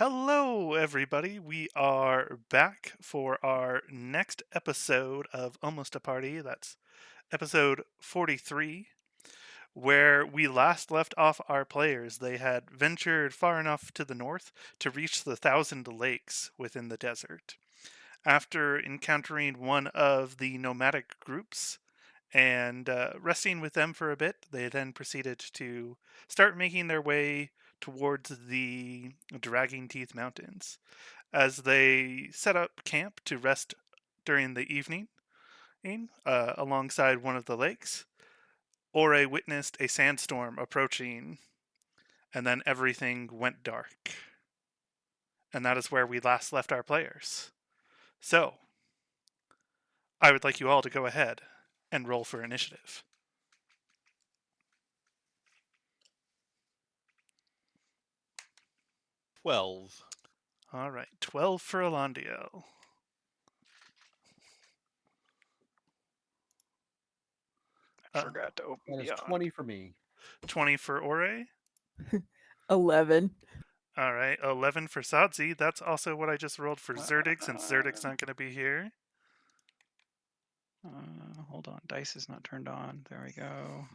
Hello, everybody. We are back for our next episode of Almost a Party. That's episode 43, where we last left off our players. They had ventured far enough to the north to reach the Thousand Lakes within the desert. After encountering one of the nomadic groups and resting with them for a bit, they then proceeded to start making their way towards the Dragging Teeth Mountains. As they set up camp to rest during the evening alongside one of the lakes, Ore witnessed a sandstorm approaching, and then everything went dark. And that is where we last left our players. So, I would like you all to go ahead and roll for initiative. 12. All right, 12 for Alondio. Forgot to open That is Beyond. 20 for me. 20 for Ore. 11. All right, 11 for Sadzi. That's also what I just rolled for Zerdig, since Zerdig's not going to be here. Hold on. Dice is not turned on. There we go.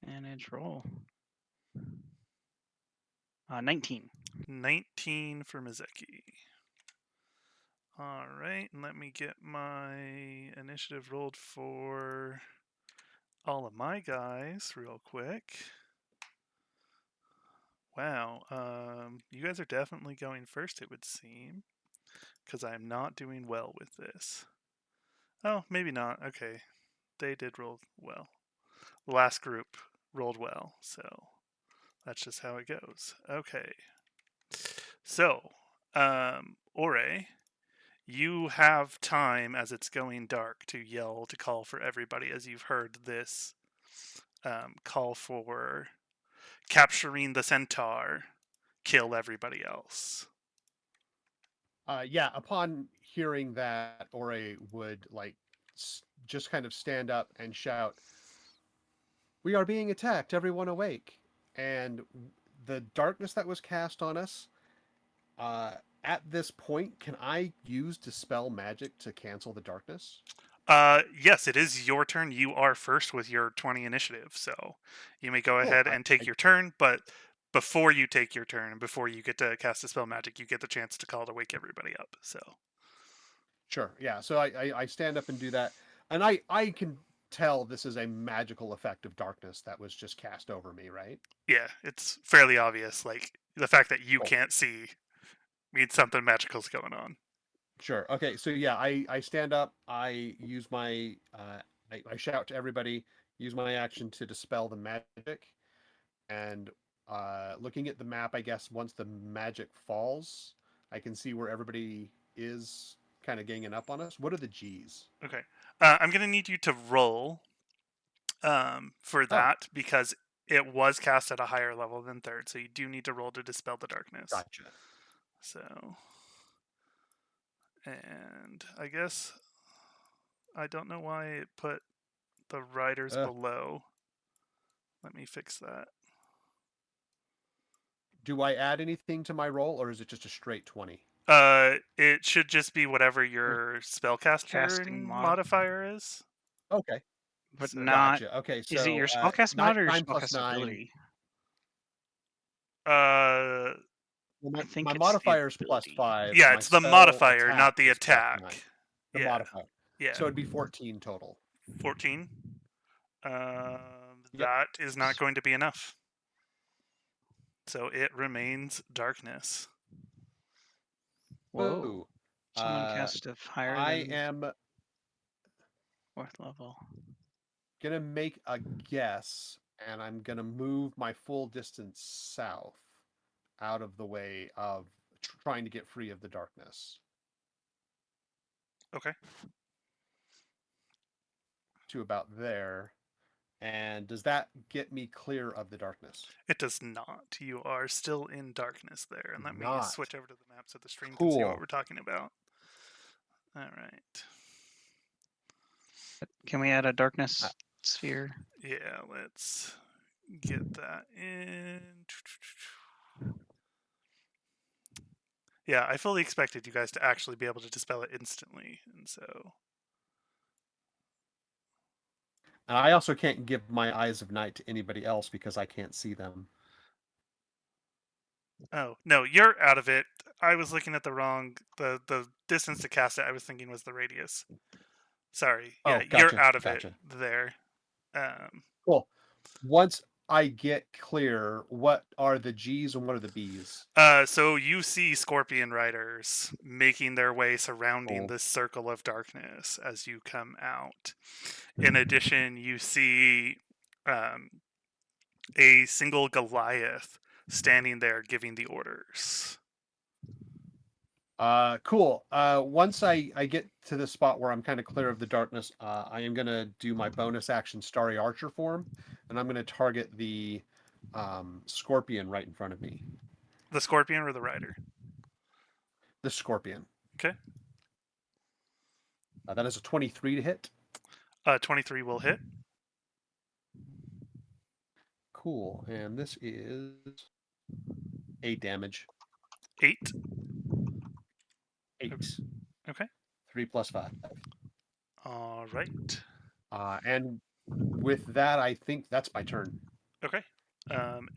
Manage roll. 19. 19 for Mizeki. All right, and let me get my initiative rolled for all of my guys real quick. Wow, you guys are definitely going first, it would seem, because I'm not doing well with this. Oh, maybe not. Okay, they did roll well. The last group rolled well, so that's just how it goes. Okay, so, Ore, you have time as it's going dark to yell to call for everybody as you've heard this call for capturing the centaur, kill everybody else. Yeah, upon hearing that, Ore would just kind of stand up and shout, "We are being attacked, everyone awake." And the darkness that was cast on us, at this point, can I use Dispel Magic to cancel the darkness? Yes, it is your turn. You are first with your 20 initiative, so you may go Cool. ahead and take your turn, but before you take your turn and before you get to cast a spell magic, you get the chance to call to wake everybody up. So Sure, yeah. So I stand up and do that. And I can tell this is a magical effect of darkness that was just cast over me, right? yeah, it's fairly obvious. Like the fact that you Cool. can't see means something magical's going on. Sure. Okay. So yeah, I stand up. I use my I shout to everybody. Use my action to dispel the magic, and looking at the map, I guess once the magic falls, I can see where everybody is kind of ganging up on us. What are the G's? Okay, I'm gonna need you to roll for that because it was cast at a higher level than third, so you do need to roll to dispel the darkness. Gotcha. So, and I guess I don't know why it put the riders below. Let me fix that. Do I add anything to my roll, or is it just a straight 20? It should just be whatever your spellcaster Casting modifier is. Okay. But So- not. Gotcha. Okay. So Is it your spellcast mod or your 9 plus spellcast 9. ability? Well, I think my it's the modifier is plus ability. 5. yeah, My it's the spell modifier, not the is plus 9. attack. The Yeah, modifier. yeah. So it'd be 14 total. 14. Yep. That is not going to be enough. So it remains darkness. Whoa. Ooh. Someone cast a higher I than am 4th level. gonna make a guess, and I'm gonna move my full distance south, out of the way of trying to get free of the darkness. Okay. To about there. And does that get me clear of the darkness? It does not. You are still in darkness there. And let me switch over to the map so the stream can see what we're talking about. All right. Can we add a darkness sphere? Yeah, let's get that in. Yeah, I fully expected you guys to actually be able to dispel it instantly, and so. And I also can't give my eyes of night to anybody else because I can't see them. Oh no, you're out of it. I was looking at the wrong the distance to cast it. I was thinking was the radius. Sorry. Yeah, Oh, you're gotcha, out of it gotcha. there. Um, Cool. Once I get clear, what are the G's and what are the B's? so you see scorpion riders making their way surrounding Cool. this circle of darkness as you come out. In addition, you see a single Goliath standing there giving the orders. Cool. Once I get to the spot where I'm kind of clear of the darkness, I am gonna do my bonus action Starry Archer form, and I'm gonna target the scorpion right in front of me. The scorpion or the rider? The scorpion. Okay. That is a 23 to hit. 23 will hit. Cool. And this is 8 damage. 8. 8. Okay. 3 plus 5. All right. And with that, I think that's my turn. Okay.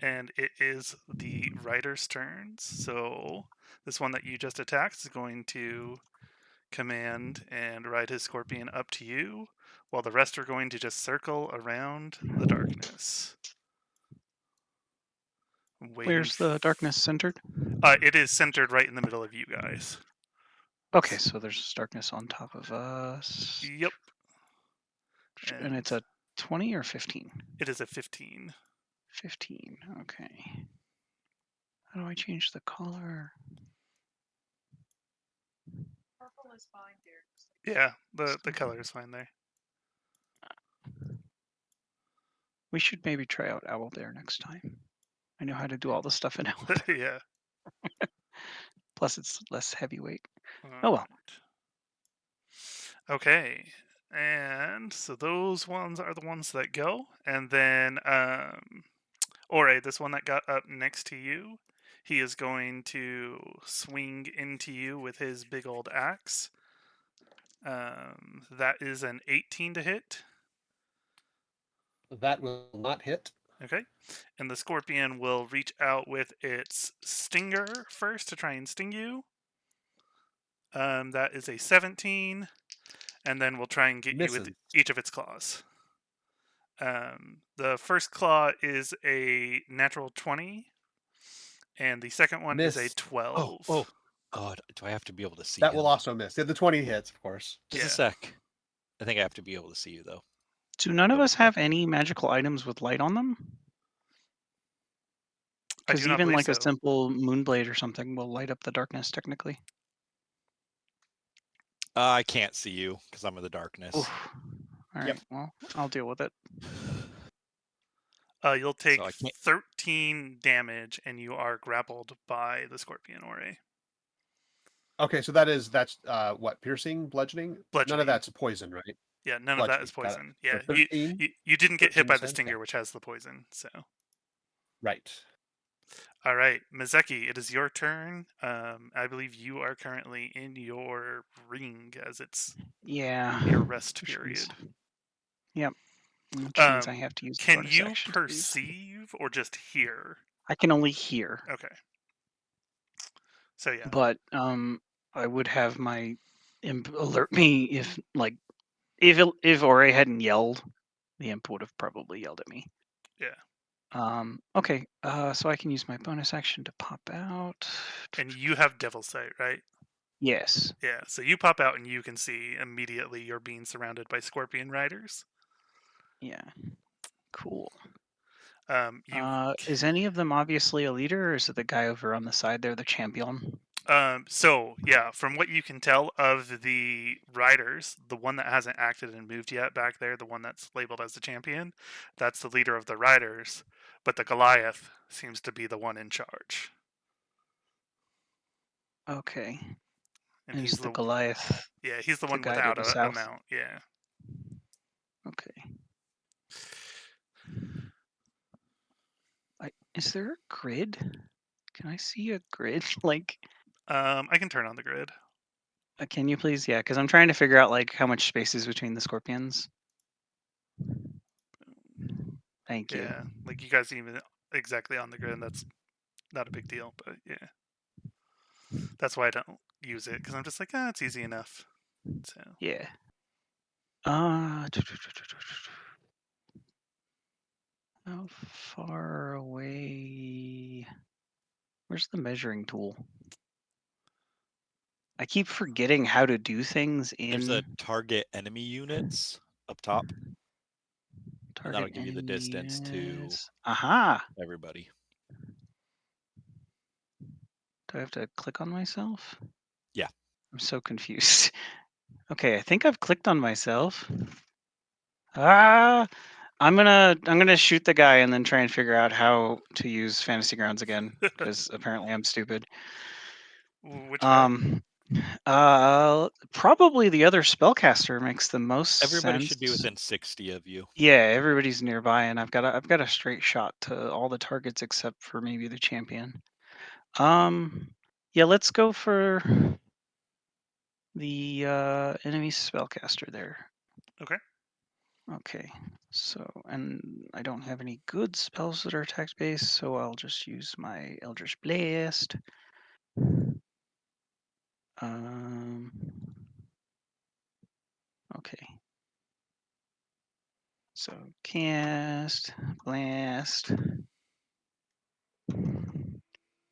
And it is the rider's turns. So this one that you just attacked is going to command and ride his scorpion up to you, while the rest are going to just circle around the darkness. Where's the darkness centered? It is centered right in the middle of you guys. Okay, so there's darkness on top of us. Yep. And it's a 20 or 15? It is a 15. 15, okay. How do I change the color? Purple is fine, dear. Yeah, the color is fine there. We should maybe try out Owlbear next time. I know how to do all the stuff in Owlbear. Yeah. Plus, it's less heavyweight. All Oh well. right. Okay. And so those ones are the ones that go. And then Ore, this one that got up next to you, he is going to swing into you with his big old axe. That is an 18 to hit. That will not hit. Okay. And the scorpion will reach out with its stinger first to try and sting you. That is a 17. And then we'll try and get you with each of its claws. The first claw is a natural 20. And the second one is a Miss. 12. Oh, do I have to be able to see That him? will also miss. Yeah, the 20 hits, of course. Just a Yeah. sec. I think I have to be able to see you, though. Do none of Double us have any magical items with light on them? I Because do not even believe like a so. simple moonblade or something will light up the darkness technically. I can't see you because I'm in the darkness. Oof. All right, well, I'll deal with it. You'll take So I can't- 13 damage, and you are grappled by the scorpion Ore. Okay, so that's what, piercing, bludgeoning? None Bludgeoning. of that's poison, right? Yeah, none of that is Bludgeoning, got it. poison. So Yeah, 13? you didn't get hit by the 13%? stinger, Yeah. which has the poison. So, Right. all right, Mizeki, it is your turn. I believe you are currently in your ring as it's Yeah. your rest which period. means- Yep. Which means I Um, have to use. the Can bonus you action to leave. perceive or just hear? I can only hear, Okay. So yeah, but I would have my imp alert me if if Ore hadn't yelled, the imp would have probably yelled at me. Yeah. Okay. So I can use my bonus action to pop out. and you have Devil Sight, right? Yes. Yeah. So you pop out and you can see immediately you're being surrounded by scorpion riders. Yeah. Cool. You Is any of them obviously a leader, or is it the guy over on the side there, the champion? So yeah, from what you can tell of the riders, the one that hasn't acted and moved yet back there, the one that's labeled as the champion, that's the leader of the riders. But the Goliath seems to be the one in charge. Okay. And Is he's the Goliath? yeah, he's the the one guy to without the a south? mount. Yeah. Okay. Is there a grid? Can I see a grid? Like, I can turn on the grid. Can you please? Yeah, because I'm trying to figure out like how much space is between the scorpions. Thank you. Yeah, like you guys even exactly on the grid, and that's not a big deal. But yeah, that's why I don't use it because I'm just like, it's easy enough. So Yeah. How far away? Where's the measuring tool? I keep forgetting how to do things in There's a target enemy units up top. target that'll give you the enemy distance to- units. Aha! Everybody. Do I have to click on myself? Yeah. I'm so confused. Okay, I think I've clicked on myself. Ah! I'm gonna shoot the guy and then try and figure out how to use Fantasy Grounds again because apparently I'm stupid. which guy? Probably the other spellcaster makes the most Everybody sense. should be within 60 of you. Yeah, everybody's nearby, and I've got a straight shot to all the targets except for maybe the champion. Yeah, let's go for the enemy spellcaster there. Okay. Okay, so and I don't have any good spells that are attack based, so I'll just use my Eldritch Blast. Okay. So cast, blast,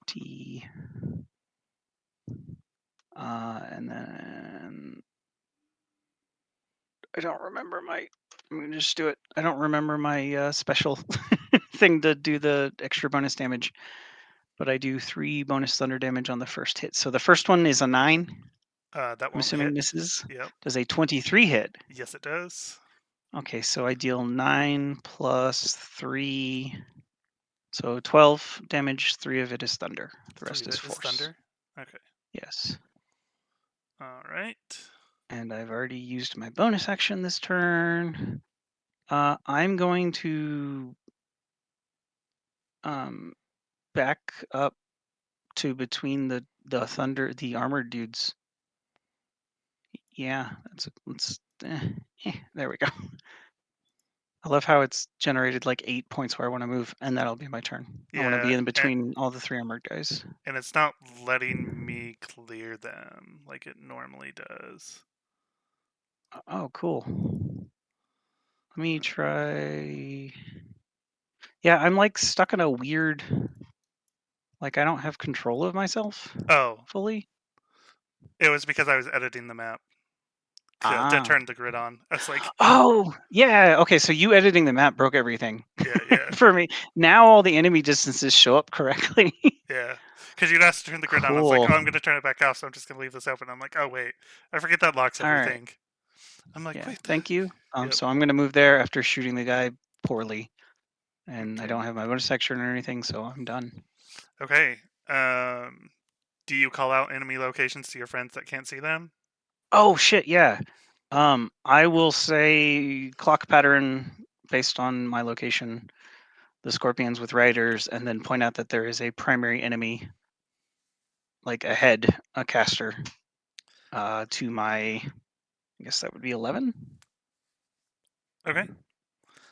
T, and then I don't remember my. I'm gonna just do it. I don't remember my special thing to do the extra bonus damage, but I do 3 bonus thunder damage on the first hit. So the first one is a 9. That I'm won't assuming hit. misses. Yep. Does a 23 hit? Yes, it does. Okay, so I deal 9 plus 3, so 12 damage. 3 of it is thunder. The rest 3 is of it is force. thunder. Okay. Yes. All right. And I've already used my bonus action this turn. I'm going to back up to between the armored dudes. Yeah, let's there we go. I love how it's generated like 8 points where I want to move, and that'll be my turn. I want to be Yeah, in between all the 3 armored guys. and it's not letting me clear them like it normally does. Oh, cool. Let me try. Yeah, I'm like stuck in a weird. Like I don't have control of myself Oh, fully. it was because I was editing the map to turn the grid on. I was like, Oh, yeah. Okay, so you editing the map broke everything yeah, for me. Now all the enemy distances show up correctly. yeah. Because you'd asked to turn the grid on. I was like, Cool. oh, I'm going to turn it back off, so I'm just going to leave this open. I'm like, oh, wait. I forget that locks All right. everything. I'm like, Yeah, wait. thank you. Yep. So I'm going to move there after shooting the guy poorly. And I Okay. don't have my bonus action or anything, so I'm done. Okay. Do you call out enemy locations to your friends that can't see them? Oh, shit, yeah. I will say clock pattern based on my location, the scorpions with riders, and then point out that there is a primary enemy, like ahead, a caster, to my, I guess that would be 11. Okay.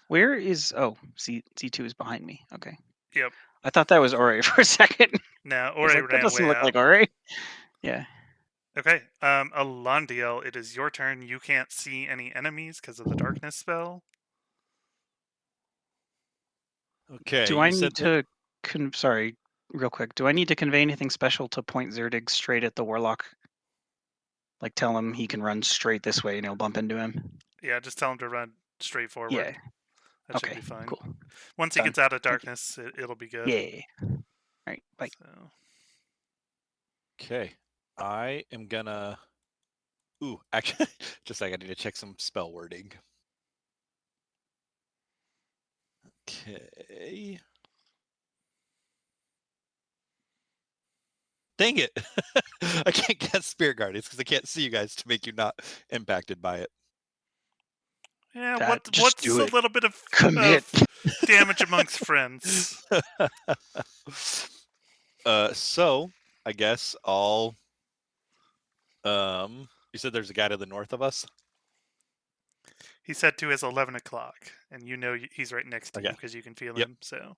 Where is, oh, Z2 is behind me. Okay. Yep. I thought that was Ori for a second. Now, I was Ori like, that ran doesn't way look out. like Ori. Yeah. Okay. Alondiel, it is your turn. You can't see any enemies because of the darkness spell. Okay. Do you I said need that- to, sorry, real quick. Do I need to convey anything special to point Zerdig straight at the warlock? Like tell him he can run straight this way and he'll bump into him? Yeah, just tell him to run straight forward. Yeah. That should Okay, be fine. cool. Once he Done. gets out of Thank you. darkness, it'll be good. Yeah. All right, bye. So, Okay. I am gonna. Ooh, actually, just like I need to check some spell wording. Okay. Dang it! I can't get Spirit Guardians because I can't see you guys to make you not impacted by it. yeah, Just what's do a it. little bit of Commit. damage amongst friends? So I guess I'll. You said there's a guy to the north of us. He said to his 11 o'clock, and you know he's right next to you Okay. because you can feel Yep. him. So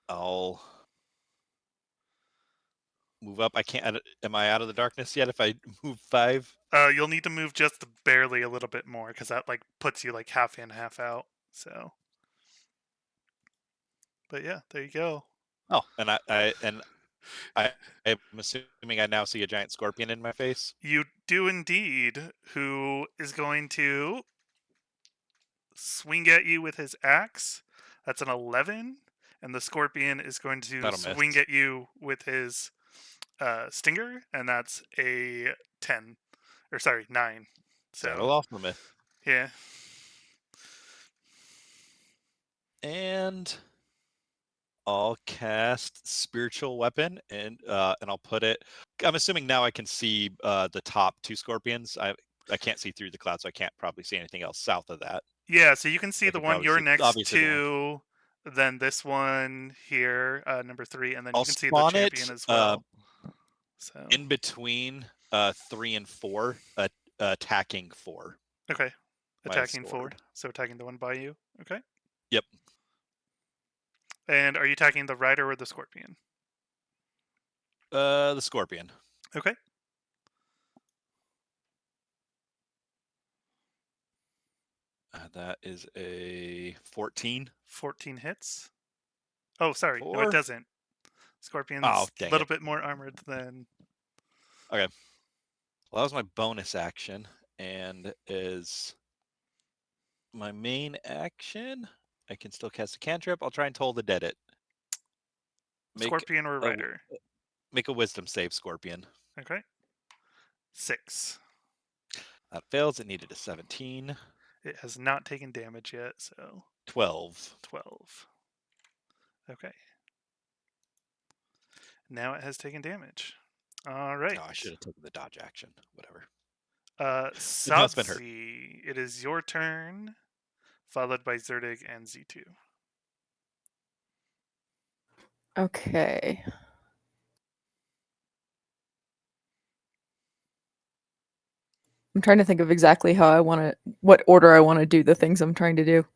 I'll move up. I can't. Am I out of the darkness yet? If I move 5. you'll need to move just barely a little bit more because that like puts you like half in, half out. So, but yeah, there you go. Oh, and I'm assuming I now see a giant scorpion in my face. You do indeed. Who is going to swing at you with his axe? That's an 11, and the scorpion is going to That'll swing miss. at you with his stinger, and that's a 10, or sorry, 9. That'll So also miss. yeah, And I'll cast spiritual weapon, and I'll put it. I'm assuming now I can see the top 2 scorpions. I can't see through the cloud, so I can't probably see anything else south of that. yeah. So you can see I the can one probably you're see next obviously the one. to, then this one here, number 3, and then I'll you can see the spawn champion it as well. So in between 3 and 4, attacking 4. okay, My attacking 4. sword. So attacking the one by you. Okay. Yep. And are you attacking the rider or the scorpion? The scorpion. Okay. That is a 14. 14 hits. Oh, sorry. No, 4. it doesn't. Scorpion's Oh, a dang little it. bit more armored than. Well, that was my bonus action, and is my main action. I can still cast a cantrip. I'll try and toll the dead it. Scorpion or rider? Make a wisdom save, Scorpion. Okay. 6. That fails. It needed a 17. It has not taken damage yet, so 12. 12. Okay. Now it has taken damage. All right. Oh, I should have taken the dodge action. Whatever. Uh, now it's been hurt. Sabzi, it is your turn, followed by Zerdig and Z2. Okay. I'm trying to think of exactly how I want to, what order I want to do the things I'm trying to do.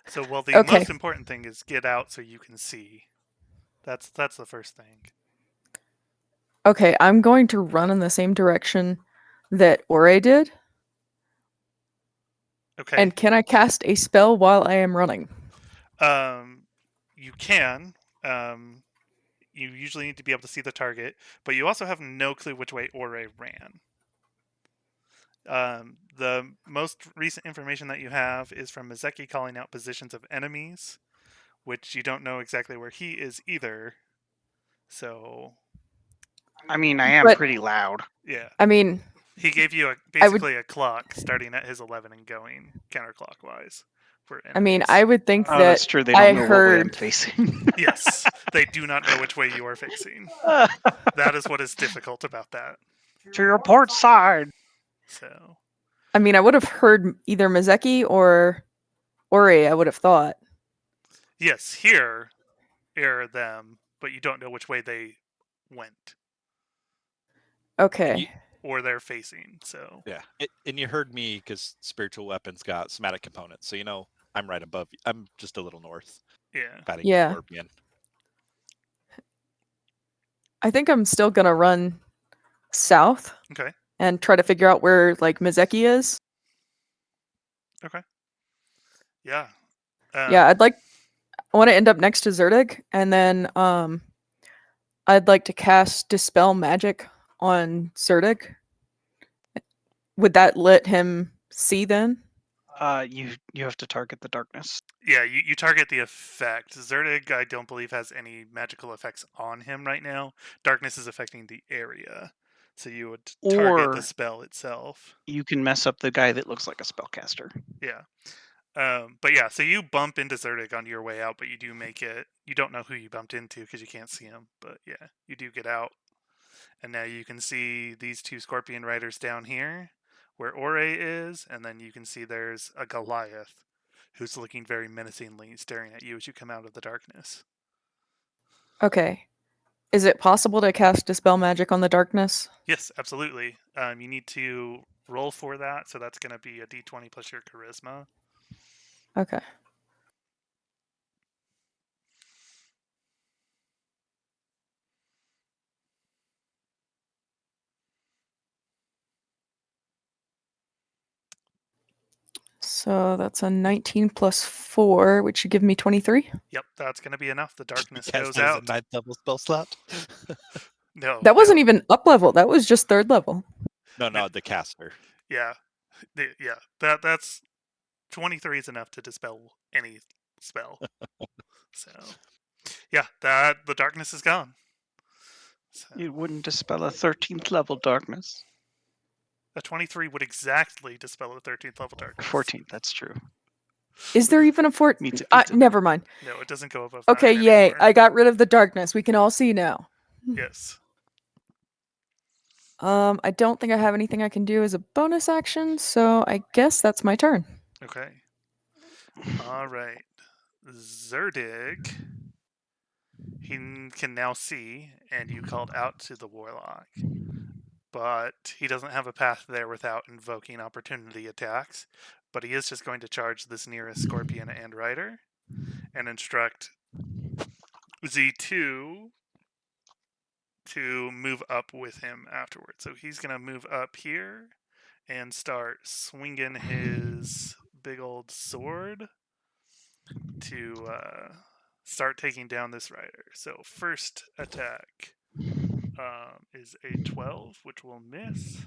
So, well, the Okay. most important thing is get out so you can see. That's the first thing. Okay, I'm going to run in the same direction that Ore did. Okay. And can I cast a spell while I am running? You can. You usually need to be able to see the target, but you also have no clue which way Ore ran. The most recent information that you have is from Mazeki calling out positions of enemies, which you don't know exactly where he is either. So, I mean, I am But- pretty loud. yeah. I mean, He gave you I would- basically a clock starting at his 11 and going counterclockwise for enemies. I mean, I would think Oh, that that's true. They don't I know what way I'm heard- facing. Yes, they do not know which way you are facing. That is what is difficult about that. To your port side. So, I mean, I would have heard either Mazeki or Ore, I would have thought. yes, here are them, but you don't know which way they went Okay. or they're facing. So, Yeah. And you heard me because spiritual weapons got somatic components. So, I'm right above you. I'm just a little north. yeah. Fighting Yeah. Scorpion. I think I'm still gonna run south Okay. and try to figure out where like Mazeki is. Yeah. Yeah, I want to end up next to Zerdig, and then I'd like to cast Dispel Magic on Zerdig. Would that let him see then? You have to target the darkness. Yeah, you target the effect. Zerdig, I don't believe, has any magical effects on him right now. Darkness is affecting the area. So you would target Or- the spell itself. You can mess up the guy that looks like a spellcaster. Yeah. But yeah, so you bump into Zerdig on your way out, but you do make it. You don't know who you bumped into because you can't see him. But yeah, you do get out. And now you can see these 2 Scorpion Riders down here where Ore is. And then you can see there's a Goliath who's looking very menacingly, staring at you as you come out of the darkness. Okay. Is it possible to cast Dispel Magic on the darkness? Yes, absolutely. You need to roll for that, so that's going to be a d20 plus your charisma. Okay. So that's a 19 plus 4, which should give me 23. Yep, that's going to be enough. The darkness Cast goes it as a out. 9th level spell slot. No, That wasn't no, even up level. That was just 3rd level. No, the caster. yeah, yeah. That's 23 is enough to dispel any spell. So, yeah, the darkness is gone. So, It wouldn't dispel a 13th level darkness. a 23 would exactly dispel a 13th level darkness. 14th, that's true. Is there even a 4? Meets it. Never mind. No, it doesn't go above Okay, 9 yay. anymore. I got rid of the darkness. We can all see now. Yes. I don't think I have anything I can do as a bonus action, so I guess that's my turn. Okay. All right. Zerdig, he can now see, and you called out to the warlock. But he doesn't have a path there without invoking opportunity attacks. But he is just going to charge this nearest Scorpion and Rider and instruct Z2 to move up with him afterwards. So he's going to move up here and start swinging his big old sword to start taking down this rider. So first attack is a 12, which will miss.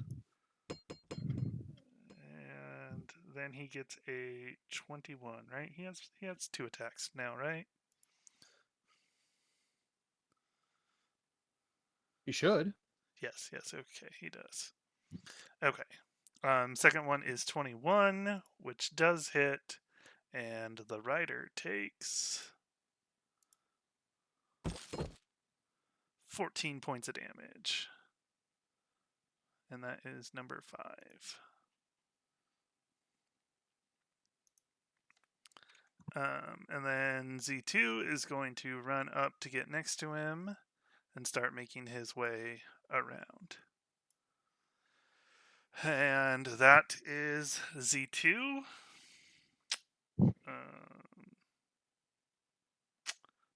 And then he gets a 21, right? He has 2 attacks now, right? You should. Yes, okay, he does. Okay. Second one is 21, which does hit, and the rider takes 14 points of damage. And that is number 5. And then Z2 is going to run up to get next to him and start making his way around. And that is Z2.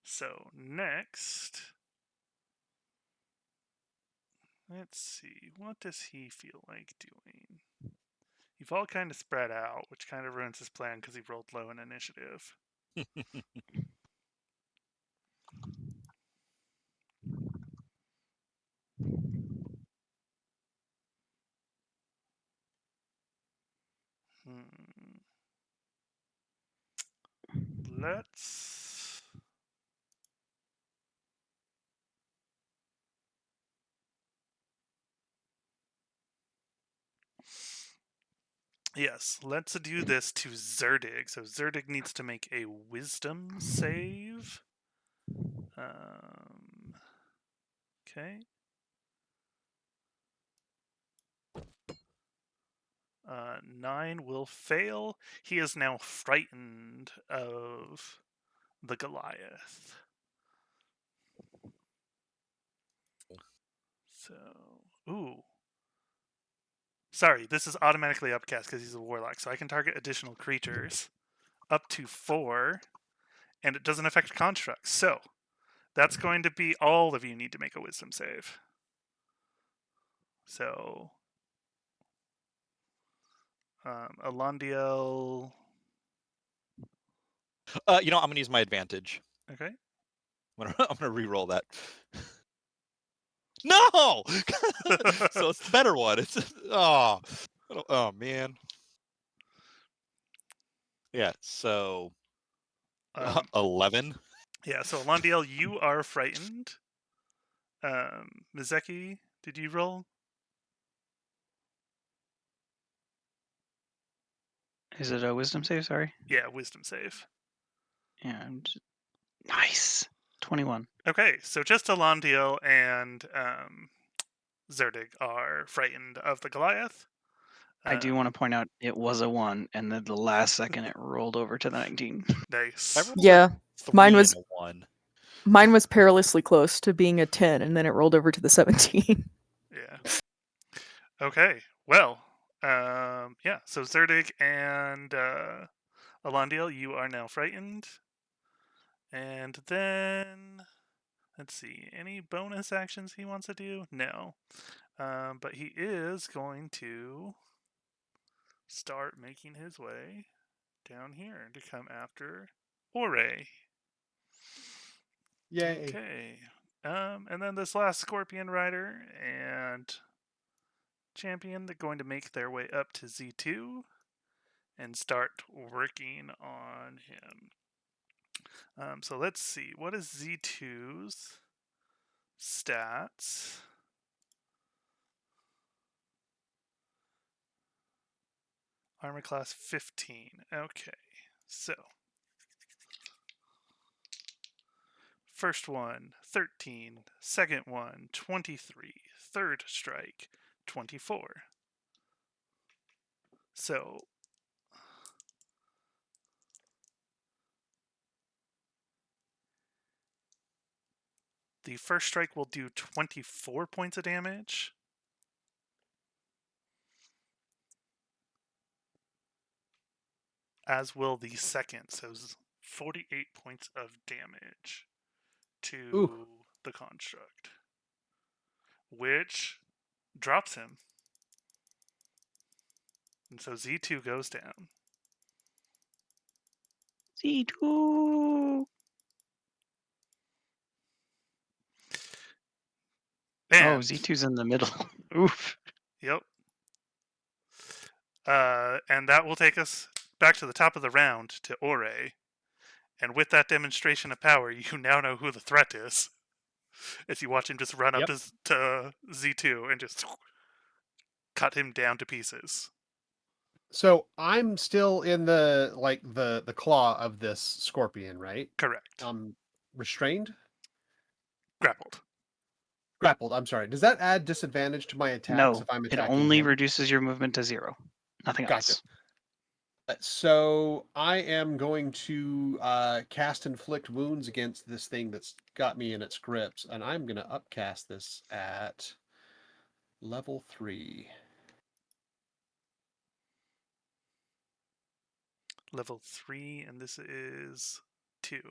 So next, let's see, what does he feel like doing? You've all kind of spread out, which kind of ruins his plan because he rolled low in initiative. Let's... Yes, let's do this to Zerdig. So Zerdig needs to make a wisdom save. Okay. 9 will fail. He is now frightened of the Goliath. So, ooh. Sorry, this is automatically upcast because he's a warlock, so I can target additional creatures up to 4, and it doesn't affect constructs. So, that's going to be all of you need to make a wisdom save. So, Alondiel. I'm gonna use my advantage. Okay. I'm gonna re-roll that. No. So it's the better one. It's oh man. Yeah. So 11. Yeah. So Alondiel, you are frightened. Mizeki, did you roll? Is it a wisdom save? Sorry. Yeah, wisdom save. Yeah. Nice. 21. Okay, so just Alondiel and Zerdig are frightened of the Goliath. I do want to point out it was a 1, and then the last second it rolled over to the 19. Nice. I rolled Yeah, a 3 mine was- and a 1. mine was perilously close to being a 10, and then it rolled over to the 17. Yeah. Okay. Well, yeah. So Zerdig and Alondiel, you are now frightened. And then, let's see, any bonus actions he wants to do? No. But he is going to start making his way down here to come after Ore. Yay. Okay. And then this last Scorpion Rider and Champion, they're going to make their way up to Z2 and start working on him. So let's see. What is Z2's stats? Armor class 15. Okay. So first one, 13. Second one, 23. Third strike, 24. So the first strike will do 24 points of damage. As will the second. So 48 points of damage to the construct. Which drops him. And so Z2 goes down. Z2. And, Oh, Z2's in the middle. Oof. Yep. And that will take us back to the top of the round to Ore. And with that demonstration of power, you now know who the threat is. As you watch him just run up Yep. to Z2 and just cut him down to pieces. So I'm still in the the claw of this scorpion, right? Correct. Restrained? Grappled. Grappled, I'm sorry. Does that add disadvantage to my attacks No, if I'm it attacking only him? reduces your movement to 0. Nothing Gotcha. else. So I am going to cast Inflict Wounds against this thing that's got me in its grips, and I'm going to upcast this at level 3. Level 3, and this is 2.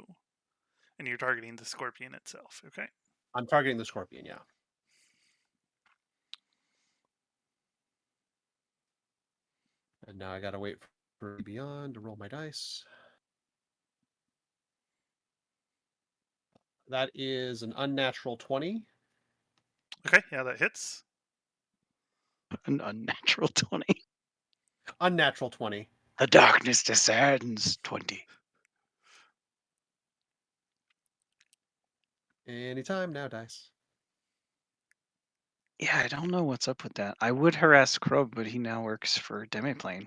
And you're targeting the scorpion itself, okay? I'm targeting the scorpion, yeah. And now I got to wait for Beyond to roll my dice. That is an unnatural 20. Okay, yeah, that hits. An unnatural 20. Unnatural 20. The darkness descends 20. Anytime now, dice. Yeah, I don't know what's up with that. I would harass Krog, but he now works for Demiplane.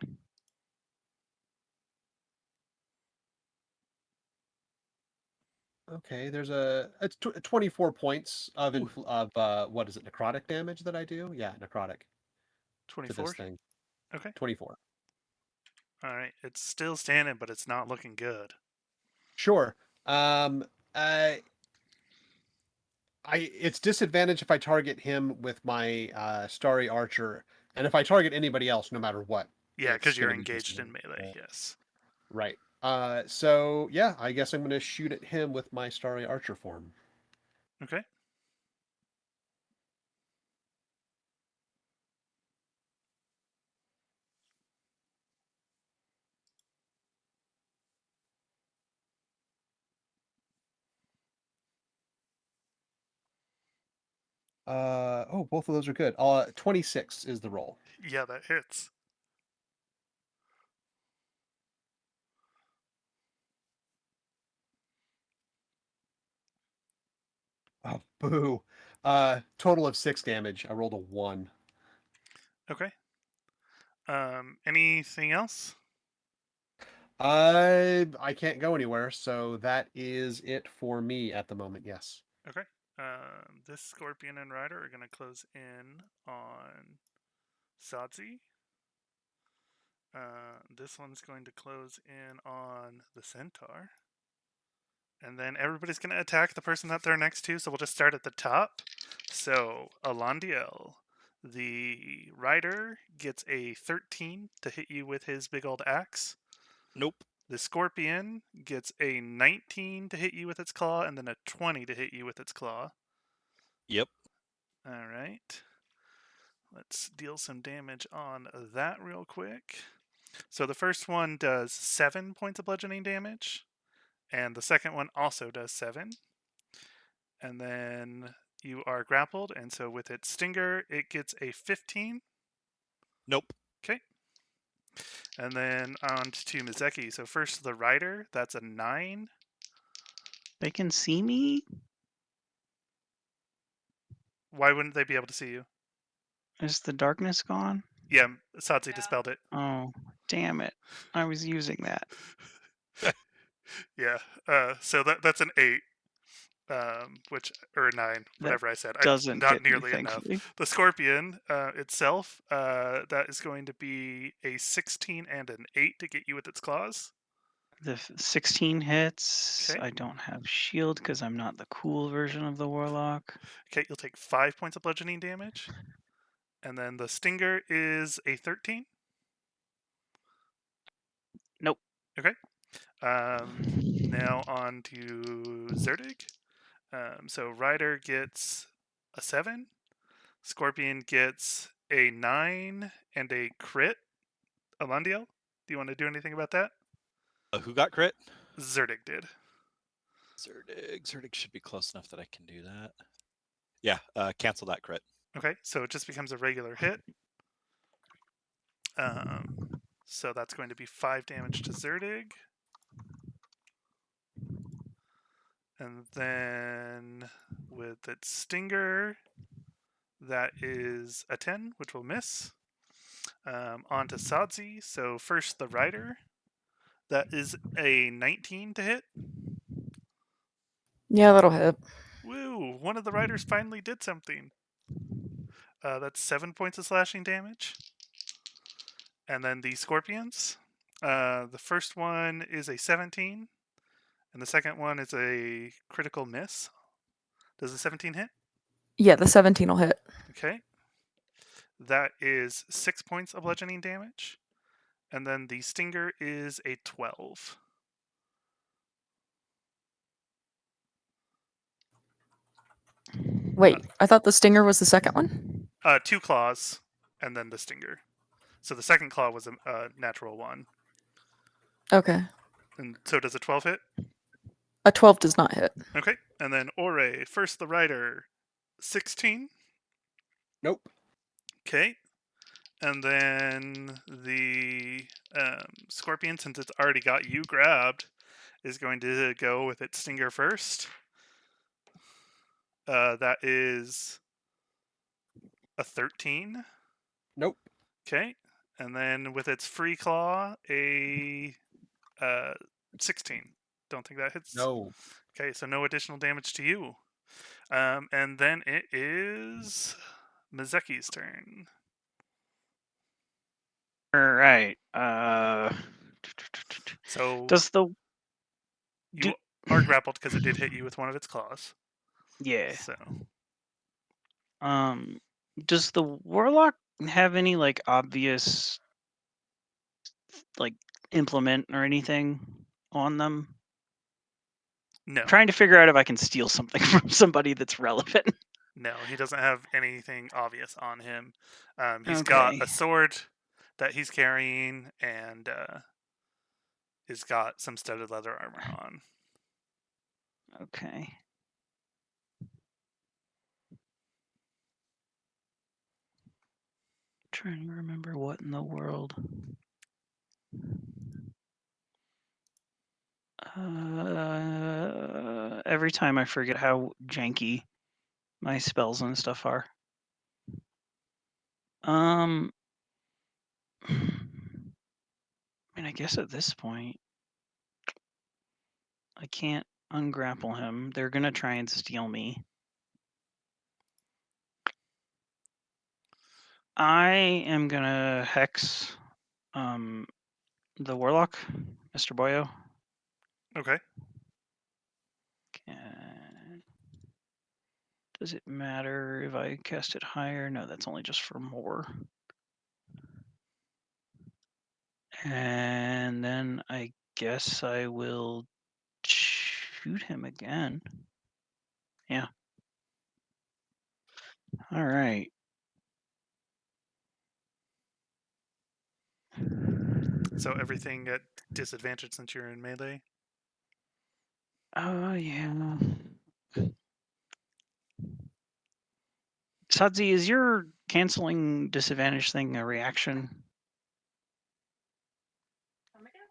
Okay, there's it's 24 points of what is it, necrotic damage that I do? Yeah, necrotic to 24. this thing. Okay. 24. All right. It's still standing, but it's not looking good. Sure. It's disadvantage if I target him with my Starry Archer, and if I target anybody else, no matter what. Yeah, because it's you're gonna be engaged in disadvantage. melee. Yes. Right. So yeah, I guess I'm gonna shoot at him with my Starry Archer form. Okay. Both of those are good. 26 is the roll. Yeah, that hits. Oh, boo. Total of 6 damage. I rolled a 1. Okay. Anything else? I can't go anywhere, so that is it for me at the moment. Yes. Okay. This Scorpion and Rider are going to close in on Sadzi. This one's going to close in on the centaur. And then everybody's going to attack the person that they're next to, so we'll just start at the top. So, Alandiel, the rider, gets a 13 to hit you with his big old axe. Nope. The scorpion gets a 19 to hit you with its claw, and then a 20 to hit you with its claw. Yep. All right. Let's deal some damage on that real quick. So the first one does 7 points of bludgeoning damage, and the second one also does 7. And then you are grappled, and so with its stinger, it gets a 15. Nope. Okay. And then on to Mizeki. So first the rider, that's a 9. They can see me? Why wouldn't they be able to see you? Is the darkness gone? Yeah, Satsi dispelled it. Oh, damn it. I was using that. Yeah. So that's an 8. Which or 9, whatever I said. Doesn't not hit me, nearly enough. thankfully. The scorpion itself, that is going to be a 16 and an 8 to get you with its claws. The 16 hits. Okay. I don't have shield because I'm not the cool version of the warlock. Okay, you'll take 5 points of bludgeoning damage. And then the stinger is a 13. Nope. Okay. Now on to Zerdig. So Rider gets a 7. Scorpion gets a 9 and a crit. Alandiel, do you want to do anything about that? Who got crit? Zerdig did. Zerdig should be close enough that I can do that. Yeah, cancel that crit. Okay, so it just becomes a regular hit. So that's going to be 5 damage to Zerdig. And then with its stinger, that is a 10, which will miss. On to Sadzi. So first the rider. That is a 19 to hit. Yeah, that'll hit. Woo! One of the riders finally did something. That's 7 points of slashing damage. And then the scorpions. The first one is a 17, and the second one is a critical miss. Does the 17 hit? Yeah, the 17 will hit. Okay. That is 6 points of bludgeoning damage. And then the stinger is a 12. Wait, I thought the stinger was the second one? 2 claws, and then the stinger. So the second claw was a natural 1. Okay. And so does a 12 hit? A 12 does not hit. Okay. And then Ore, first the rider, 16. Nope. Okay. And then the scorpion, since it's already got you grabbed, is going to go with its stinger first. That is a 13. Nope. Okay. And then with its free claw, a 16. Don't think that hits. No. Okay, so no additional damage to you. And then it is Mizeki's turn. All right. So Does the you are grappled because it did hit you with one of its claws. yeah? So Does the warlock have any like obvious like implement or anything on them? no, I'm trying to figure out if I can steal something from somebody that's relevant. no, he doesn't have anything obvious on him. He's got Okay. a sword that he's carrying, and he's got some studded leather armor on. Okay. Trying to remember what in the world. Every time I forget how janky my spells and stuff are. I mean, I guess at this point, I can't ungrapple him. They're gonna try and steal me. I am gonna hex The warlock, Mr. Boyo. Okay. Does it matter if I cast it higher? No, that's only just for more. And then I guess I will shoot him again. Yeah. All right. So everything at disadvantage since you're in melee. Oh, yeah. Sadzi, is your canceling disadvantage thing a reaction? Come again?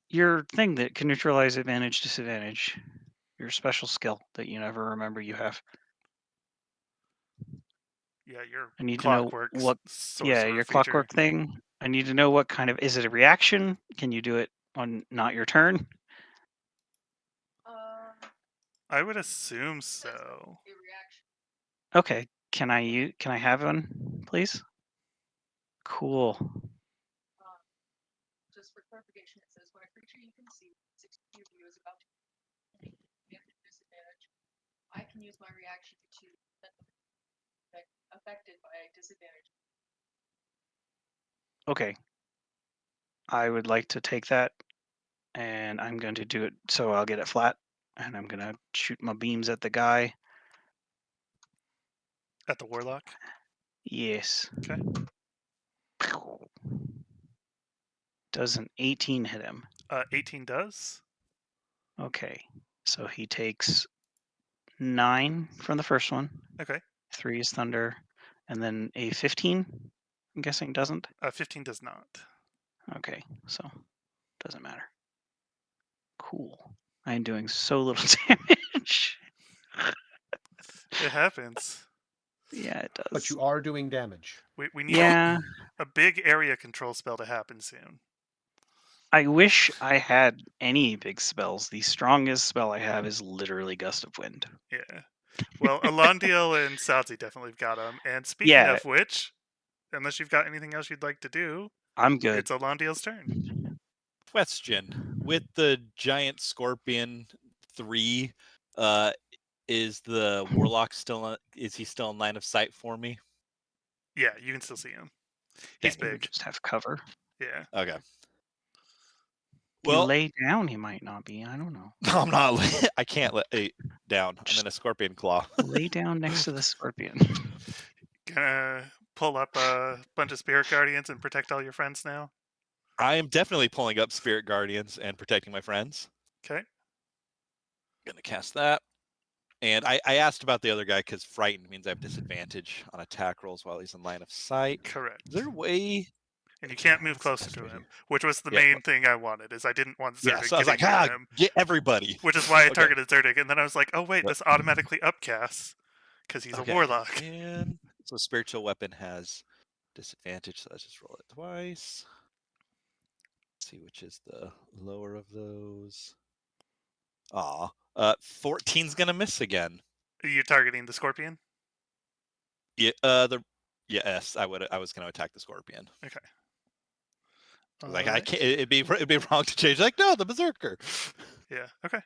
Your thing that can neutralize advantage, disadvantage. Your special skill that you never remember you have. Yeah, your I need to know clockwork what. sorcerer Yeah, your feature. clockwork thing. I need to know what kind of. Is it a reaction? Can you do it on not your turn? I would assume Says so. a reaction. Okay. Can I have one, please? Cool. Just for clarification, it says when a creature you can see 60 of you is about to get a disadvantage, I can use my reaction to affected by a disadvantage. Okay. I would like to take that, and I'm going to do it so I'll get it flat, and I'm going to shoot my beams at the guy. At the warlock. Yes. Okay. Does an 18 hit him? 18 does. Okay. So he takes 9 from the first one. Okay. 3 is thunder, and then a 15. I'm guessing doesn't. 15 does not. Okay, so doesn't matter. Cool. I am doing so little damage. It happens. Yeah, it does. But you are doing damage. We need Yeah, a big area control spell to happen soon. I wish I had any big spells. The strongest spell I have is literally Gust of Wind. Yeah. Well, Alondiel and Sadzi definitely got them. And speaking Yeah. of which, unless you've got anything else you'd like to do, I'm good. it's Alondiel's turn. Question: with the giant scorpion 3, is the warlock still? Is he still in line of sight for me? Yeah, you can still see him. He's He would big. just have cover. Yeah. Okay. If you Well, lay down, he might not be. I don't know. no, I'm not. I can't lay down. I'm in a scorpion claw. Lay down next to the scorpion. Gonna pull up a bunch of spirit guardians and protect all your friends now. I am definitely pulling up spirit guardians and protecting my friends. Okay. Gonna cast that. And I asked about the other guy because frightened means I have disadvantage on attack rolls while he's in line of sight. Correct. Is there a way? And you Okay, can't move what's the closer best to way him, here? which was the Yeah, main thing I wanted. Is I didn't want Yeah, Zerdik so I was like, getting near him, get everybody. which is why I Okay. targeted Zerdik. And then I was like, oh wait, Yep. this automatically upcasts because he's Okay, a warlock. And so spiritual weapon has disadvantage, so let's just roll it twice. Let's see which is the lower of those. Aw. 14's gonna miss again. Are you targeting the scorpion? Yeah, yes, I was gonna attack the scorpion. Okay. Like I can't. It'd be wrong to change. Like no, the berserker. Yeah. Okay.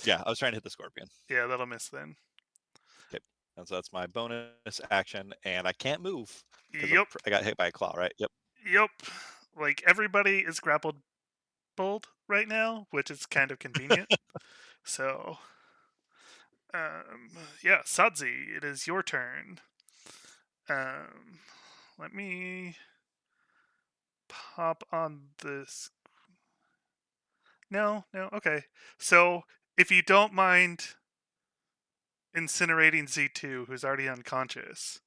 Yeah, I was trying to hit the scorpion. Yeah, that'll miss then. And so that's my bonus action, and I can't move. Yep. I got hit by a claw, right? Yep. Yep. Like everybody is grappled right now, which is kind of convenient. So, yeah, Sadzi, it is your turn. Let me pop on this. No, okay. So, if you don't mind incinerating Z2, who's already unconscious,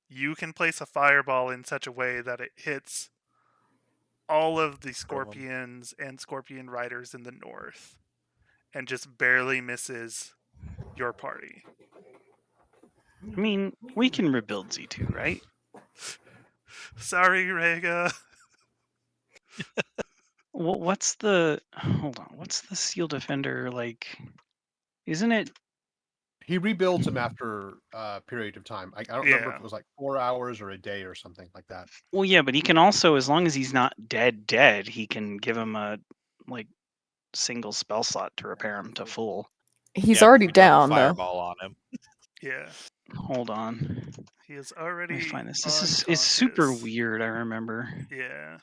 you can place a fireball in such a way that it hits all of the scorpions and scorpion riders in the north and just barely misses your party. I mean, we can rebuild Z2, right? Sorry, Rega. Well, what's the hold on? What's the seal defender like? Isn't it He rebuilds them after a period of time. I don't remember if Yeah. it was like 4 hours or a day or something like that. Well, yeah, but he can also, as long as he's not dead, he can give him a like single spell slot to repair him to full. He's Yeah, already we dump down though. fireball on him. Yeah. Hold on, He is let me already find this. This is super unconscious. weird. I remember. Yeah.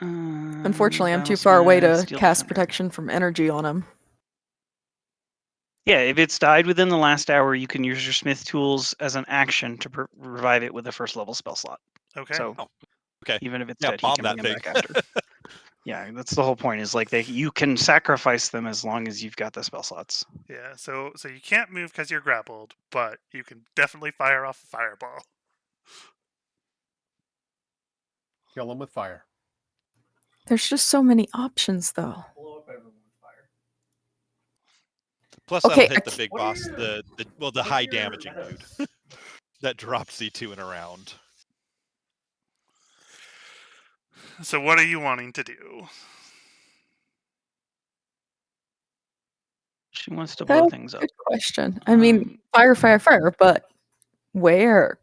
Unfortunately, I'm too Battlesmith, far away to Steel cast Defender. protection from energy on him. Yeah, if it's died within the last hour, you can use your smith tools as an action to revive it with a first level spell slot. Okay. So Okay. even if it's Yeah, dead, he bomb can that bring him thing. back after. Yeah, that's the whole point. Is like you can sacrifice them as long as you've got the spell slots. Yeah. So you can't move because you're grappled, but you can definitely fire off a fireball. Kill him with fire. There's just so many options though. Plus, Okay, that'll hit I the big boss, the high damaging dude that drops Z2 in a round. So what are you wanting to do? She wants to blow That's things a up. good question. I mean, fire, but where?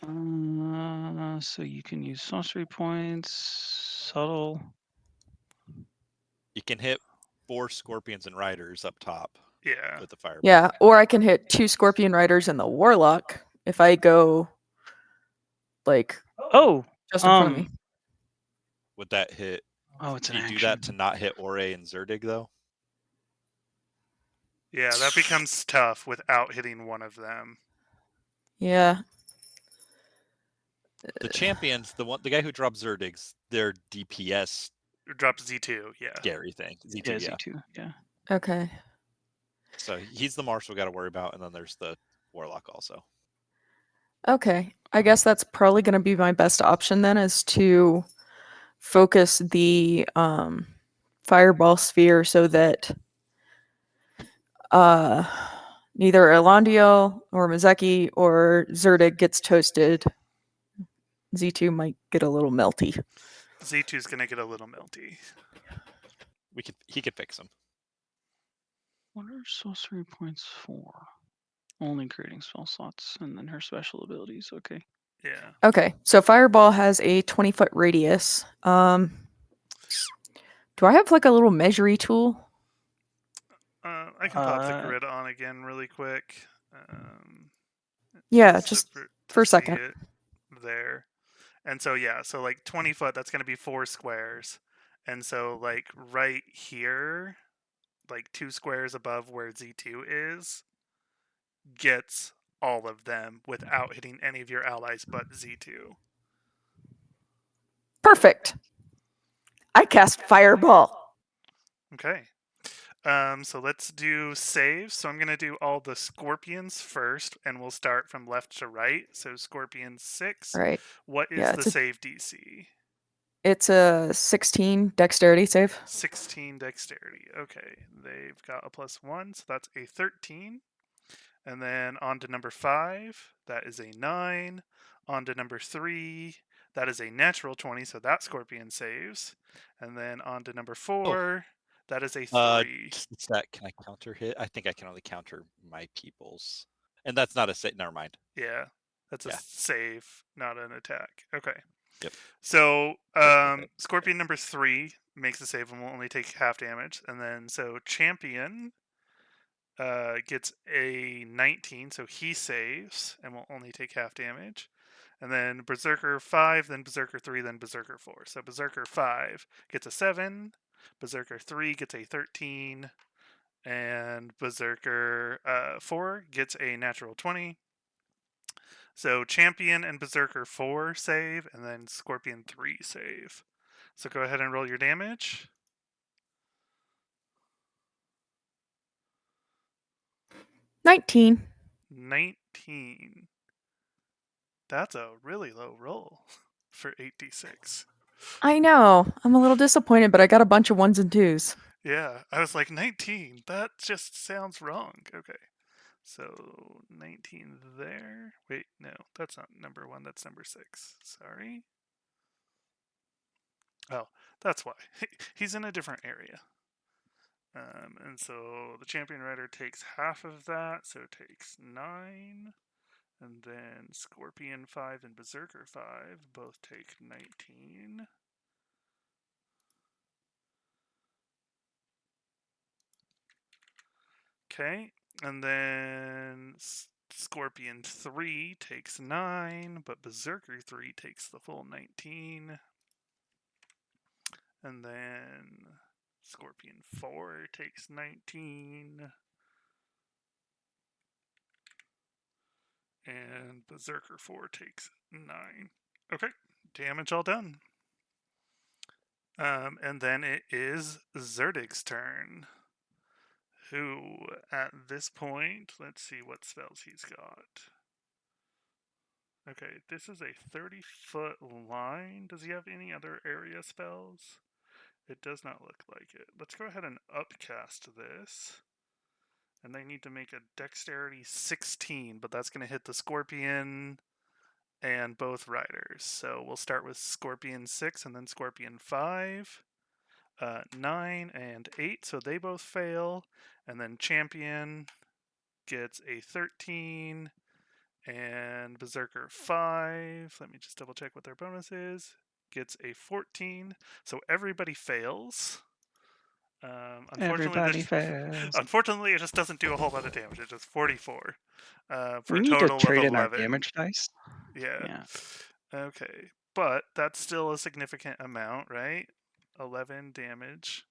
So you can use sorcery points, subtle. You can hit 4 scorpions and riders up top Yeah. with the fireball. Yeah, or I can hit 2 scorpion riders and the warlock if I go like Oh, just in front of me. Would that hit? Oh, it's Do an you do action. that to not hit Ore and Zerdig though? Yeah, that becomes tough without hitting one of them. Yeah. The champions, the guy who drops Zerdig's, their DPS It drops Z2, yeah. scary thing. Z2, Yeah, yeah. Z2. Yeah. Okay. So he's the marshal we got to worry about, and then there's the warlock also. Okay. I guess that's probably going to be my best option then, is to focus the fireball sphere so that neither Elandiel or Mazeki or Zerdig gets toasted. Z2 might get a little melty. Z2's gonna get a little melty. He could fix him. What are sorcery points for? Only creating spell slots, and then her special abilities. Okay. Yeah. Okay, so fireball has a 20-foot radius. Do I have like a little measury tool? I can pop the grid on again really quick. Yeah, so just to for a see second. it there. And so yeah, so like 20 foot, that's gonna be 4 squares. And so like right here, like 2 squares above where Z2 is, gets all of them without hitting any of your allies but Z2. Perfect. I cast fireball. Okay. So let's do saves. So I'm going to do all the scorpions first, and we'll start from left to right. So scorpion 6. Right. What is Yeah, the save DC? It's a 16 dexterity save. 16 dexterity. Okay. They've got a +1, so that's a 13. And then on to number 5. That is a 9. On to number 3. That is a natural 20, so that scorpion saves. And then on to number 4. That is a 3. It's that, can I counter hit? I think I can only counter my people's. And that's not a save. Never mind. Yeah, that's a save, not an attack. Okay. Yep. So, Scorpion number 3 makes a save and will only take half damage. And then, so Champion gets a 19, so he saves and will only take half damage. And then Berserker 5, then Berserker 3, then Berserker 4. So Berserker 5 gets a 7, Berserker 3 gets a 13, and Berserker 4 gets a natural 20. So Champion and Berserker 4 save, and then Scorpion 3 save. So go ahead and roll your damage. 19. 19. That's a really low roll for 8d6. I know. I'm a little disappointed, but I got a bunch of 1s and 2s. Yeah, I was like, 19? That just sounds wrong. Okay. So 19 there. Wait, no, that's not number 1, that's number 6. Sorry. Oh, that's why. He's in a different area. And so the champion rider takes half of that, so it takes 9. And then Scorpion 5 and Berserker 5 both take 19. Okay, and then Scorpion 3 takes 9, but Berserker 3 takes the full 19. And then Scorpion 4 takes 19. And Berserker 4 takes 9. Okay, damage all done. And then it is Zerdig's turn. Who, at this point, let's see what spells he's got. Okay, this is a 30-foot line. Does he have any other area spells? It does not look like it. Let's go ahead and upcast this. And they need to make a dexterity 16, but that's going to hit the Scorpion and both riders. So we'll start with Scorpion 6 and then Scorpion 5. 9 and 8, so they both fail. And then Champion gets a 13. And Berserker 5, let me just double check what their bonus is, gets a 14. So everybody fails. Everybody fails. Unfortunately, it just doesn't do a whole lot of damage. It's just 44 for We a need to total of trade in our 11. damage dice. Yeah. Okay, but that's still a significant amount, right? 11 damage.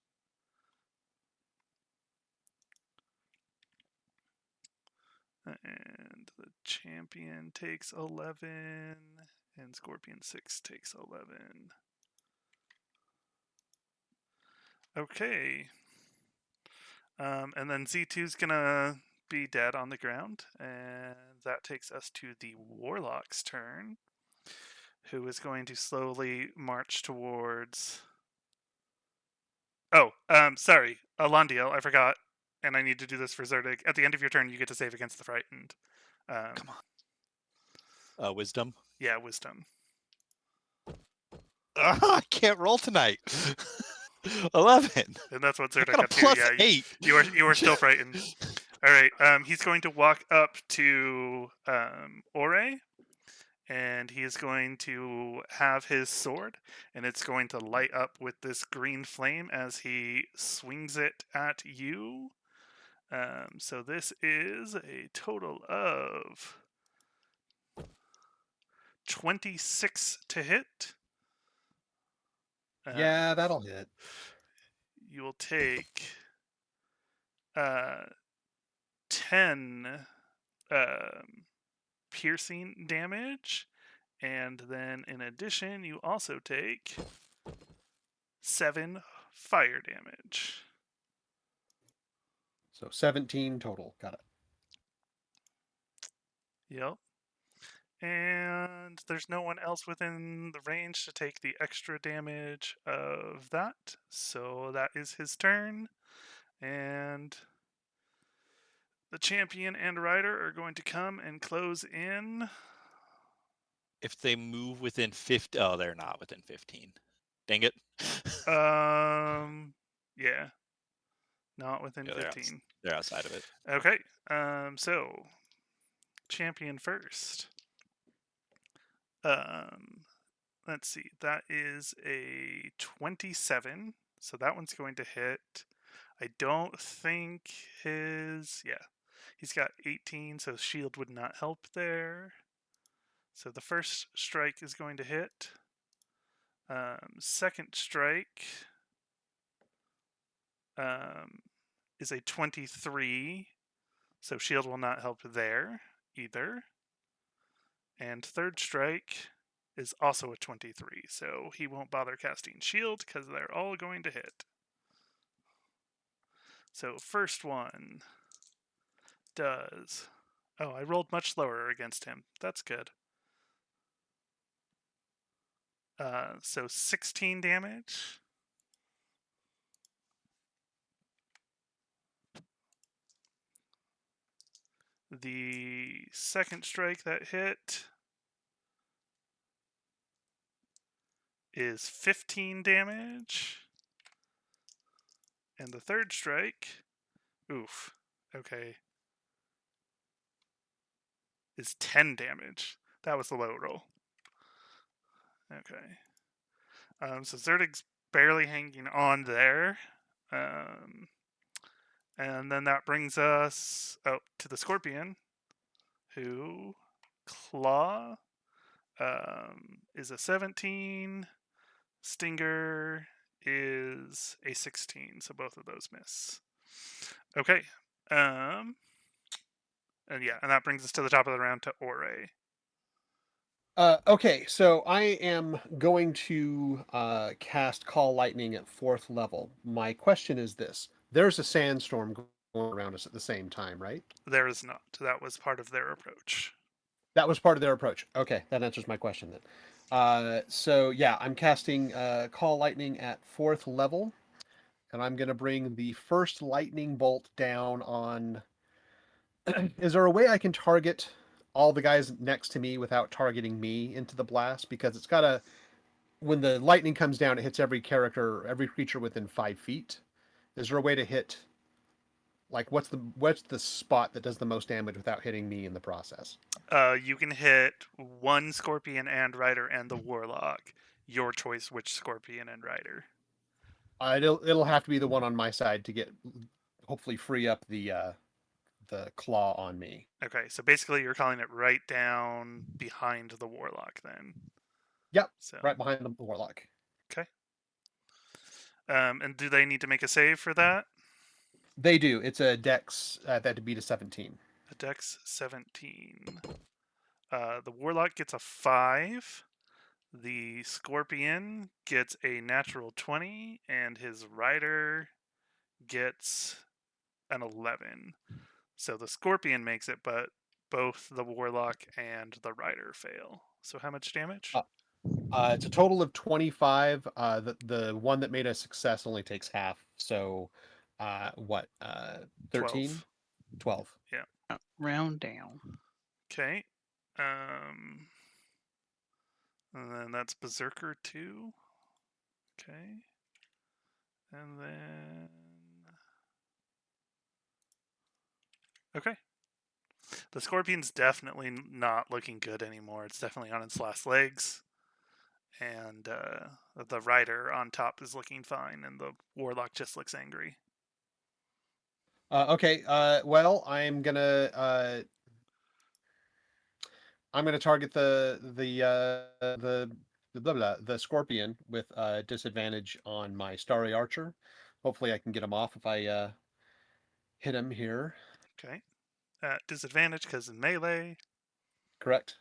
And the champion takes 11, and Scorpion 6 takes 11. Okay. And then Z2's gonna be dead on the ground, and that takes us to the Warlock's turn, who is going to slowly march towards... Oh, sorry, Alandiel, I forgot, and I need to do this for Zerdig. At the end of your turn, you get to save against the frightened. Come on. Wisdom. Yeah, wisdom. I can't roll tonight. 11. And that's what Zerdig I got a got to. plus Yeah, 8. you are still frightened. All right. He's going to walk up to Ore, and he is going to have his sword, and it's going to light up with this green flame as he swings it at you. So this is a total of 26 to hit. Yeah, that'll hit. You will take 10 piercing damage, and then in addition, you also take 7 fire damage. So 17 total. Got it. Yep. And there's no one else within the range to take the extra damage of that. So that is his turn. And the champion and rider are going to come and close in. If they move within 50, oh, they're not within 15. Dang it. Yeah. Not within Yeah, 15. They're outside of it. Okay. So champion first. Let's see. That is a 27. So that one's going to hit. I don't think his... Yeah. He's got 18, so shield would not help there. So the first strike is going to hit. Second strike is a 23. So shield will not help there either. And third strike is also a 23, so he won't bother casting shield because they're all going to hit. So first one does... Oh, I rolled much lower against him. That's good. So 16 damage. The second strike that hit is 15 damage. And the third strike, oof, okay, is 10 damage. That was the low roll. Okay. So Zerdig's barely hanging on there. And then that brings us to the Scorpion, who Claw is a 17. Stinger is a 16, so both of those miss. Okay. And yeah, and that brings us to the top of the round to Ore. Okay, so I am going to cast Call Lightning at 4th level. My question is this. There's a sandstorm going around us at the same time, right? There is not. That was part of their approach. That was part of their approach. Okay, that answers my question then. So yeah, I'm casting Call Lightning at 4th level, and I'm going to bring the first lightning bolt down on... Is there a way I can target all the guys next to me without targeting me into the blast? Because it's got to... When the lightning comes down, it hits every creature within 5 feet. Is there a way to hit... Like, what's the spot that does the most damage without hitting me in the process? You can hit one Scorpion and Rider and the Warlock. Your choice which Scorpion and Rider. It'll have to be the one on my side to get hopefully free up the claw on me. Okay, so basically you're calling it right down behind the Warlock then. Yep, So right behind the warlock. Okay. And do they need to make a save for that? They do. It's a dex that to beat a 17. A dex 17. The Warlock gets a 5. The Scorpion gets a natural 20, and his Rider gets an 11. So the Scorpion makes it, but both the Warlock and the Rider fail. So how much damage? It's a total of 25. The one that made a success only takes half. So, 13? 12. Yeah. Round down. Okay. And then that's Berserker 2. Okay. And then... Okay. The Scorpion's definitely not looking good anymore. It's definitely on its last legs. And the Rider on top is looking fine, and the Warlock just looks angry. Okay. Well, I'm gonna target the Scorpion with disadvantage on my Starry Archer. Hopefully, I can get him off if I hit him here. Okay. At disadvantage because in melee. Correct.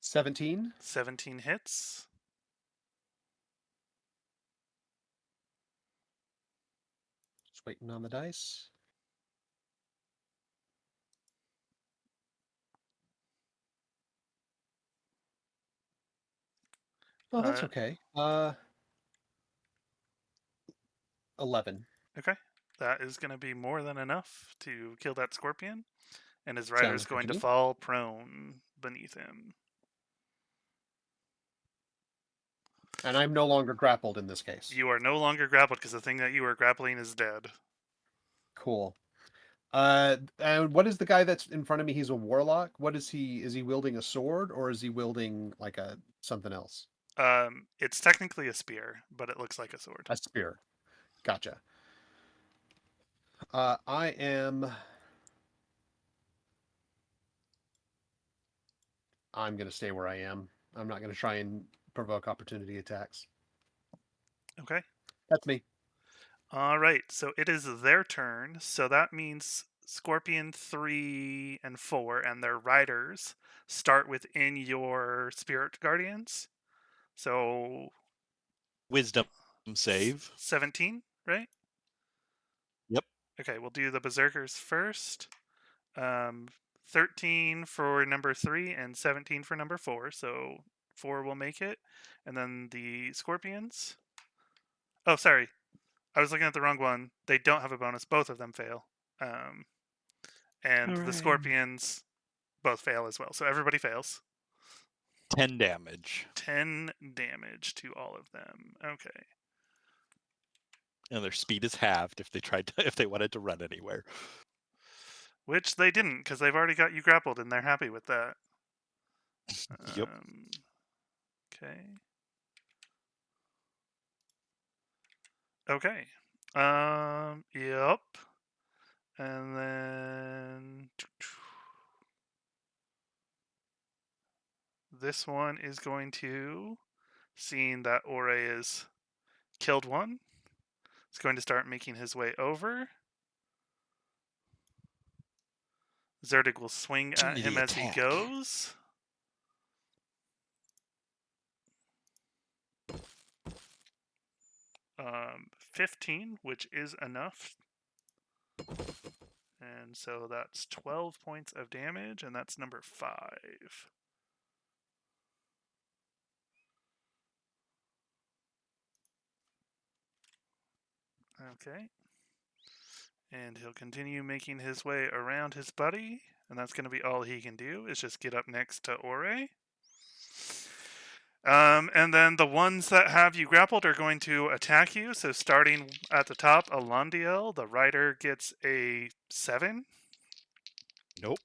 $17. 17 hits. Just waiting on the dice. Oh, that's okay. 11. Okay. That is going to be more than enough to kill that Scorpion. And his Rider Sounds is good going to to me. fall prone beneath him. And I'm no longer grappled in this case. You are no longer grappled because the thing that you were grappling is dead. Cool. And what is the guy that's in front of me? He's a warlock. What is he? Is he wielding a sword or is he wielding like a something else? It's technically a spear, but it looks like a sword. A spear. Gotcha. I am. I'm going to stay where I am. I'm not going to try and provoke opportunity attacks. Okay. That's me. All right. So it is their turn. So that means Scorpion 3 and 4 and their riders start within your Spirit Guardians. So Wisdom save. 17, right? Yep. Okay, we'll do the Berserkers first. 13 for number 3 and 17 for number 4. So 4 will make it. And then the Scorpions. Oh, sorry. I was looking at the wrong one. They don't have a bonus. Both of them fail. And the Hooray. Scorpions both fail as well. So everybody fails. 10 damage. 10 damage to all of them. Okay. And their speed is halved if they if they wanted to run anywhere. Which they didn't, because they've already got you grappled, and they're happy with that. Yep. Okay. Okay. Yep. And then this one is going to, seeing that Ore is killed one, is going to start making his way over. Zerdig will swing Give at me him the as he attack. goes. Um, 15, which is enough. And so that's 12 points of damage, and that's number 5. Okay. And he'll continue making his way around his buddy, and that's going to be all he can do, is just get up next to Ore. And then the ones that have you grappled are going to attack you. So starting at the top, Alondiel, the rider gets a 7. Nope.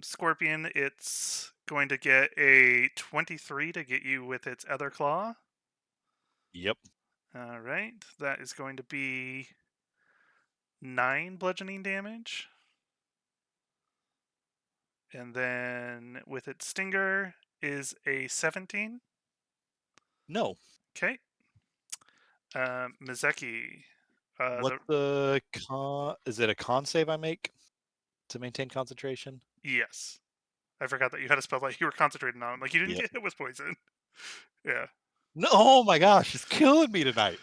Scorpion, it's going to get a 23 to get you with its other claw. Yep. All right, that is going to be 9 bludgeoning damage. And then with its stinger is a 17. No. Okay. Mizeki. What's the con? Is it a con save I make to maintain concentration? Yes. I forgot that you had a spell like you were concentrating on. Like you didn't Yep. get hit with poison. Yeah. No. Oh my gosh, it's killing me tonight.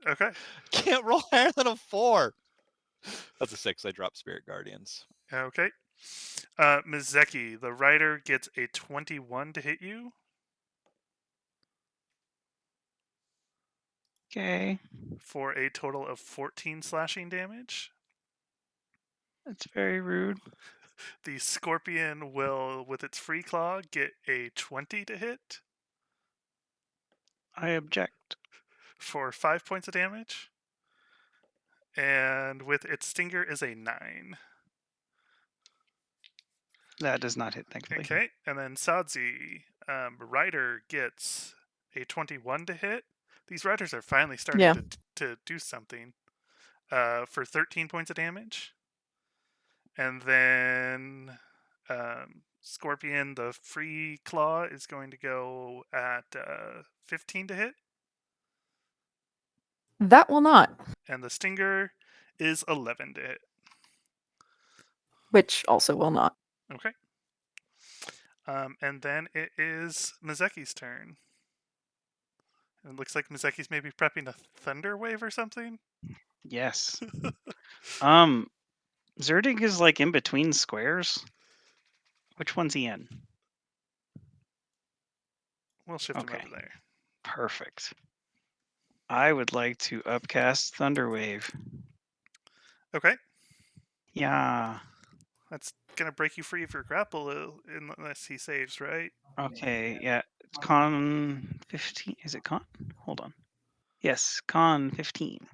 Okay. Can't roll higher than a 4. That's a 6. I dropped Spirit Guardians. Okay. Mizeki, the rider gets a 21 to hit you. Okay. For a total of 14 slashing damage. That's very rude. The scorpion will, with its free claw, get a 20 to hit. I object. For 5 points of damage. And with its stinger is a 9. That does not hit, thankfully. Okay, and then Sadzi, rider gets a 21 to hit. These riders are finally starting to do something. For 13 points of damage. And then Scorpion, the free claw, is going to go at 15 to hit. That will not. And the stinger is 11 to hit. Which also will not. Okay. And then it is Mizeki's turn. It looks like Mizeki's maybe prepping a thunder wave or something. Yes. Zerdig is like in between squares. Which one's he in? We'll shift him Okay. over there. Perfect. I would like to upcast Thunderwave. Okay. Yeah. That's going to break you free of your grapple unless he saves, right? Okay, yeah. Con 15. Is it con? Hold on. Yes, con 15.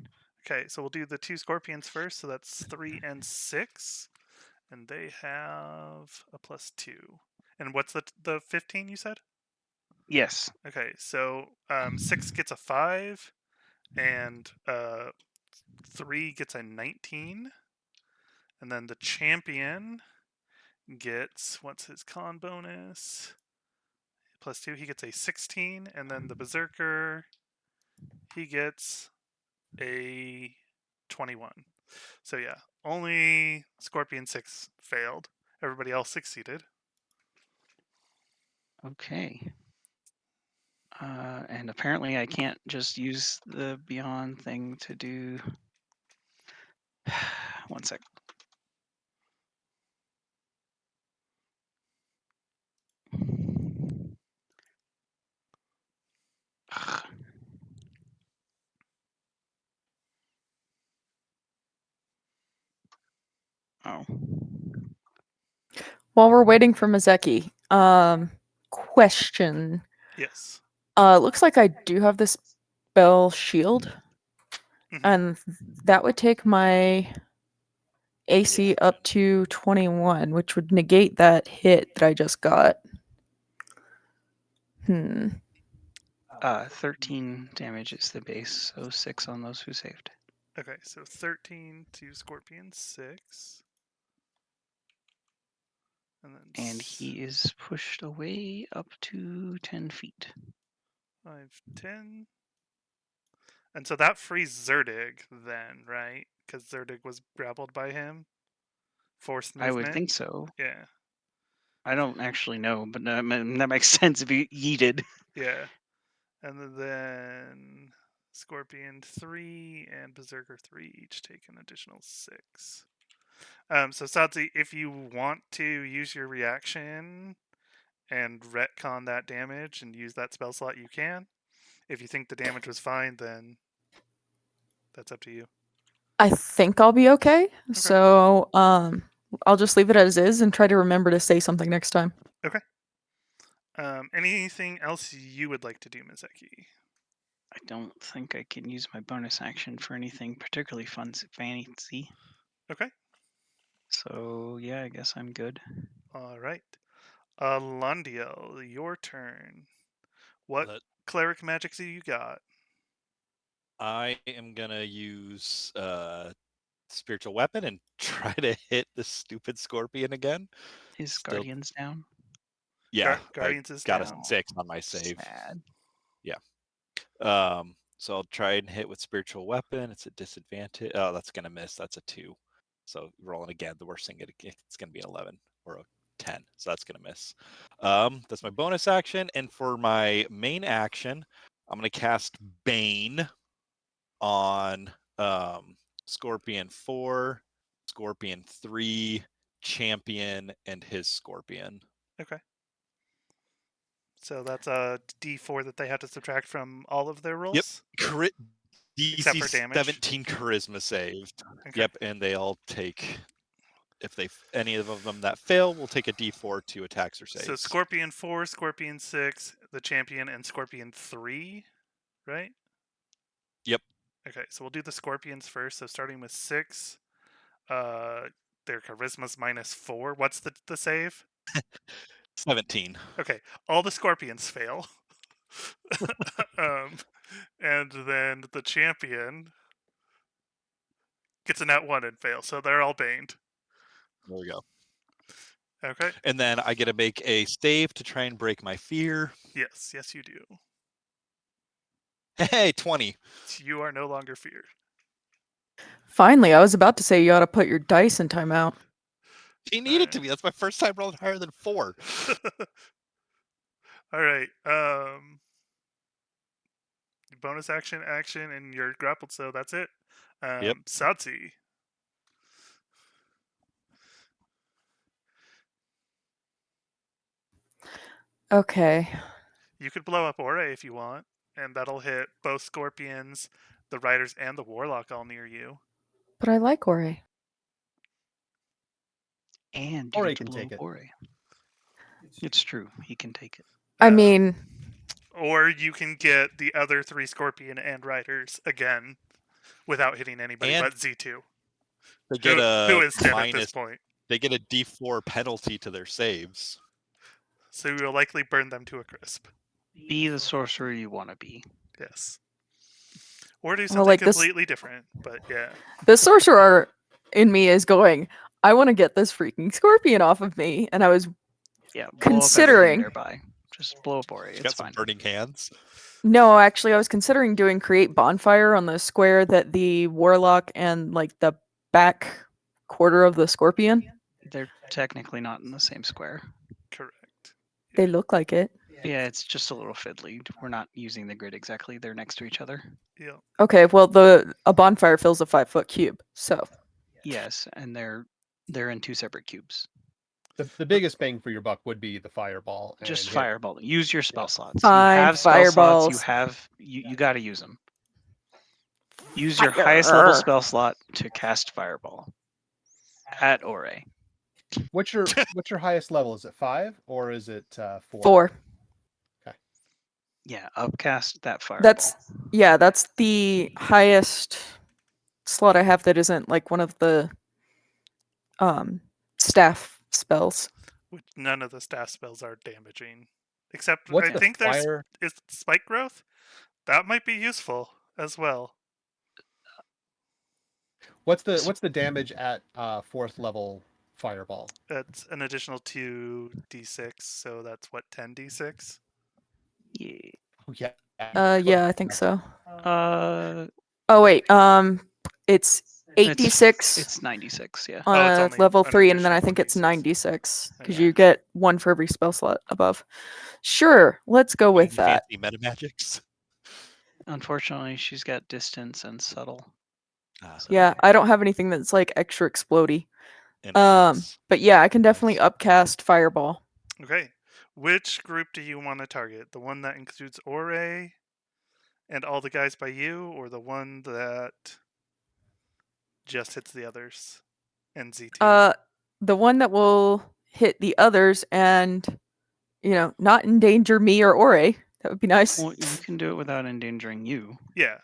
Okay, so we'll do the 2 scorpions first. So that's 3 and 6. And they have a +2. And what's the 15 you said? Yes. Okay, so 6 gets a 5. And 3 gets a 19. And then the champion gets, what's his con bonus? +2, he gets a 16. And then the berserker, he gets a 21. So yeah, only Scorpion 6 failed. Everybody else succeeded. Okay. And apparently I can't just use the Beyond thing to do... One sec. Ugh. Oh. while we're waiting for Mazeki, question. Yes. Looks like I do have this spell shield, Mhm. and that would take my AC up to 21, which would negate that hit that I just got. 13 damage is the base, so 6 on those who saved. Okay, so 13 to Scorpion, 6. And then And he is pushed away up to 10 feet. 5, 10. And so that frees Zerdig then, right? Because Zerdig was grappled by him. Forced movement. I would think so. Yeah. I don't actually know, but that makes sense if he yeeted. Yeah. And then Scorpion 3 and Berserker 3 each take an additional 6. So Sadzi, if you want to use your reaction and retcon that damage and use that spell slot, you can. If you think the damage was fine, then that's up to you. I think I'll be okay. So, I'll just leave it as is and try to remember to say something next time. Anything else you would like to do, Mizeki? I don't think I can use my bonus action for anything particularly fancy. Okay. So yeah, I guess I'm good. All right. Londiel, your turn. What Let- cleric magic do you got? I am gonna use spiritual weapon and try to hit the stupid scorpion again. His Still- guardian's down. Yeah, Guardians is got down. a 6 on my save. Sad. So I'll try and hit with spiritual weapon. It's a disadvantage. Oh, that's gonna miss. That's a 2. So rolling again, the worst thing it's gonna be an 11 or a 10. So that's gonna miss. That's my bonus action, and for my main action, I'm gonna cast Bane on Scorpion 4, Scorpion 3, Champion, and his Scorpion. Okay. So that's a D4 that they have to subtract from all of their rolls? Crit Except DC for damage? 17 charisma saved. Okay. Yep, and they all take, if they any of them that fail, will take a D4 to attacks or saves. So Scorpion 4, Scorpion 6, the Champion, and Scorpion 3, right? Yep. Okay, so we'll do the Scorpions first. So starting with 6, their charisma's -4. What's the save? 17. Okay, all the Scorpions fail. And then the Champion gets a nat 1 and fails, so they're all baned. There we go. Okay. And then I get to make a save to try and break my fear. Yes, you do. Hey, 20. You are no longer feared. Finally, I was about to say you ought to put your dice in timeout. He needed to be. That's my first time rolling higher than 4. All right. Bonus action, and you're grappled, so that's it. Yep. Satsi. Okay. You could blow up Ore if you want, and that'll hit both Scorpions, the Riders, and the Warlock all near you. But I like Ore. And Ore you can take it. Ore. It's true. He can take it. I mean, Or you can get the other 3 Scorpion and Riders again without hitting anybody And but Z2. They get who a is dead at minus. this point. They get a D4 penalty to their saves. So you will likely burn them to a crisp. Be the sorcerer you want to be. Yes. Or do Well, something like this- completely different. But yeah. the sorcerer in me is going, I want to get this freaking scorpion off of me. And I was Yeah. blow up everything Considering- nearby. Just blow up Ore. He's It's got some fine. burning hands. No, actually, I was considering doing create bonfire on the square that the warlock and like the back quarter of the scorpion. They're technically not in the same square. Correct. They look like it. Yeah, it's just a little fiddly. We're not using the grid exactly. They're next to each other. Yeah. Okay, well, a bonfire fills a 5-foot cube, so Yes, and they're in 2 separate cubes. The biggest bang for your buck would be the fireball. and Just hit. fireball. Use your spell slots. Fine, you have spell slots. fireballs. You got to use them. Use your highest level Fire. spell slot to cast fireball at Ore. What's your highest level? Is it 5 or is it 4? 4. Yeah, upcast that fireball. That's the highest slot I have that isn't like one of the staff spells. Which none of the staff spells are damaging, except What's I the think there's fire? is spike growth. That might be useful as well. What's the damage at 4th level fireball? That's an additional 2d6, so that's what 10d6. Yeah. Oh, yeah. Yeah, I think so. Uh, Oh wait, it's 8d6 it's 96. Yeah. on Oh, it's a only level an 3, and then I additional think it's 1d6. 96 because Okay. you get 1 for every spell slot above. Sure, let's go with Any that. fancy meta magics. Unfortunately, she's got distance and subtle. So- Yeah, I don't have anything that's like extra explodey. Influence. But yeah, I can definitely Nice. upcast fireball. Okay. Which group do you want to target? The one that includes Ore and all the guys by you, or the one that just hits the others and Z2? The one that will hit the others and not endanger me or Ore. That would be nice. Well, you can do it without endangering you. Yeah.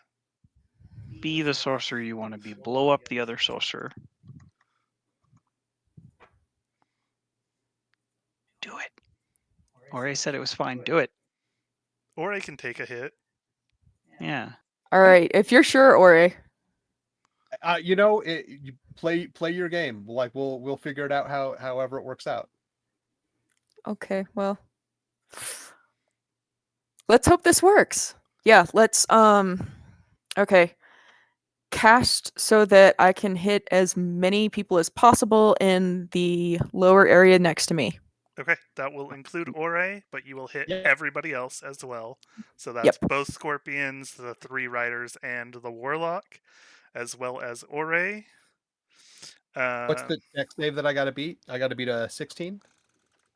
Be the sorcerer you want to be. Blow up the other sorcerer. Do it. Ore said it was fine. Do it. Ore can take a hit. Yeah. All right, if you're sure, Ore. You play your game. Like we'll figure it out however it works out. Okay, well, let's hope this works. Yeah, let's okay. Cast so that I can hit as many people as possible in the lower area next to me. Okay, that will include Ore, but you will hit Yeah. everybody else as well. So that's Yep. both Scorpions, the 3 Riders, and the Warlock, as well as Ore. What's the next save that I got to beat? I got to beat a 16.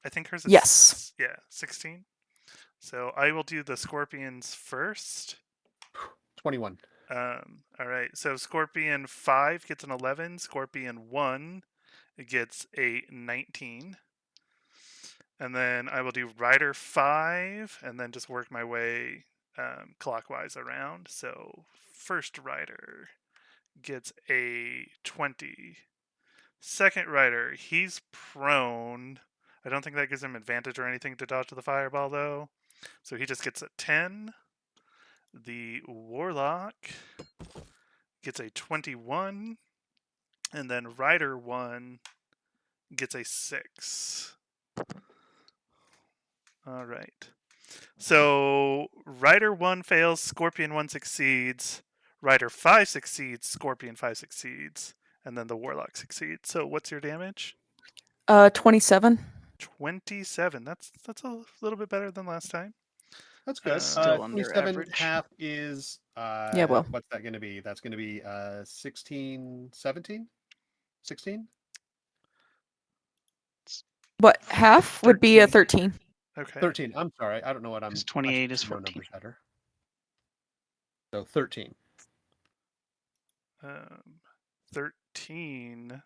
I think hers is Yes. 16. So I will do the Scorpions first. 21. All right. So Scorpion 5 gets an 11. Scorpion 1 gets a 19. And then I will do Rider 5 and then just work my way clockwise around. So first Rider gets a 20. Second Rider, he's prone. I don't think that gives him advantage or anything to dodge the fireball, though. So he just gets a 10. The Warlock gets a 21. And then Rider 1 gets a 6. All right. So Rider 1 fails, Scorpion 1 succeeds, Rider 5 succeeds, Scorpion 5 succeeds, and then the Warlock succeeds. So what's your damage? 27. 27. That's a little bit better than last time. That's good. Still under 27 average. half is Yeah, well. what's that going to be? That's going to be 16, 17? 16? But half would be a 13. Okay. 13. I'm sorry. I don't know what I'm. 'Cause 28 I is should know 14. numbers better. So 13. 13.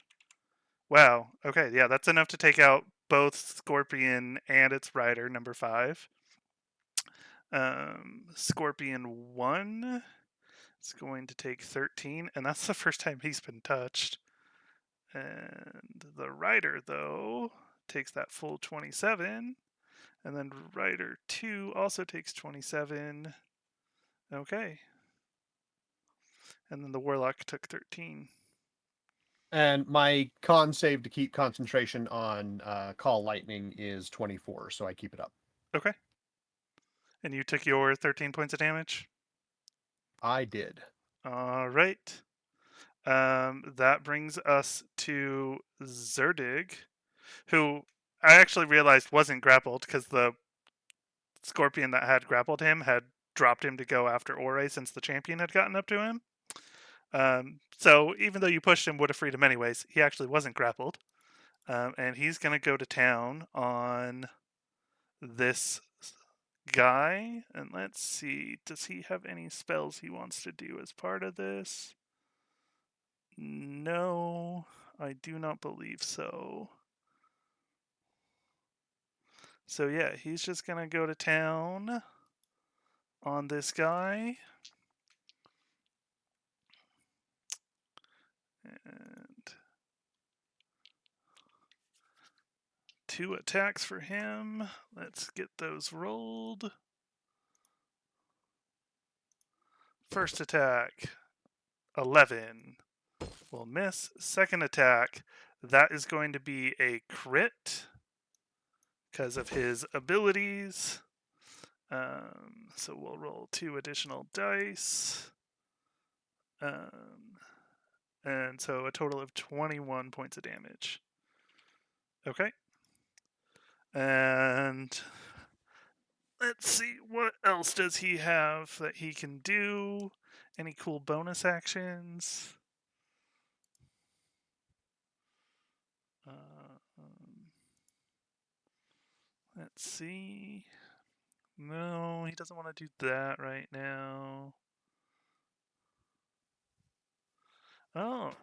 Wow. Okay. Yeah, that's enough to take out both Scorpion and its rider, number 5. Scorpion 1 is going to take 13, and that's the first time he's been touched. And the rider, though, takes that full 27. And then rider 2 also takes 27. Okay. And then the warlock took 13. And my con save to keep concentration on Call Lightning is 24, so I keep it up. Okay. And you took your 13 points of damage? I did. All right. That brings us to Zerdig, who I actually realized wasn't grappled because the scorpion that had grappled him had dropped him to go after Ore since the champion had gotten up to him. So even though you pushed him, would have freed him anyways, he actually wasn't grappled. And he's going to go to town on this guy. And let's see, does he have any spells he wants to do as part of this? No, I do not believe so. So yeah, he's just gonna go to town on this guy. And 2 attacks for him. Let's get those rolled. First attack, 11. Will miss. Second attack, that is going to be a crit because of his abilities. So we'll roll 2 additional dice. And so a total of 21 points of damage. Okay. And let's see, what else does he have that he can do? Any cool bonus actions? Let's see. No, he doesn't want to do that right now. Oh,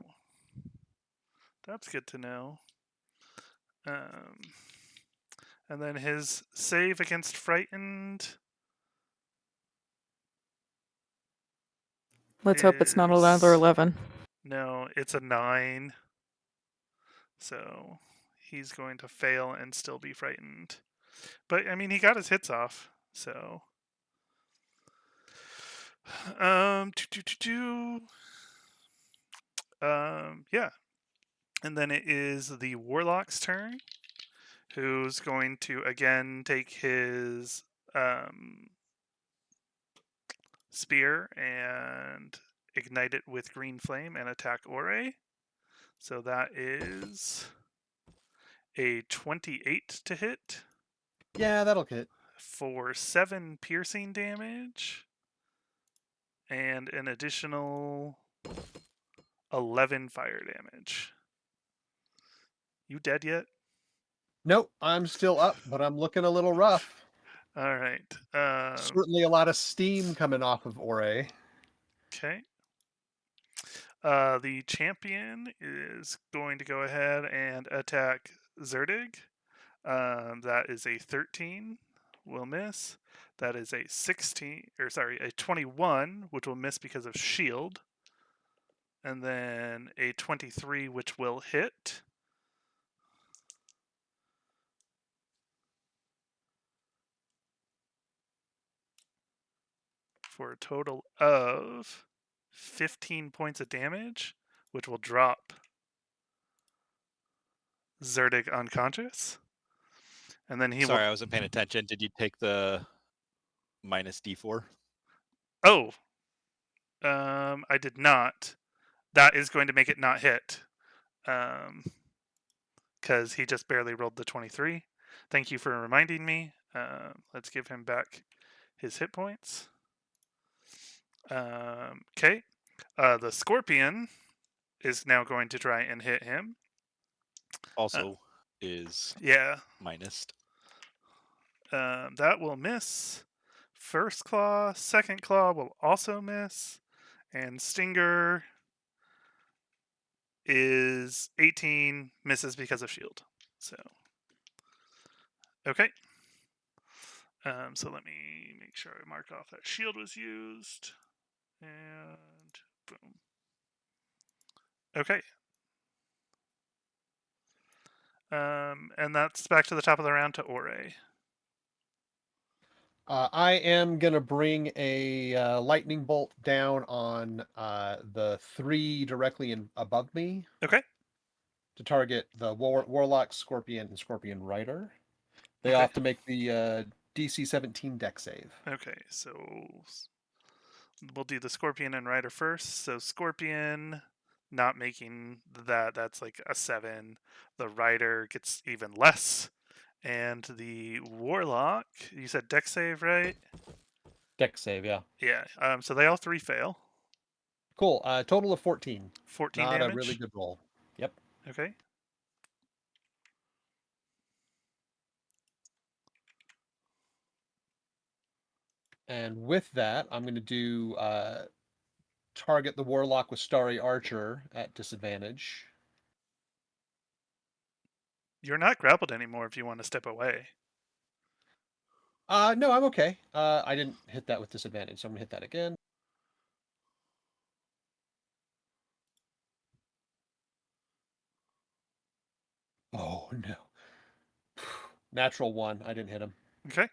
that's good to know. And then his save against frightened. Let's hope it's not another is- 11. No, it's a 9. So he's going to fail and still be frightened. But I mean, he got his hits off. So yeah. And then it is the warlock's turn, who's going to again take his spear and ignite it with green flame and attack Ore. So that is a 28 to hit Yeah, that'll hit. for 7 piercing damage and an additional 11 fire damage. You dead yet? Nope, I'm still up, but I'm looking a little rough. All right. Certainly a lot of steam coming off of Ore. Okay. The champion is going to go ahead and attack Zerdig. That is a 13, will miss. That is a 16, or sorry, a 21, which will miss because of shield. And then a 23, which will hit. For a total of 15 points of damage, which will drop Zerdig unconscious. And then he Sorry, will. I wasn't paying attention. Did you take the minus D4? Oh, I did not. That is going to make it not hit. Because he just barely rolled the 23. Thank you for reminding me. Let's give him back his hit points. Okay. The scorpion is now going to try and hit him. Also is Yeah. minus. That will miss. First claw, second claw will also miss. And stinger is 18, misses because of shield. So, okay. So let me make sure I mark off that shield was used. And boom. Okay. And that's back to the top of the round to Ore. I am going to bring a lightning bolt down on the 3 directly above me. Okay. To target the Warlock, Scorpion, and Scorpion Rider. They Okay. all have to make the DC 17 deck save. Okay, so we'll do the Scorpion and Rider first. So Scorpion, not making that, that's like a 7. The Rider gets even less. And the Warlock, you said deck save, right? Deck save, yeah. Yeah, so they all 3 fail. Cool. Total of 14. 14 Not damage. a really good roll. Yep. Okay. And with that, I'm going to do target the Warlock with Starry Archer at disadvantage. You're not grappled anymore if you want to step away. No, I'm okay. I didn't hit that with disadvantage, so I'm gonna hit that again. Oh no. Natural 1. I didn't hit him. Okay.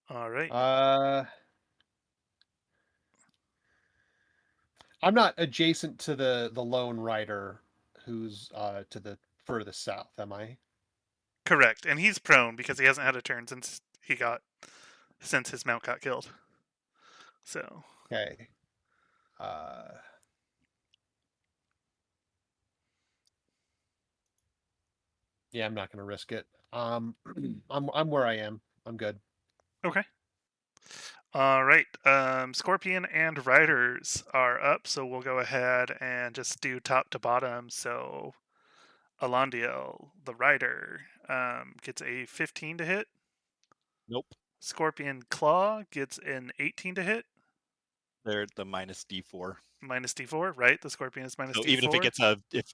All right. I'm not adjacent to the lone rider who's to the furthest south, am I? Correct. And he's prone because he hasn't had a turn since his mount got killed. So Okay. Yeah, I'm not gonna risk it. I'm where I am. I'm good. okay. All right. Scorpion and Riders are up, so we'll go ahead and just do top to bottom. So Alondiel, the Rider, gets a 15 to hit. Nope. Scorpion Claw gets an 18 to hit. They're the minus D4. Minus D4, right? The Scorpion is minus So D4. even if it gets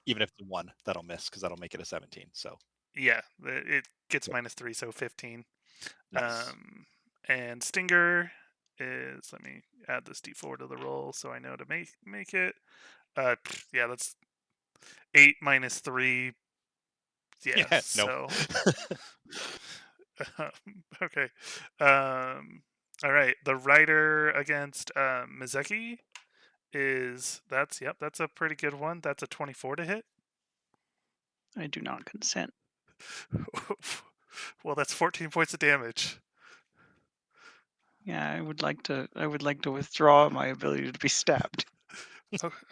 even if it's a 1, that'll miss because that'll make it a 17. So Yeah, it gets Yep. minus 3, so 15. nice. And Stinger is, let me add this D4 to the roll so I know to make it. Yeah, that's 8 minus 3. Yeah, yeah, so no. okay. All right, the Rider against Mizeki that's a pretty good one. That's a 24 to hit. I do not consent. Well, that's 14 points of damage. Yeah, I would like to withdraw my ability to be stabbed.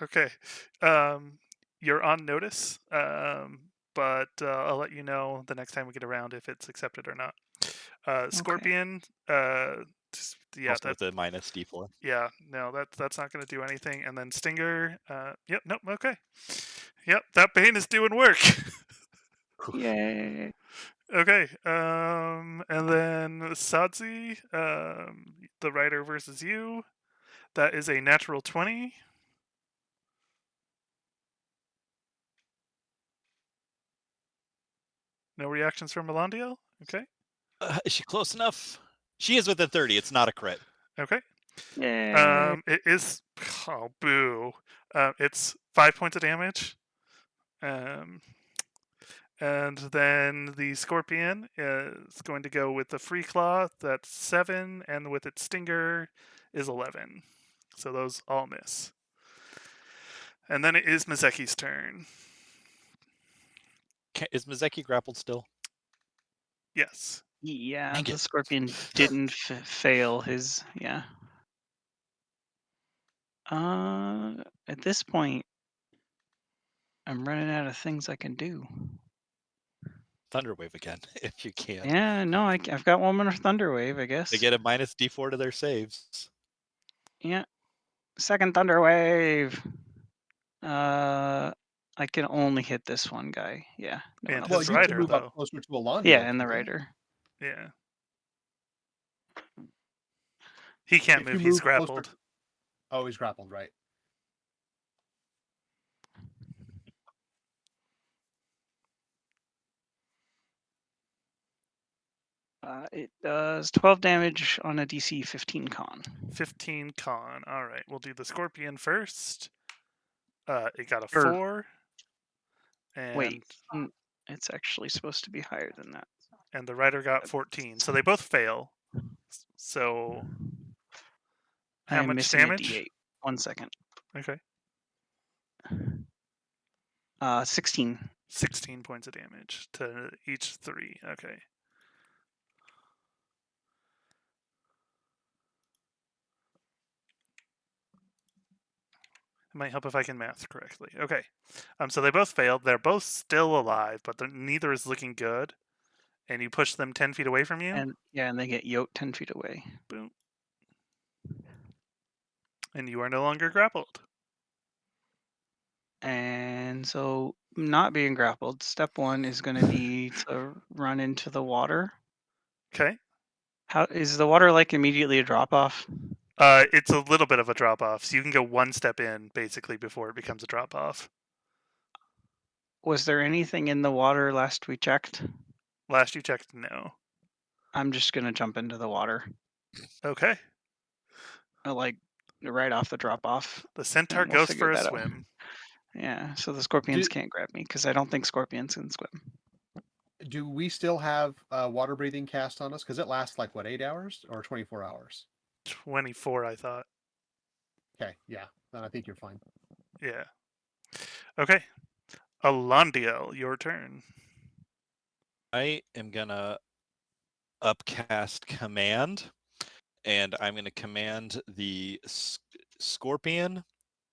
Okay. You're on notice, but I'll let you know the next time we get around if it's accepted or not. Scorpion, yeah, Also with the minus D4. yeah, no, that's not going to do anything. And then Stinger, yep, nope, okay, yep, that Bane is doing work. Yay! Okay, and then Sadzi, the Rider versus you. That is a natural 20. No reactions from Melandiel? Okay. Is she close enough? She is within 30. It's not a crit. Okay. Yay! It is. Oh, boo. It's 5 points of damage. And then the Scorpion is going to go with the Free Claw. That's 7. And with its Stinger is 11. So those all miss. And then it is Mizeki's turn. Is Mizeki grappled still? Yes. Yeah, Dang the it. Scorpion didn't fail his. Yeah. At this point, I'm running out of things I can do. Thunderwave again, if you can. Yeah, no, I've got one more Thunderwave, I guess. They get a minus D4 to their saves. Yeah. Second Thunderwave. I can only hit this one guy. Yeah. No one And else. Well, his you can Rider, move though. up closer to Alonso. Yeah, and the Rider. Yeah. He can't If you move. He's move closer- grappled. Oh, he's grappled, right? It does 12 damage on a DC 15 con. 15 con. All right, we'll do the Scorpion first. It got a Or- 4. And Wait, it's actually supposed to be higher than that. and the Rider got 14. So they both fail. So how I'm much missing damage? a D8. 1 second. Okay. 16. 16 points of damage to each 3. Okay. It might help if I can math correctly. Okay. So they both failed. They're both still alive, but neither is looking good. And you push them 10 feet away from you. And they get yoked 10 feet away. Boom. And you are no longer grappled. And so, not being grappled, step 1 is going to be to run into the water. Okay. How is the water like immediately a drop off? It's a little bit of a drop off, so you can go one step in basically before it becomes a drop off. Was there anything in the water last we checked? Last you checked, no. I'm just gonna jump into the water, Okay. like right off the drop off. The centaur And we'll goes figure for a that out. swim. Yeah, so the scorpions Do- can't grab me because I don't think scorpions can swim. Do we still have water breathing cast on us? Because it lasts like what, 8 hours or 24 hours? 24, I thought. Okay, yeah, then I think you're fine. Yeah. Okay. Alondiel, your turn. I am gonna upcast command, and I'm gonna command the scorpion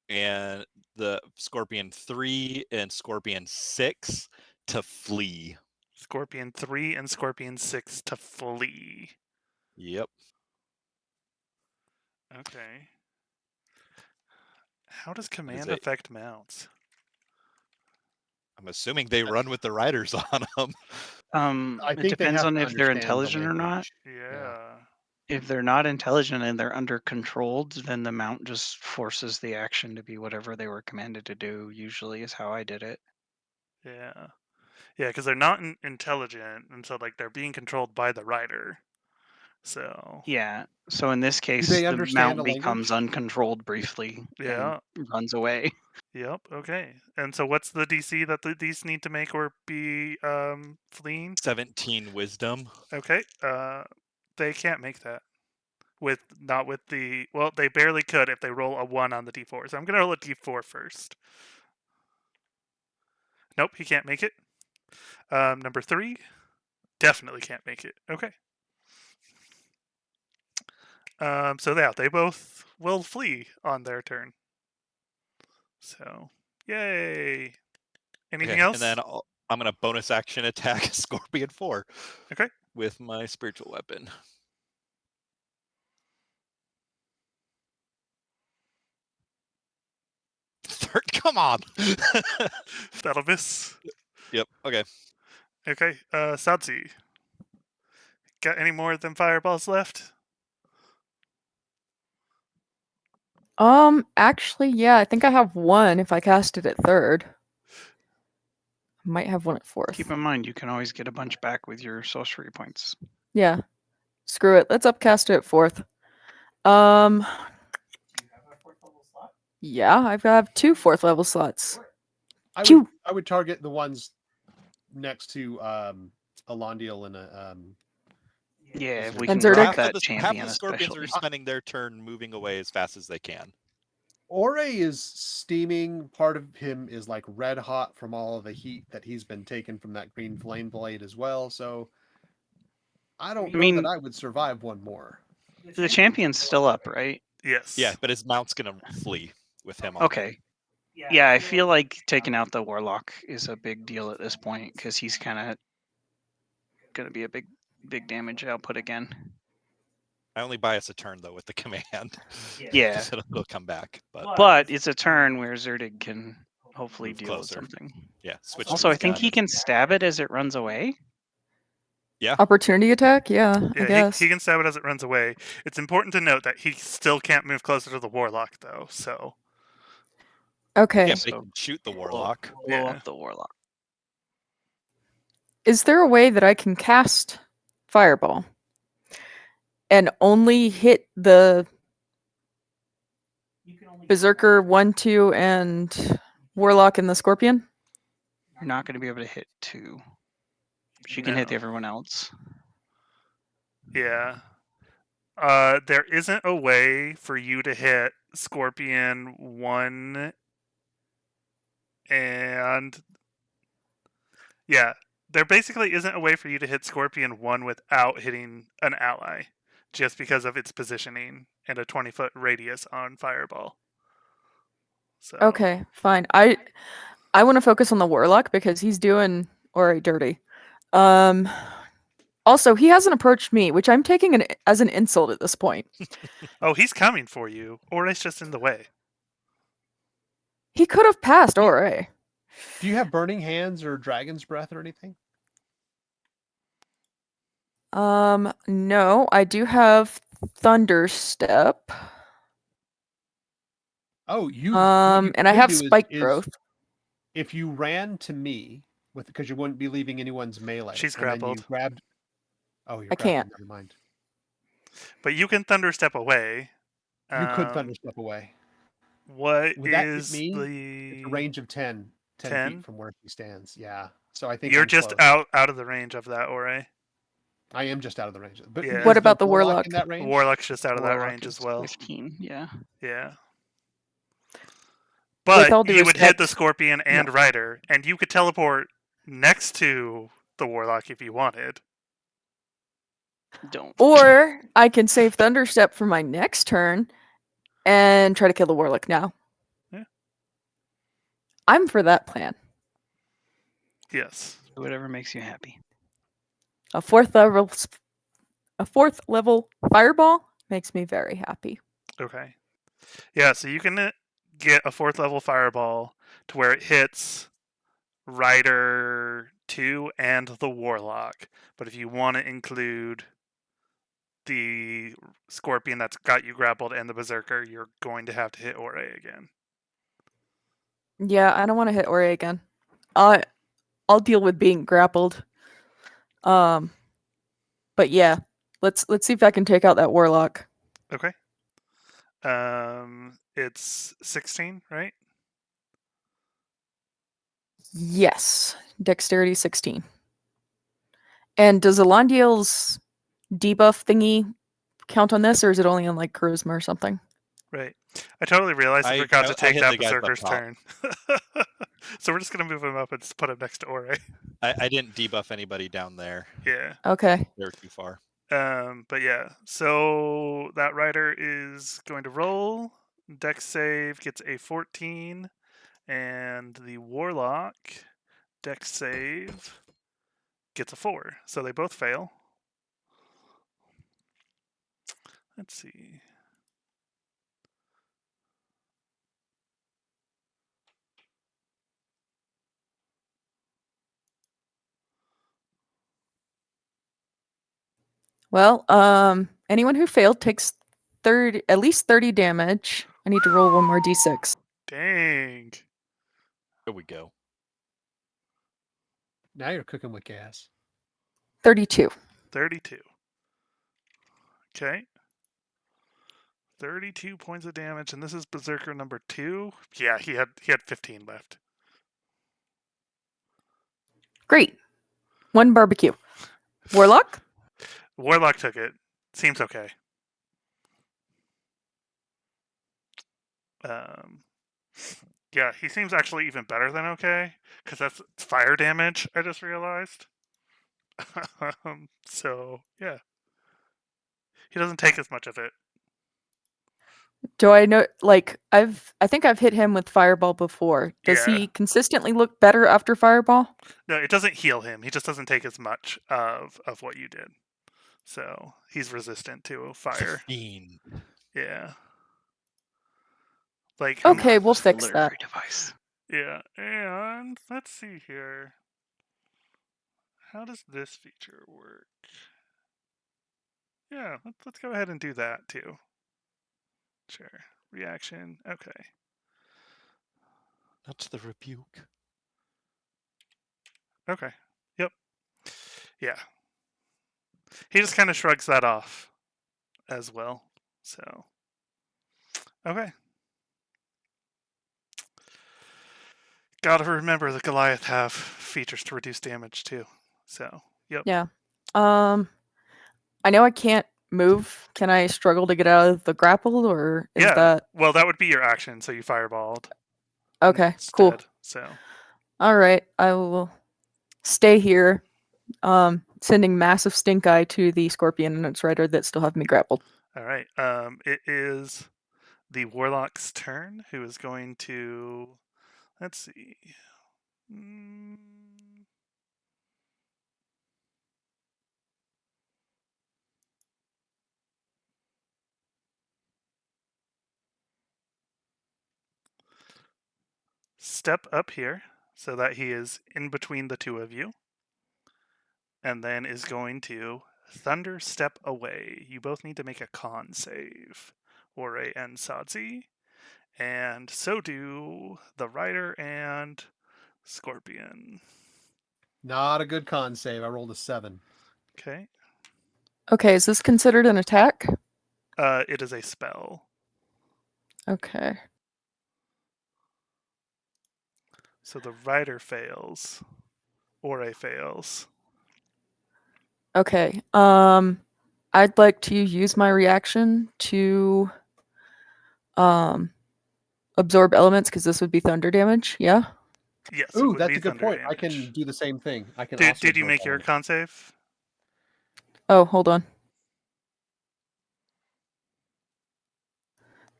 and the scorpion 3 and scorpion 6 to flee. Scorpion 3 and Scorpion 6 to flee. Yep. Okay. How does is command it. affect mounts? I'm assuming they run with the riders on them. I It think they depends have on to if they're understand the intelligent or not. language. Yeah. If they're not intelligent and they're under controlled, then the mount just forces the action to be whatever they were commanded to do. Usually, is how I did it. Yeah. Yeah, because they're not intelligent, and so like they're being controlled by the rider. So Yeah. So in this case, they the understand mount a becomes language? uncontrolled briefly yeah. and runs away. Yep. Okay. And so what's the DC that these need to make or be fleeing? 17 wisdom. Okay. They can't make that. Not with the well, they barely could if they roll a 1 on the D4. So I'm gonna roll a D4 first. Nope, he can't make it. Number 3, definitely can't make it. Okay. So yeah, they both will flee on their turn. So, yay! Anything Okay, else? and then I'm gonna bonus action attack Scorpion 4. Okay. With my spiritual weapon. Third, come on. That'll miss. Yep. Okay. Okay. Sadzi. Got any more than fireballs left? Actually, yeah, I think I have one if I cast it at third. Might have one at fourth. Keep in mind, you can always get a bunch back with your sorcery points. Yeah. Screw it. Let's upcast it at fourth. Yeah, I have 2 4th level slots. I Two. would target the ones next to Alondiel and Yeah, if we And can Zerdik? grab that half champion, the scorpions are especially. spending their turn moving away as fast as they can. Ore is steaming. Part of him is like red hot from all of the heat that he's been taken from that green flame blade as well. So I don't know that I would survive one more. The champion's still up, right? Yes. Yeah, but his mount's gonna flee with him on. Okay. Yeah, I feel like taking out the warlock is a big deal at this point because he's kind of going to be a big damage output again. I only buy us a turn though with the command. Yeah. So it'll come back. But it's a turn where Zerdig can hopefully Move deal closer. with something. Yeah. Switch. Also, I his think gun he if- can stab it as it runs away. Opportunity attack? Yeah, I Yeah, guess. he can stab it as it runs away. It's important to note that he still can't move closer to the warlock, though. So Okay. Yeah, but he can shoot the warlock. Blow Yeah. up the warlock. Is there a way that I can cast Fireball and only hit the Berserker 1, 2, and Warlock and the Scorpion? You're not going to be able to hit 2. She can hit No. everyone else. yeah, there isn't a way for you to hit Scorpion 1 and yeah, there basically isn't a way for you to hit Scorpion 1 without hitting an ally, just because of its positioning and a 20-foot radius on Fireball. So Okay, fine. I want to focus on the Warlock because he's doing alright dirty. Also, he hasn't approached me, which I'm taking as an insult at this point. Oh, he's coming for you, or it's just in the way. He could have passed Ore. Do you have Burning Hands or Dragon's Breath or anything? No, I do have Thunder Step. Oh, you. And I have Spike Growth. If you ran to me because you wouldn't be leaving anyone's melee. She's and then grappled. you grabbed. Oh, you're I can't. grappled. Never mind. But you can thunder step away. You could Um, thunder step away. What Would that hit is me? the It's a range of 10 feet 10? from where he stands. Yeah. So I think You're I'm just close. out of the range of that, Ora. I am just out of the range. But Yeah. What is about the warlock? in that The range? warlock's just out of that Warlock range is as well. 15. Yeah. Yeah. With But all due you would hit the respect- scorpion and rider, and you could teleport next to the warlock if you wanted. Don't. Or I can save Thunderstep for my next turn and try to kill the warlock now. Yeah. I'm for that plan. Yes. Whatever makes you happy. A fourth level fireball makes me very happy. Okay. Yeah, so you can get a 4th level fireball to where it hits Rider 2 and the Warlock. But if you want to include the Scorpion that's got you grappled and the Berserker, you're going to have to hit Ore again. Yeah, I don't want to hit Ore again. I'll deal with being grappled. But yeah, let's see if I can take out that warlock. Okay. It's 16, right? Yes, dexterity 16. And does Elandiel's debuff thingy count on this, or is it only on like charisma or something? Right. I totally realized I I- forgot I- to I take hit that the guys up Berserker's top. turn. So we're just gonna move him up and just put him next to Ore. I didn't debuff anybody down there. Yeah. Okay. They're too far. But yeah, so that rider is going to roll. Dex save gets a 14, and the warlock dex save gets a 4. So they both fail. Let's see. Well, anyone who failed takes at least 30 damage. I need to roll one more d6. Dang. There we go. Now you're cooking with gas. 32. 32. Okay. 32 points of damage, and this is Berserker number 2. Yeah, he had 15 left. Great. One barbecue. Warlock? Warlock took it. Seems okay. Yeah, he seems actually even better than okay, because that's fire damage, I just realized. So, yeah. He doesn't take as much of it. Do I know, like, I think I've hit him with fireball before. Does Yeah. he consistently look better after fireball? No, it doesn't heal him. He just doesn't take as much of what you did. So, he's resistant to fire. 15. Yeah. Like, Okay, we'll fix that. Literary device. Yeah, and let's see here. How does this feature work? Yeah, let's go ahead and do that too. Sure. Reaction. Okay. That's the rebuke. Okay. Yep. Yeah. He just kind of shrugs that off as well. So. Okay. Gotta remember that Goliath have features to reduce damage too. So. Yep. Yeah. I know I can't move. Can I struggle to get out of the grapple, or is Yeah. that Well, that would be your action, so you fireballed. okay? Cool. Instead, so. All right, I will stay here. Sending massive stink eye to the scorpion and its rider that still have me grappled. All right. It is the warlock's turn, who is going to. Let's see. Step up here so that he is in between the two of you, and then is going to thunder step away. You both need to make a con save, Ore and Sadzi, and so do the rider and scorpion. Not a good con save. I rolled a 7. Okay. Okay, is this considered an attack? It is a spell. Okay. So the rider fails. Ore fails. Okay. I'd like to use my reaction to absorb elements because this would be thunder damage. Yeah. Yes, it Ooh, would that's be a good thunder point. I damage. can do the same thing. I can Did, also did you absorb make your elements. con save? Oh, hold on.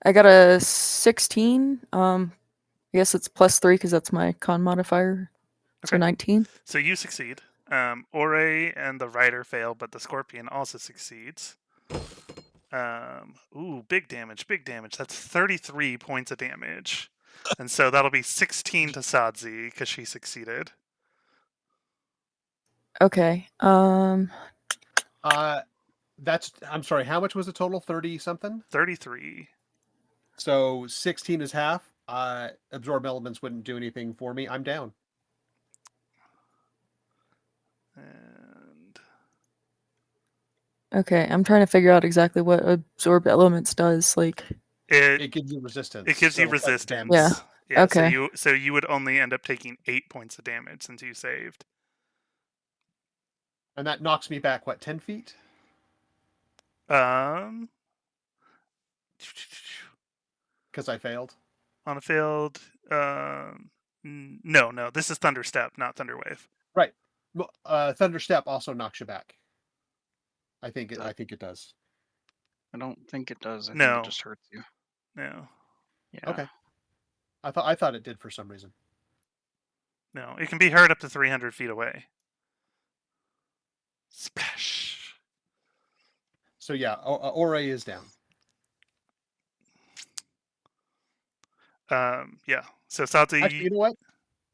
I got a 16. I guess it's +3 because that's my con modifier. So Okay. 19. So you succeed. Ore and the rider fail, but the scorpion also succeeds. Ooh, big damage, big damage. That's 33 points of damage. And so that'll be 16 to Sadzi because she succeeded. Okay. I'm sorry, how much was the total? 30 something? 33. So 16 is half. Absorb elements wouldn't do anything for me. I'm down. And Okay, I'm trying to figure out exactly what absorb elements does. Like, it It gives you resistance. it gives so you it'll fight resistance. damage. Yeah. Yeah. Okay. So you would only end up taking 8 points of damage since you saved. And that knocks me back, what, 10 feet? Um, Because I failed. on a failed. No. This is Thunder Step, not Thunder Wave. Right. Thunder Step also knocks you back. I think it does. I don't think it does. I think No. it just hurts you. No. Yeah. Okay. I thought it did for some reason. No. It can be heard up to 300 feet away. Splash. So yeah, Ore is down. Yeah. So Sadzi. Actually, you know what?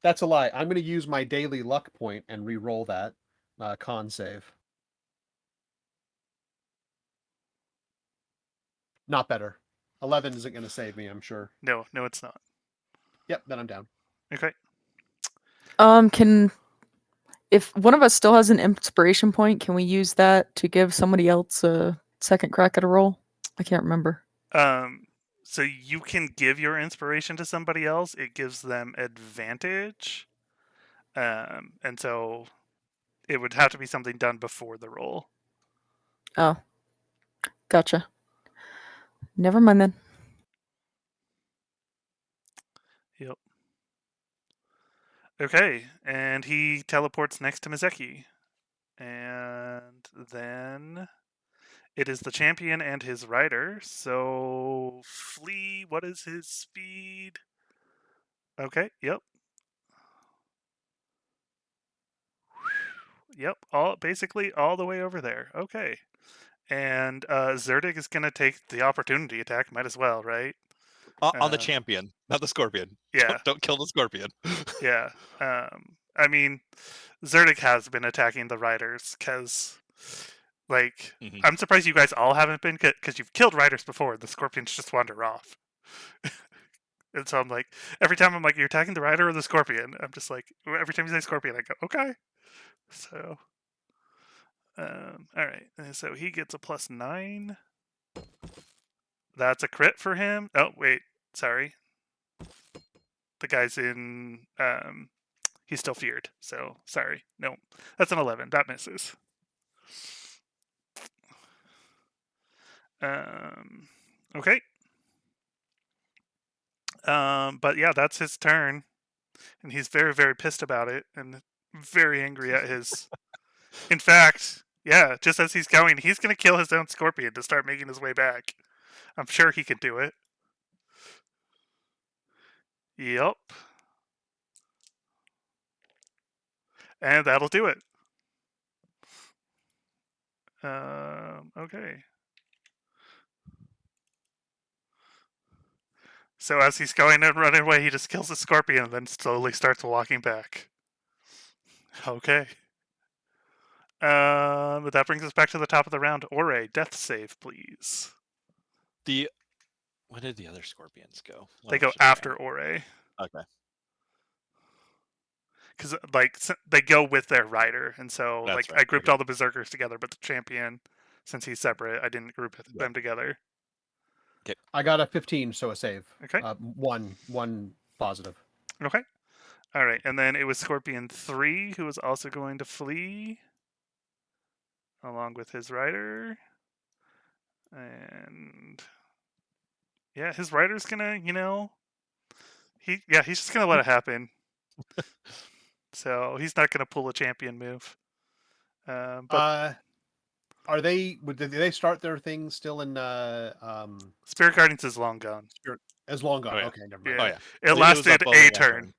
That's a lie. I'm going to use my daily luck point and re-roll that con save. Not better. 11 isn't going to save me, I'm sure. No, it's not. Yep, then I'm down. Okay. If one of us still has an inspiration point, can we use that to give somebody else a second crack at a roll? I can't remember. So you can give your inspiration to somebody else. It gives them advantage. And so it would have to be something done before the roll. Oh, gotcha. Never mind then. Yep. Okay, and he teleports next to Mizeki. And then it is the champion and his rider. So Flea, what is his speed? Okay, yep. Yep, basically all the way over there. Okay. And Zerdig is going to take the opportunity attack. Might as well, right? On the champion, not the scorpion. Yeah. Don't kill the scorpion. Yeah. I mean, Zerdig has been attacking the riders because, like, Mhm. I'm surprised you guys all haven't been because you've killed riders before. The scorpions just wander off. And so I'm like, every time I'm like, you're attacking the rider or the scorpion? I'm just like, every time you say scorpion, I go, okay. So, all right. And so he gets a +9. That's a crit for him. Oh, wait. Sorry. The guy's in. He's still feared. So, sorry. No. That's an 11. That misses. Okay. But yeah, that's his turn. And he's very, very pissed about it and very angry at his. In fact, yeah, just as he's going, he's going to kill his own scorpion to start making his way back. I'm sure he can do it. Yep. And that'll do it. Okay. So as he's going and running away, he just kills the scorpion and then slowly starts walking back. Okay. But that brings us back to the top of the round. Ore, death save, please. When did the other scorpions go? What They else go did I after add? Ore. Okay. because they go with their rider, and so That's like right, I grouped okay. all the berserkers together, but the champion, since he's separate, I didn't group Right. them together. I got a 15, so a save. Okay. One positive. Okay. All right, and then it was Scorpion 3 who was also going to flee along with his rider, and yeah, his rider's gonna, he's just gonna let it happen. So he's not gonna pull a champion move. But Are they? Did they start their thing still in Spirit Guardians is long gone. as long gone? Oh, yeah. Okay, never mind. Yeah. Oh yeah. It was lasted up only a one turn.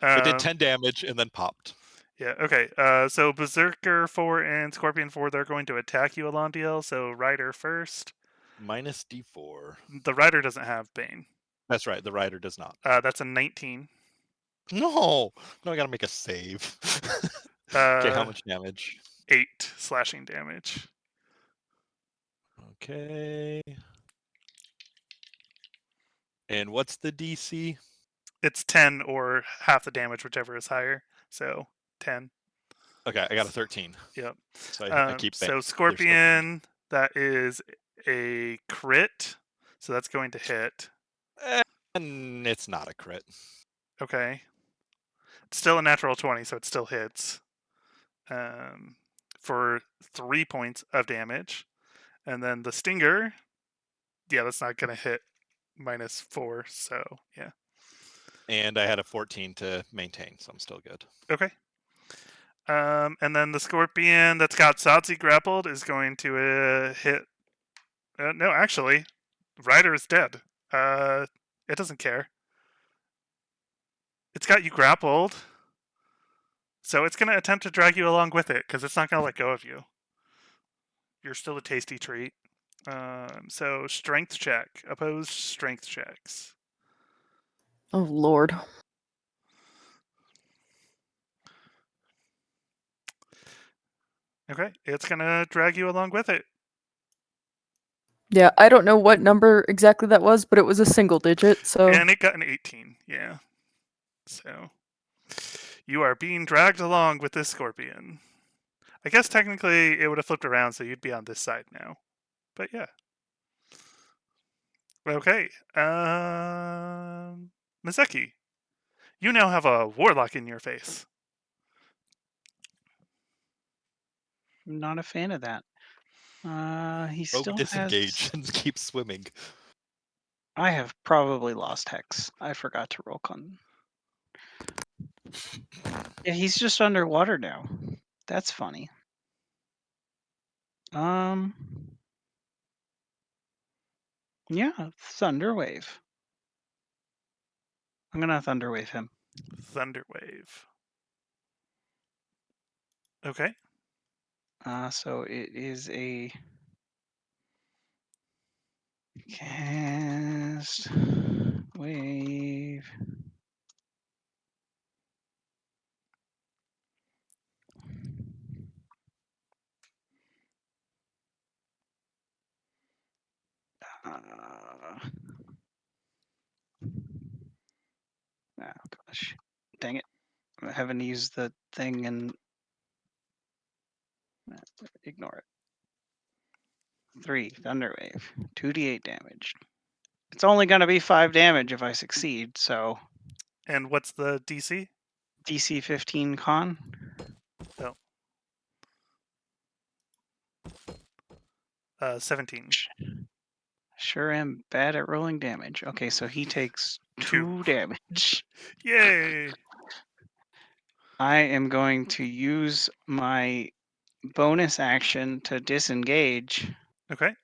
It did Um, 10 damage and then popped. Yeah, okay. So Berserker 4 and Scorpion 4, they're going to attack you, Alondiel. So Rider first. Minus D4. The Rider doesn't have Bane. That's right. The rider does not. That's a 19. No, I gotta make a save. Okay, how much damage? 8 slashing damage. Okay. And what's the DC? It's 10 or half the damage, whichever is higher. So 10. Okay, I got a 13. Yep. So I keep So their Scorpion, that is a crit. So that's going to hit. And it's not a crit. Okay. It's still a natural 20, so it still hits. For 3 points of damage. And then the Stinger, yeah, that's not going to hit -4. So, yeah. And I had a 14 to maintain, so I'm still good. Okay. And then the Scorpion that's got Sadzi grappled is going to hit. No, actually, Rider is dead. It doesn't care. It's got you grappled, so it's going to attempt to drag you along with it because it's not going to let go of you. You're still a tasty treat. So strength check, opposed strength checks. Oh Lord. Okay, it's gonna drag you along with it. Yeah, I don't know what number exactly that was, but it was a single digit. So And it got an 18, yeah. So you are being dragged along with this Scorpion. I guess technically it would have flipped around, so you'd be on this side now. But yeah. Okay. Miseki, you now have a Warlock in your face. I'm not a fan of that. He Rogue still disengage has. and keep swimming. I have probably lost Hex. I forgot to roll con. Yeah, he's just underwater now. That's funny. Yeah, Thunderwave. I'm gonna Thunderwave him. Thunderwave. Okay. So it is a cast wave. Oh gosh, dang it! I'm having to use the thing and ignore it. 3 Thunderwave, 2d8 damage. It's only gonna be 5 damage if I succeed. So And what's the DC? DC 15 con. Oh. 17. Sure am bad at rolling damage. Okay, so he takes 2 2. damage. Yay! I am going to use my bonus action to disengage Okay.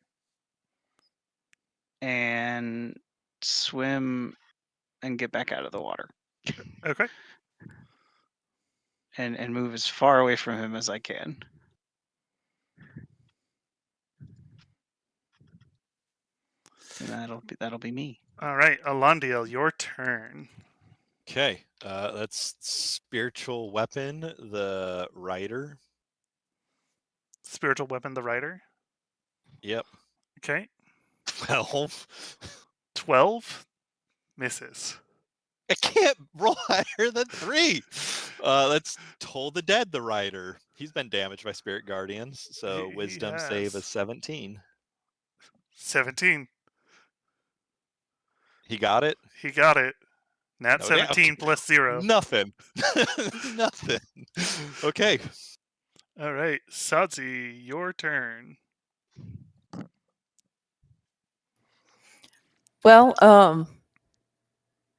and swim and get back out of the water Okay. and move as far away from him as I can. And that'll be me. All right, Alondiel, your turn. Okay, that's spiritual weapon, the rider. Spiritual weapon, the rider. Yep. Okay. 12. 12 misses. I can't roll higher than 3. Let's Toll the Dead, the rider. He's been damaged by spirit guardians, so He wisdom save has. is 17. 17. He got it. He got it. Nat No doubt. 17 plus 0. Nothing. Nothing. Okay. All right, Sadzi, your turn. Well,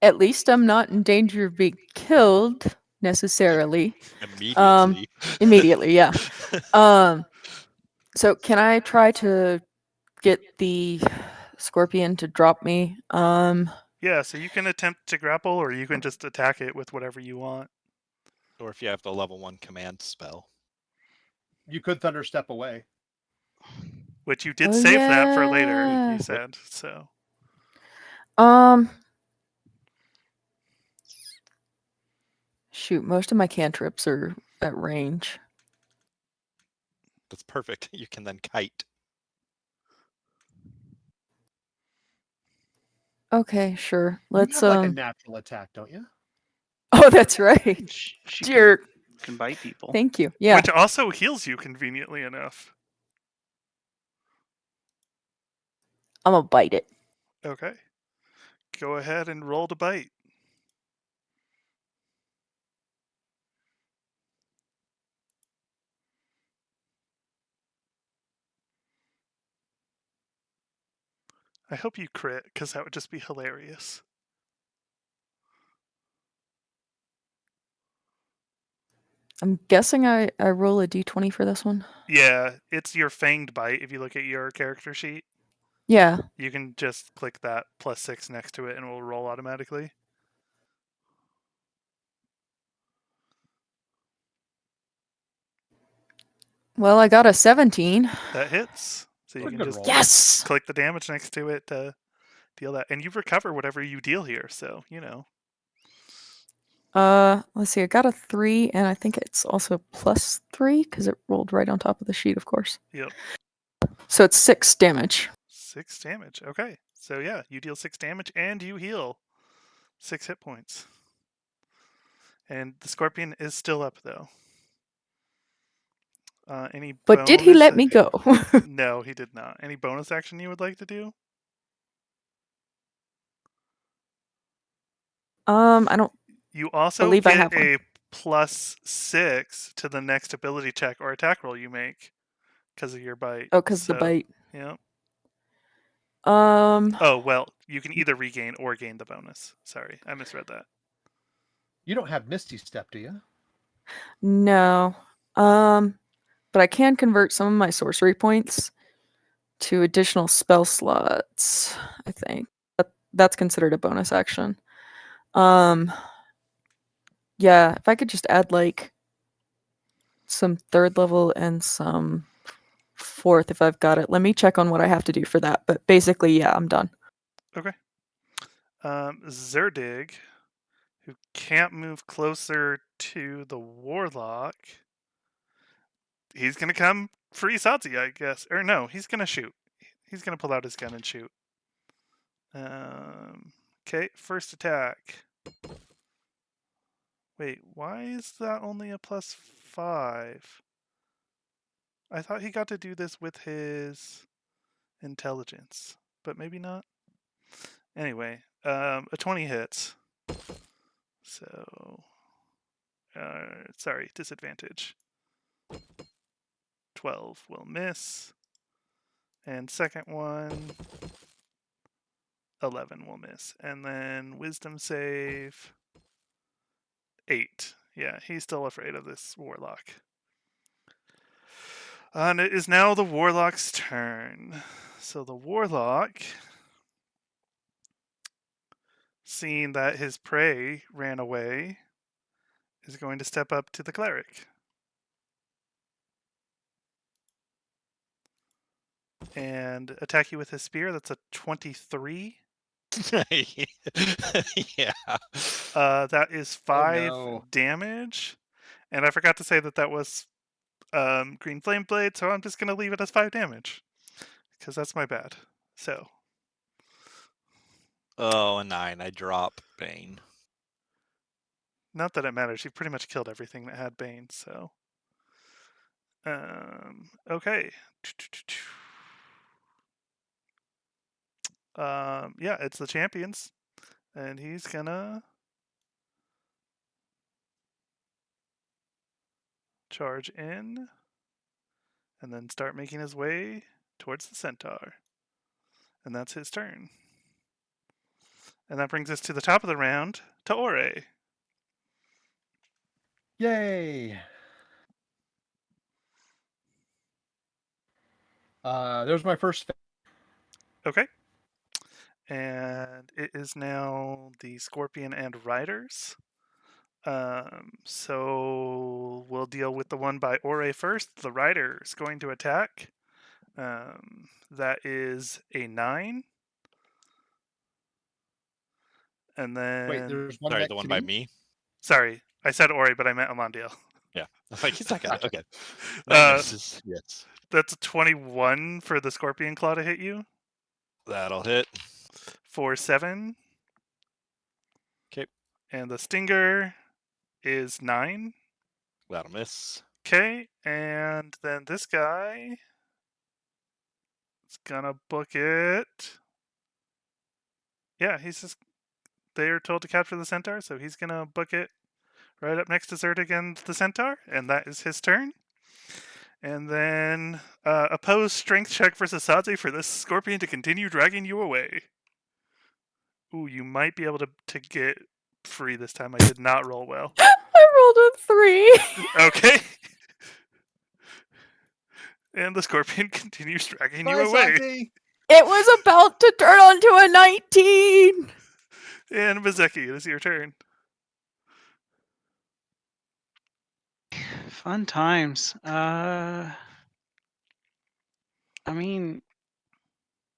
at least I'm not in danger of being killed necessarily. Immediately. Immediately, yeah. So can I try to get the scorpion to drop me? Yeah, so you can attempt to grapple, or you can just attack it with whatever you want. Or if you have the level 1 command spell. You could thunder step away. Which you did Oh, save that for later, yeah. you said. So Shoot, most of my cantrips are at range. That's perfect. You can then kite. Okay, sure. You Let's have like a natural attack, don't you? Oh, that's right. She Jerk. can bite people. Thank you. Yeah. which also heals you conveniently enough. I'm gonna bite it. Okay. Go ahead and roll to bite. I hope you crit, because that would just be hilarious. I'm guessing I roll a d20 for this one. Yeah, it's your fanged bite. If you look at your character sheet, Yeah. you can just click that +6 next to it and it will roll automatically. Well, I got a 17. That hits. So you What a can good just roll. Yes. click the damage next to it to deal that. And you recover whatever you deal here, so, you know. Let's see. I got a 3, and I think it's also +3 because it rolled right on top of the sheet, of course. Yep. So it's 6 damage. 6 damage. Okay. So yeah, you deal 6 damage and you heal 6 hit points. And the scorpion is still up though. Any But did he bonus- let me go? No, he did not. Any bonus action you would like to do? I don't. You also Believe I get have one. a +6 to the next ability check or attack roll you make because of your bite. Oh, because the bite. Yeah. Um. Oh well, you can either regain or gain the bonus. Sorry, I misread that. You don't have Misty Step, do you? No. But I can convert some of my sorcery points to additional spell slots, I think. That's considered a bonus action. Yeah, if I could just add like some 3rd level and some 4th if I've got it. Let me check on what I have to do for that. But basically, yeah, I'm done. Okay. Zerdig, who can't move closer to the warlock, he's gonna come free Sadzi, I guess. Or no, he's gonna shoot. He's gonna pull out his gun and shoot. Okay, first attack. Wait, why is that only a +5? I thought he got to do this with his intelligence, but maybe not. Anyway, a 20 hits. So, sorry, disadvantage. 12 will miss. And second one, 11 will miss. And then wisdom save, 8. Yeah, he's still afraid of this warlock. And it is now the warlock's turn. So the warlock, seeing that his prey ran away, is going to step up to the cleric. And attack you with his spear. That's a 23. Yeah. That is 5 no. damage. And I forgot to say that that was green flame blade, so I'm just going to leave it as 5 damage. Because that's my bad. So, Oh, a 9. I drop Bane. Not that it matters. You've pretty much killed everything that had Bane, so. Okay. Yeah, it's the champions. And he's gonna charge in and then start making his way towards the centaur. And that's his turn. And that brings us to the top of the round, to Ore. Yay! There's my first. Okay. And it is now the Scorpion and Riders. So we'll deal with the one by Ore first. The Rider is going to attack. That is a 9. And then. Wait, there's one Sorry, next the one to by me? me. Sorry, I said Ori, but I meant Alandiel. Yeah, like he's not gonna. Okay. Uh, Misses. Yes, That's a 21 for the Scorpion Claw to hit you. that'll hit. For 7. Okay, And the Stinger is 9. that'll miss. Okay, and then this guy is gonna book it. Yeah, he's just. They're told to capture the Centaur, so he's gonna book it right up next to Zerdig and the Centaur, and that is his turn. And then oppose strength check versus Sadzi for this Scorpion to continue dragging you away. Ooh, you might be able to get free this time. I did not roll well. I rolled a 3. Okay. And the Scorpion continues dragging Bye, you away. Santi! It was about to turn onto a 19. And Mazeki, it is your turn. Fun times. I mean,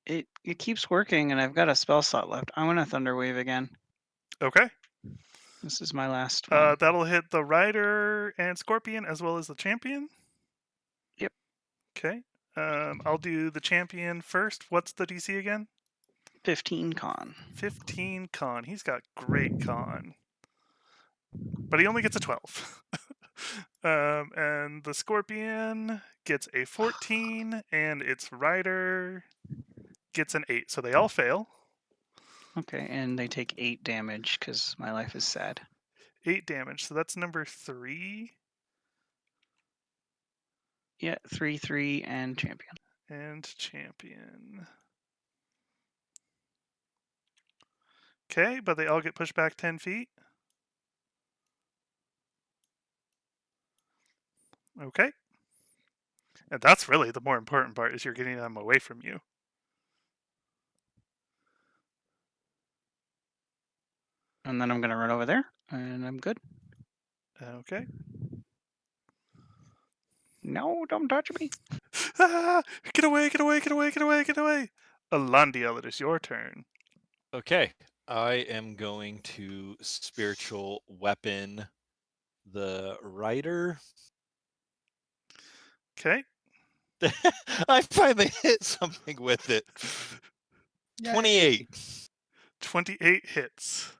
it keeps working, and I've got a spell slot left. I want to Thunderwave again. Okay. This is my last one. That'll hit the Rider and Scorpion as well as the Champion. Yep. Okay. I'll do the Champion first. What's the DC again? 15 con. 15 con. He's got great con. But he only gets a 12. And the Scorpion gets a 14, and its Rider gets an 8. So they all fail. Okay, and they take 8 damage because my life is sad. 8 damage. So that's number 3. Yeah, 3, 3, and champion. And Champion. Okay, but they all get pushed back 10 feet. Okay. And that's really the more important part, is you're getting them away from you. And then I'm going to run over there, and I'm good. Okay. No, don't touch me. Ah! Get away, get away, get away, get away, get away! Alandiel, it is your turn. Okay, I am going to spiritual weapon the Rider. Okay. I finally hit something with it. 28. 28 hits.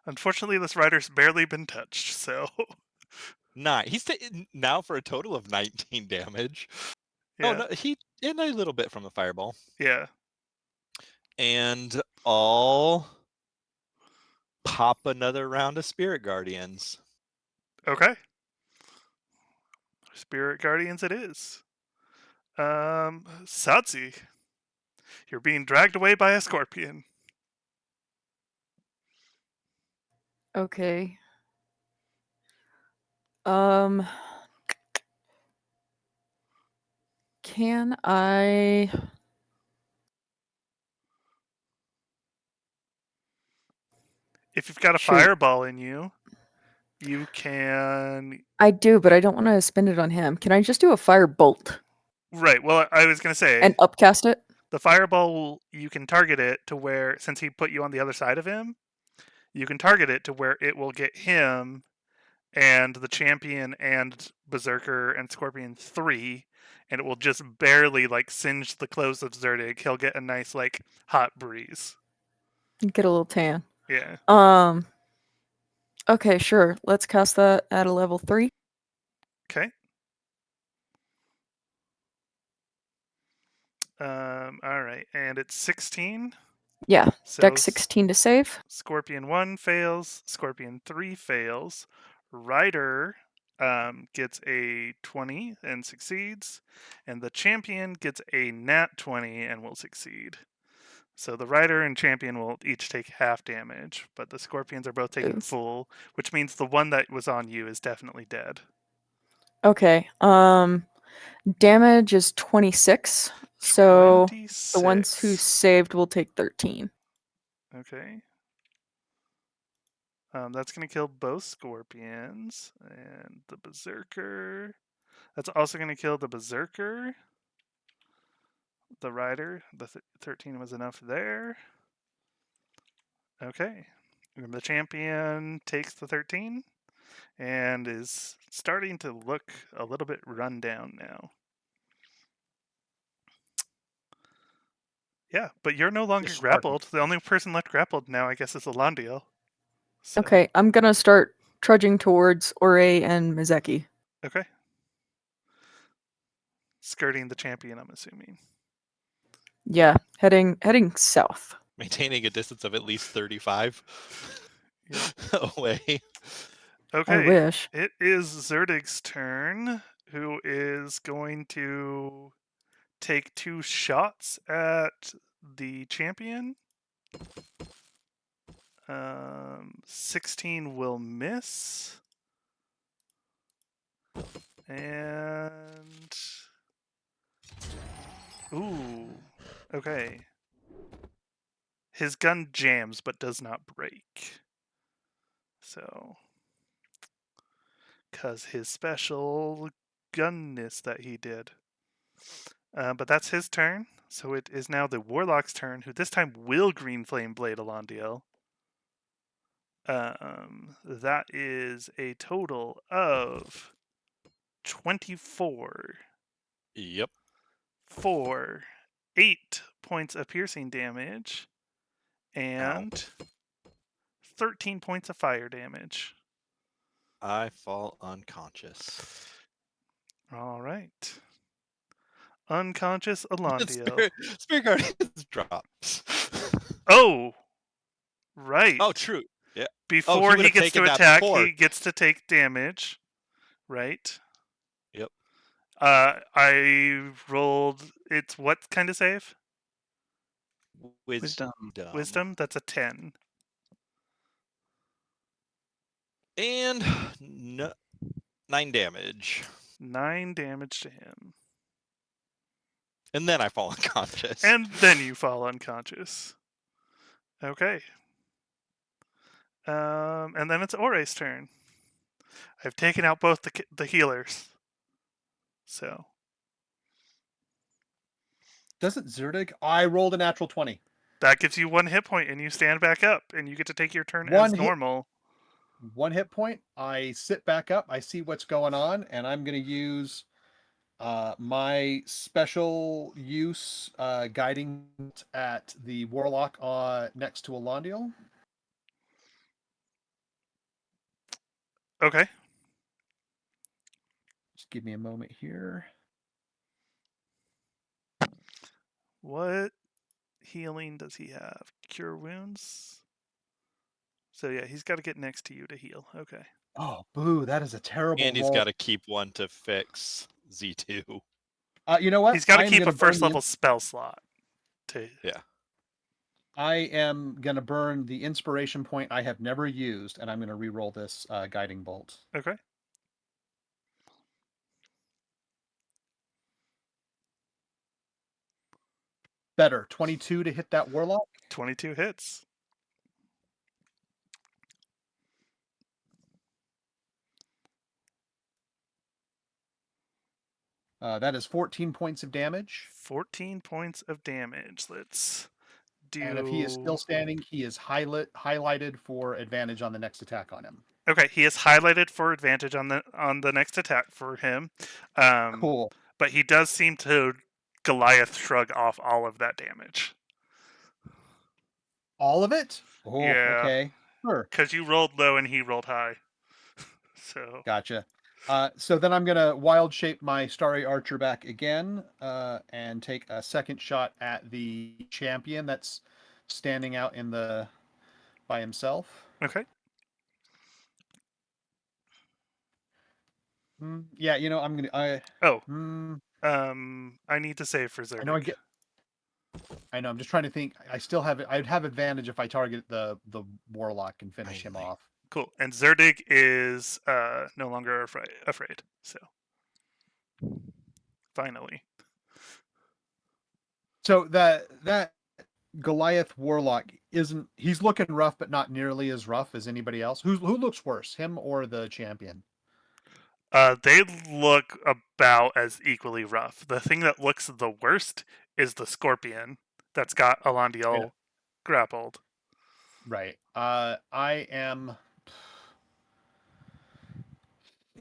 Unfortunately, this rider's barely been touched, so. 9. He's now for a total of 19 damage. Yeah. Oh no, he and a little bit from the fireball. Yeah. And I'll pop another round of Spirit Guardians. Okay. Spirit Guardians it is. Sadzi, you're being dragged away by a Scorpion. Okay. Can I? If you've got a Shoot. fireball in you, you can. I do, but I don't want to spend it on him. Can I just do a fire bolt Right. Well, I was gonna say and upcast it? the fireball. You can target it to where, since he put you on the other side of him, you can target it to where it will get him and the Champion and Berserker and Scorpion 3, and it will just barely like singe the clothes of Zerdig. He'll get a nice like hot breeze. Get a little tan. Yeah. Okay, sure. Let's cast that at a level 3. Okay. All right, and it's 16. Yeah, So Dex 16 to save. Scorpion 1 fails. Scorpion 3 fails. Rider gets a 20 and succeeds, and the champion gets a nat 20 and will succeed. So the rider and champion will each take half damage, but the scorpions are both taking Ooh. full, which means the one that was on you is definitely dead. Okay. Damage is 26. So 26. the ones who saved will take 13. Okay. That's going to kill both scorpions and the berserker. That's also going to kill the berserker. The rider. The 13 was enough there. Okay. And the champion takes the 13 and is starting to look a little bit run down now. Yeah, but you're no longer Just starting. grappled. The only person left grappled now, I guess, is Elandiel. So, Okay, I'm gonna start trudging towards Ore and Mizeki. Okay. Skirting the champion, I'm assuming. Yeah, heading south. Maintaining a distance of at least 35 away. I Okay. wish. It is Zerdig's turn, who is going to take 2 shots at the champion. 16 will miss. And... Ooh. Okay. His gun jams but does not break. So... Because his special gunness that he did. But that's his turn. So it is now the Warlock's turn, who this time will Green Flame Blade Elandiel. That is a total of 24 Yep. for 8 points of piercing damage and 13 points of fire damage. I fall unconscious. All right. Unconscious Elandiel. Spirit Guardians drops. Oh! Right. Oh, true. Yeah. Before he would've gets to taken that attack, before. he gets to take damage. Right? Yep. I rolled. It's what kind of save? Wisdom. Wisdom? That's a 10. And 9 damage. 9 damage to him. And then I fall unconscious. And then you fall unconscious. Okay. And then it's Ore's turn. I've taken out both the healers. So. Doesn't Zerdig? I rolled a natural 20. That gives you 1 hit point, and you stand back up, and you get to take your turn One as hit- normal. 1 hit point. I sit back up. I see what's going on, and I'm going to use my special use guiding at the Warlock next to Elandiel. Okay. Just give me a moment here. What healing does he have? Cure wounds? So yeah, he's got to get next to you to heal. Okay. Oh, boo! That is a terrible And he's roll. got to keep one to fix Z2. You know what? He's got to I'm keep gonna a first burn level spell slot. I am going to burn the inspiration point I have never used, and I'm going to re-roll this guiding bolt. Okay. Better. 22 to hit that Warlock. 22 hits. That is 14 points of damage. 14 points of damage. Let's do. And if he is still standing, he is highlighted for advantage on the next attack on him. Okay, he is highlighted for advantage on the next attack for him. Cool. But he does seem to Goliath shrug off all of that damage. All of it? Oh, Yeah. okay. Sure. because you rolled low and he rolled high. So Gotcha. So then I'm gonna wild shape my Starry Archer back again, and take a second shot at the champion that's standing out in the by himself. okay. Yeah, I'm gonna. Oh, Mm, I need to save for I know. Zerdik. I know. I'm just trying to think. I still have it. I'd have advantage if I target the warlock and finish him Finally. off. Cool. And Zerdig is no longer afraid. So finally. So that Goliath warlock isn't. He's looking rough, but not nearly as rough as anybody else. Who looks worse, him or the champion? They look about as equally rough. The thing that looks the worst is the scorpion that's got Alandiel grappled. Right. I am.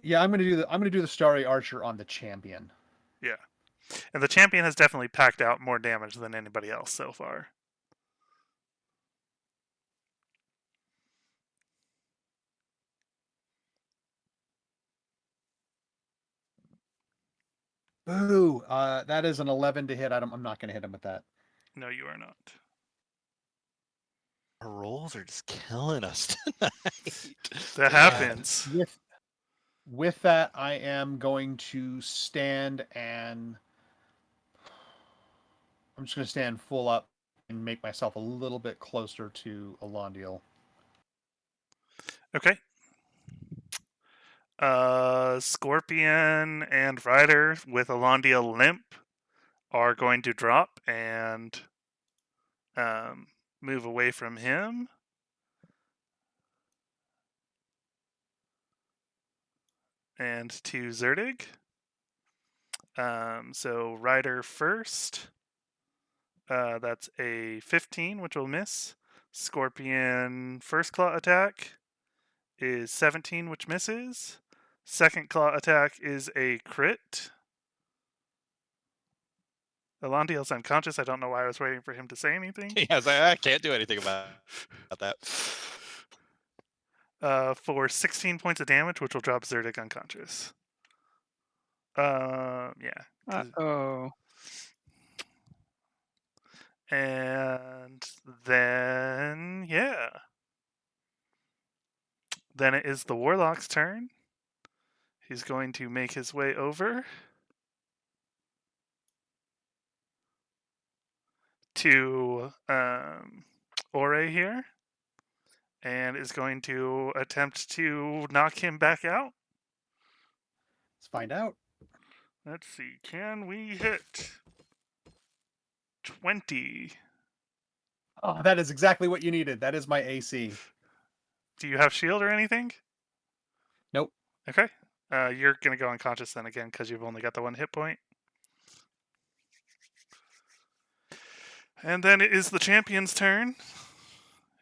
Yeah, I'm gonna do the Starry Archer on the champion. Yeah. And the champion has definitely packed out more damage than anybody else so far. Boo! That is an 11 to hit. I'm not gonna hit him with that. No, you are not. Our rolls are just killing us tonight. That happens. With that, I am going to stand and I'm just gonna stand full up and make myself a little bit closer to Alandiel. Okay. Scorpion and Rider with Alandia limp are going to drop and move away from him. And to Zerdig. So Rider first. That's a 15, which will miss. Scorpion first claw attack is 17, which misses. Second claw attack is a crit. Alandiel's unconscious. I don't know why I was waiting for him to say anything. Yeah, I can't do anything about that. For 16 points of damage, which will drop Zerdik unconscious. Yeah. Oh. And then, yeah. Then it is the Warlock's turn. He's going to make his way over to Ore here and is going to attempt to knock him back out. Let's find out. Let's see. Can we hit 20? Oh, that is exactly what you needed. That is my AC. Do you have shield or anything? Nope. Okay. You're going to go unconscious then again because you've only got the 1 hit point. And then it is the champion's turn,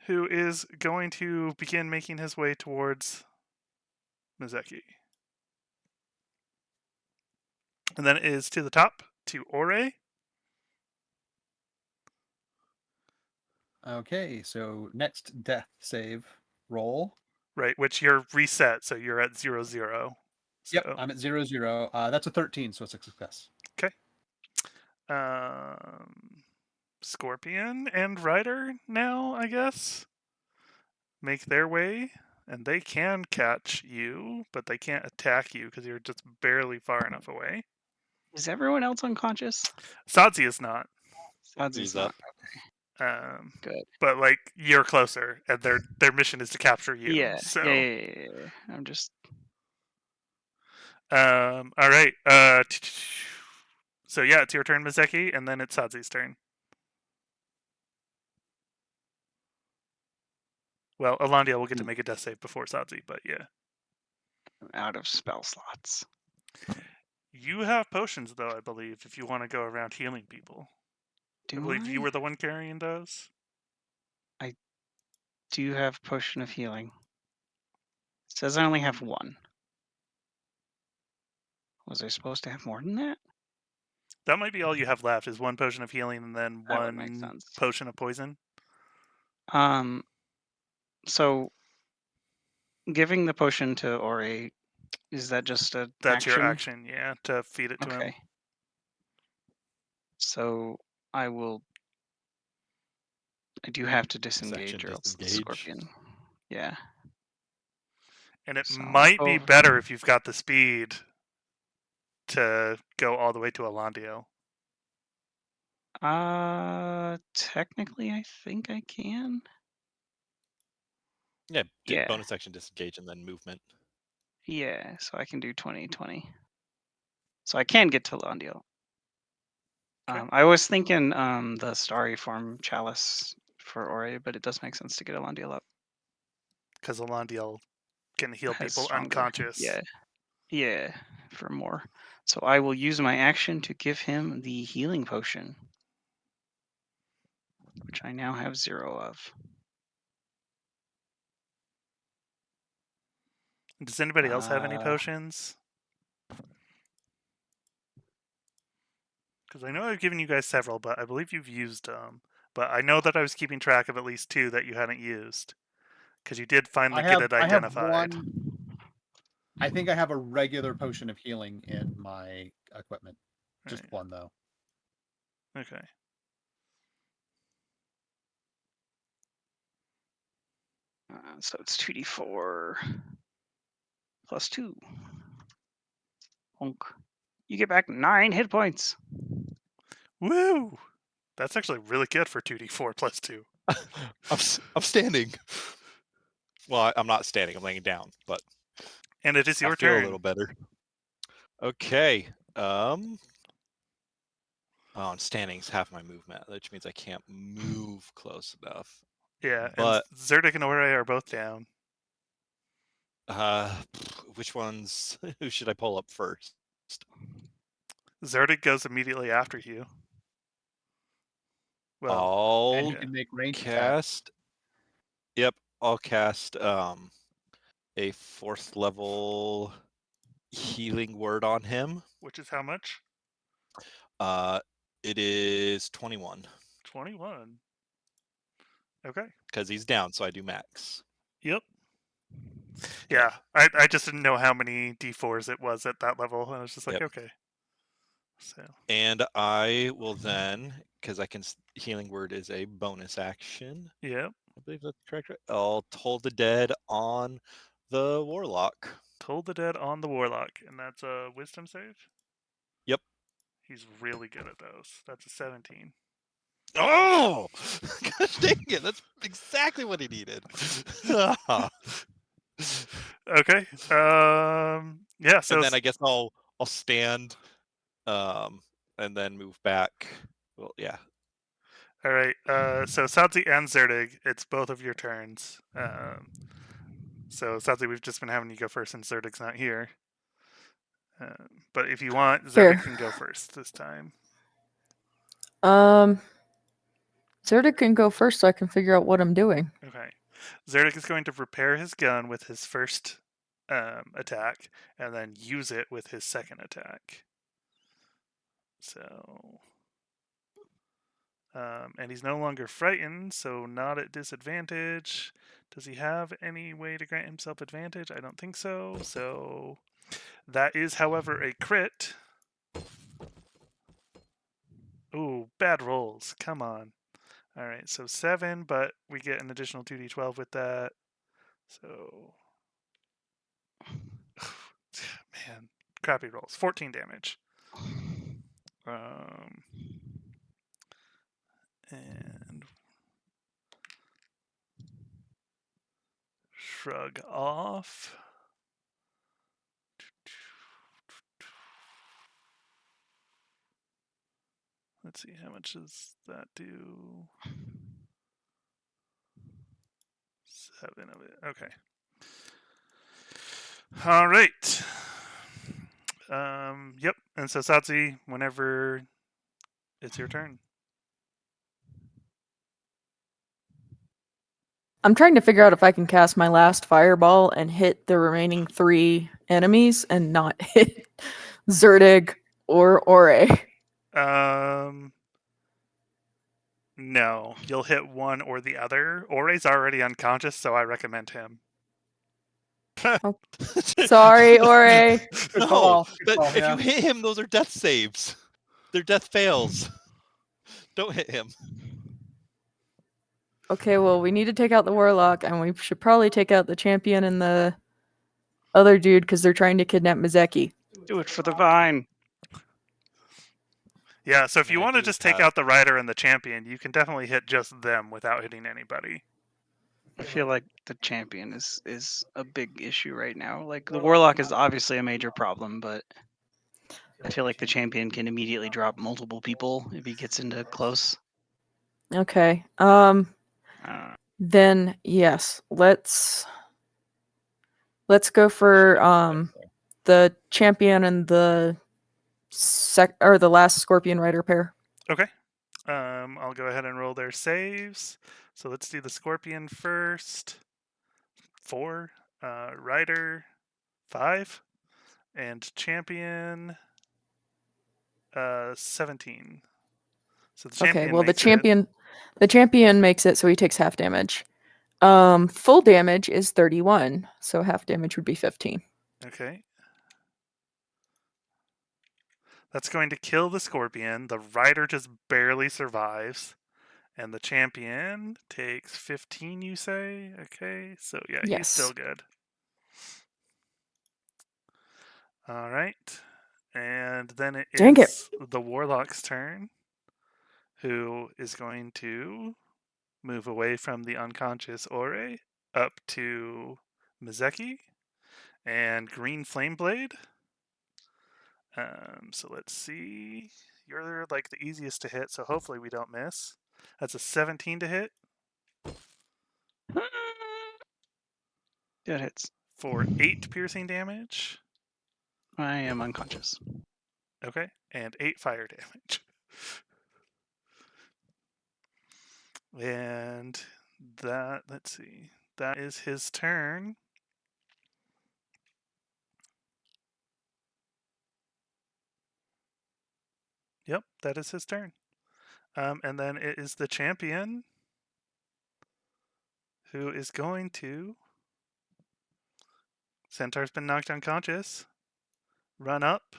who is going to begin making his way towards Mizeki. And then it is to the top, to Ore. Okay, so next death save roll. Right, which you're reset, so you're at 0-0. Yep, So, I'm at 0-0. That's a 13, so it's a success. Scorpion and Rider now, I guess, make their way, and they can catch you, but they can't attack you because you're just barely far enough away. Is everyone else unconscious? Sadzi is not. Sadzi's He's up. not. Good. But like you're closer, and their mission is to capture you. Yeah. So. Yeah. I'm just. All right. So yeah, it's your turn, Mizeki, and then it's Sadzi's turn. Well, Alandia will get to make a death save before Sadzi, but yeah. I'm out of spell slots. You have potions, though, I believe, if you want to go around healing people. I believe you were the one carrying those. Do you have potion of healing? It says I only have one. Was I supposed to have more than that? That might be all you have left, is one potion of healing and then That would make one sense. potion of poison. So, giving the potion to Ore, is that just a That's action? your action, yeah, to feed it to him. Okay. So I will. I do have to disengage, action, or else the disengage. scorpion. Yeah. And it So, might be oh. better if you've got the speed to go all the way to Alandio. Technically, I think I can. Yeah, Yeah. bonus action, disengage, and then movement. Yeah, so I can do 20. So I can get to Landio. Okay. I was thinking the starry form chalice for Ore, but it does make sense to get Alandiel up. Because Alandio can heal Has people stronger. unconscious. Yeah, for more. So I will use my action to give him the healing potion, which I now have 0 of. Does anybody else have any potions? Because I know I've given you guys several, but I believe you've used them. But I know that I was keeping track of at least 2 that you hadn't used. Because you did finally get it I have identified. one. I think I have a regular potion of healing in my equipment. Just Right. one though. Okay. So it's 2d4 plus 2. Honk. You get back 9 hit points. Woo! That's actually really good for 2d4 plus 2. I'm standing. Well, I'm not standing. I'm laying down, but And it is your I feel turn. a little better. Okay. Oh, and standing's half my movement, which means I can't move close enough. Yeah, But and Zerdik and Ore are both down. which ones? Who should I pull up first? Zerdik goes immediately after you. Well, And he I'll can make range attacks. cast. Yep, I'll cast a 4th level healing word on him. which is how much? It is 21 21. Okay. because he's down, so I do max. Yep. Yeah, I just didn't know how many d4s it was at that level, and I was just like, Yep. okay. So And I will then, because healing word is a bonus action. yeah, I believe that's correct. Right? I'll toll the dead on the warlock. told the dead on the warlock, and that's a wisdom save. Yep. He's really good at those. That's a 17. Oh, gosh dang it! That's exactly what he needed. Okay. Yeah. So And then I guess I'll stand, and then move back. Well, yeah. all right. So Sadzi and Zerdig, it's both of your turns. So Sadzi, we've just been having you go first, and Zerdig's not here. But if you want, Fair. Zerdig can go first this time. Zerdik can go first so I can figure out what I'm doing. Okay. Zerdik is going to repair his gun with his first attack, and then use it with his second attack. So, and he's no longer frightened, so not at disadvantage. Does he have any way to grant himself advantage? I don't think so. So, that is, however, a crit. Ooh, bad rolls. Come on. All right, so 7, but we get an additional 2d12 with that. So, man, crappy rolls. 14 damage. And shrug off. Let's see, how much does that do? 7 of it. Okay. All right. Yep. And so Satsi, whenever it's your turn. I'm trying to figure out if I can cast my last fireball and hit the remaining 3 enemies and not hit Zerdig or Ore. No, you'll hit one or the other. Ore's already unconscious, so I recommend him. Sorry, Ore. Good No, call, good but call, if yeah. you hit him, those are death saves. They're death fails. Don't hit him. Okay, well, we need to take out the warlock, and we should probably take out the champion and the other dude because they're trying to kidnap Mizeki. Do it for the vine. Yeah, so if you Yeah, want to do just take that. out the rider and the champion, you can definitely hit just them without hitting anybody. I feel like the champion is a big issue right now. Like the warlock is obviously a major problem, but I feel like the champion can immediately drop multiple people if he gets into close. Okay. I don't know. Then yes, let's go for the champion and the the last scorpion rider pair. Okay. I'll go ahead and roll their saves. So let's do the scorpion first. 4. Rider 5. And champion 17. So the champion Okay, well makes it. the champion makes it, so he takes half damage. Full damage is 31, so half damage would be 15. Okay. That's going to kill the scorpion. The rider just barely survives. And the champion takes 15, you say? Okay, so yeah, he's Yes. still good. All right. And then it Dang it. is the warlock's turn, who is going to move away from the unconscious Ore up to Mizeki and Green Flame Blade. So let's see. You're like the easiest to hit, so hopefully we don't miss. That's a 17 to hit That hits. for 8 piercing damage. I am unconscious. Okay, and 8 fire damage. And that, let's see, that is his turn. Yep, that is his turn. And then it is the champion who is going to. Centaur's been knocked unconscious. Run up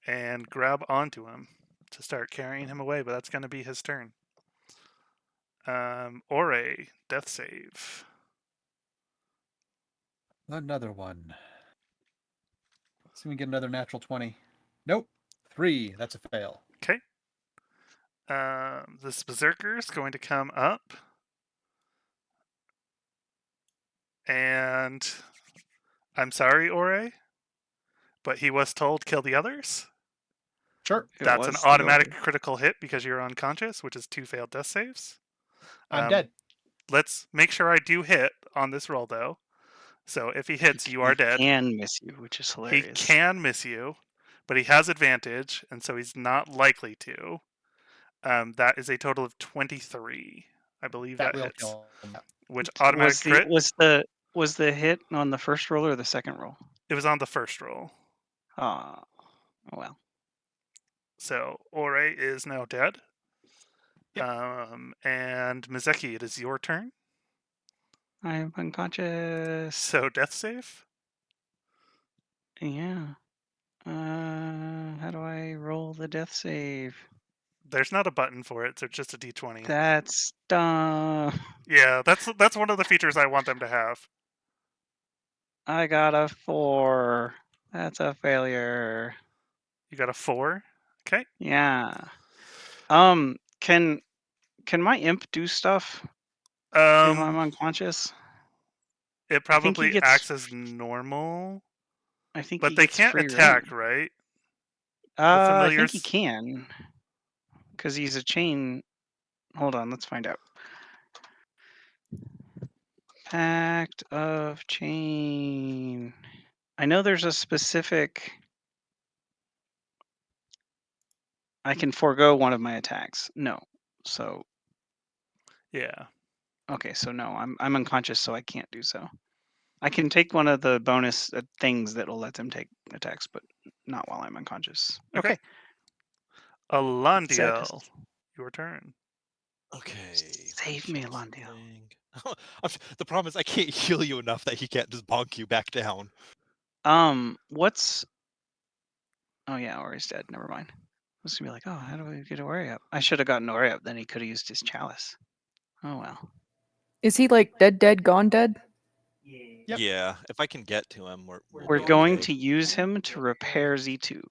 and grab onto him to start carrying him away, but that's going to be his turn. Ore, death save. Another one. Let's see if we can get another natural 20. Nope. 3. That's a fail. Okay. This berserker is going to come up. And I'm sorry, Ore, but he was told kill the others. Sure. It That's an was the automatic order. critical hit because you're unconscious, which is 2 failed death saves. I'm dead. Let's make sure I do hit on this roll, though. So if he hits, you are dead. He can miss you, which is He hilarious. can miss you, but he has advantage, and so he's not likely to. That is a total of 23. I believe That that will hits. kill him. Which automatic crit? Was the hit on the first roll or the second roll? It was on the first roll. Oh, well. So Ore is now dead. Yep. And Mizeki, it is your turn. I am unconscious. So death save. Yeah. How do I roll the death save? There's not a button for it, so it's just a d20. That's dumb. Yeah, that's one of the features I want them to have. I got a 4. That's a failure. You got a 4. Okay. Yeah. Can my imp do stuff if I'm unconscious? It I think he probably gets- acts as normal, I think but he they gets can't free attack, reign. right? I think he familiars- can. Because he's a chain. Hold on, let's find out. Pact of Chain. I know there's a specific. I can forego one of my attacks. No. So Yeah. okay, so no, I'm unconscious, so I can't do so. I can take one of the bonus things that'll let them take attacks, but not while I'm unconscious. Okay. Okay. Alandiel, Sadist. your turn. Okay. Save me, one-shot Alondio. thing. The problem is I can't heal you enough that he can't just bonk you back down. What's? Oh yeah, Ori's dead. Never mind. I was gonna be like, oh, how do we get Ori up? I should have gotten Ori up. Then he could have used his chalice. Oh well. Is he like dead, gone dead? Yep. Yeah, if I can get to him, we'll We're be going okay. to use him to repair Z2.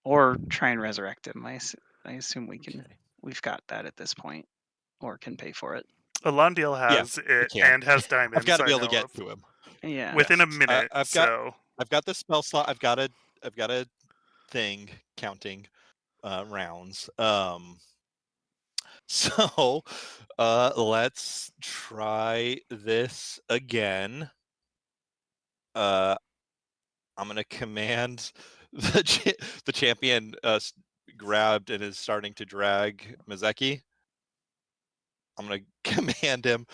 Or try and resurrect him. I assume we can. Okay. We've got that at this point, or can pay for it. Alondiel Yeah, has it can. and has diamonds. I've got to I be able to know get of. to him. Yeah. Within a Yes. minute. I've So got the spell slot. I've got a thing counting rounds. So let's try this again. I'm gonna command the champion grabbed and is starting to drag Mazeki. I'm gonna command him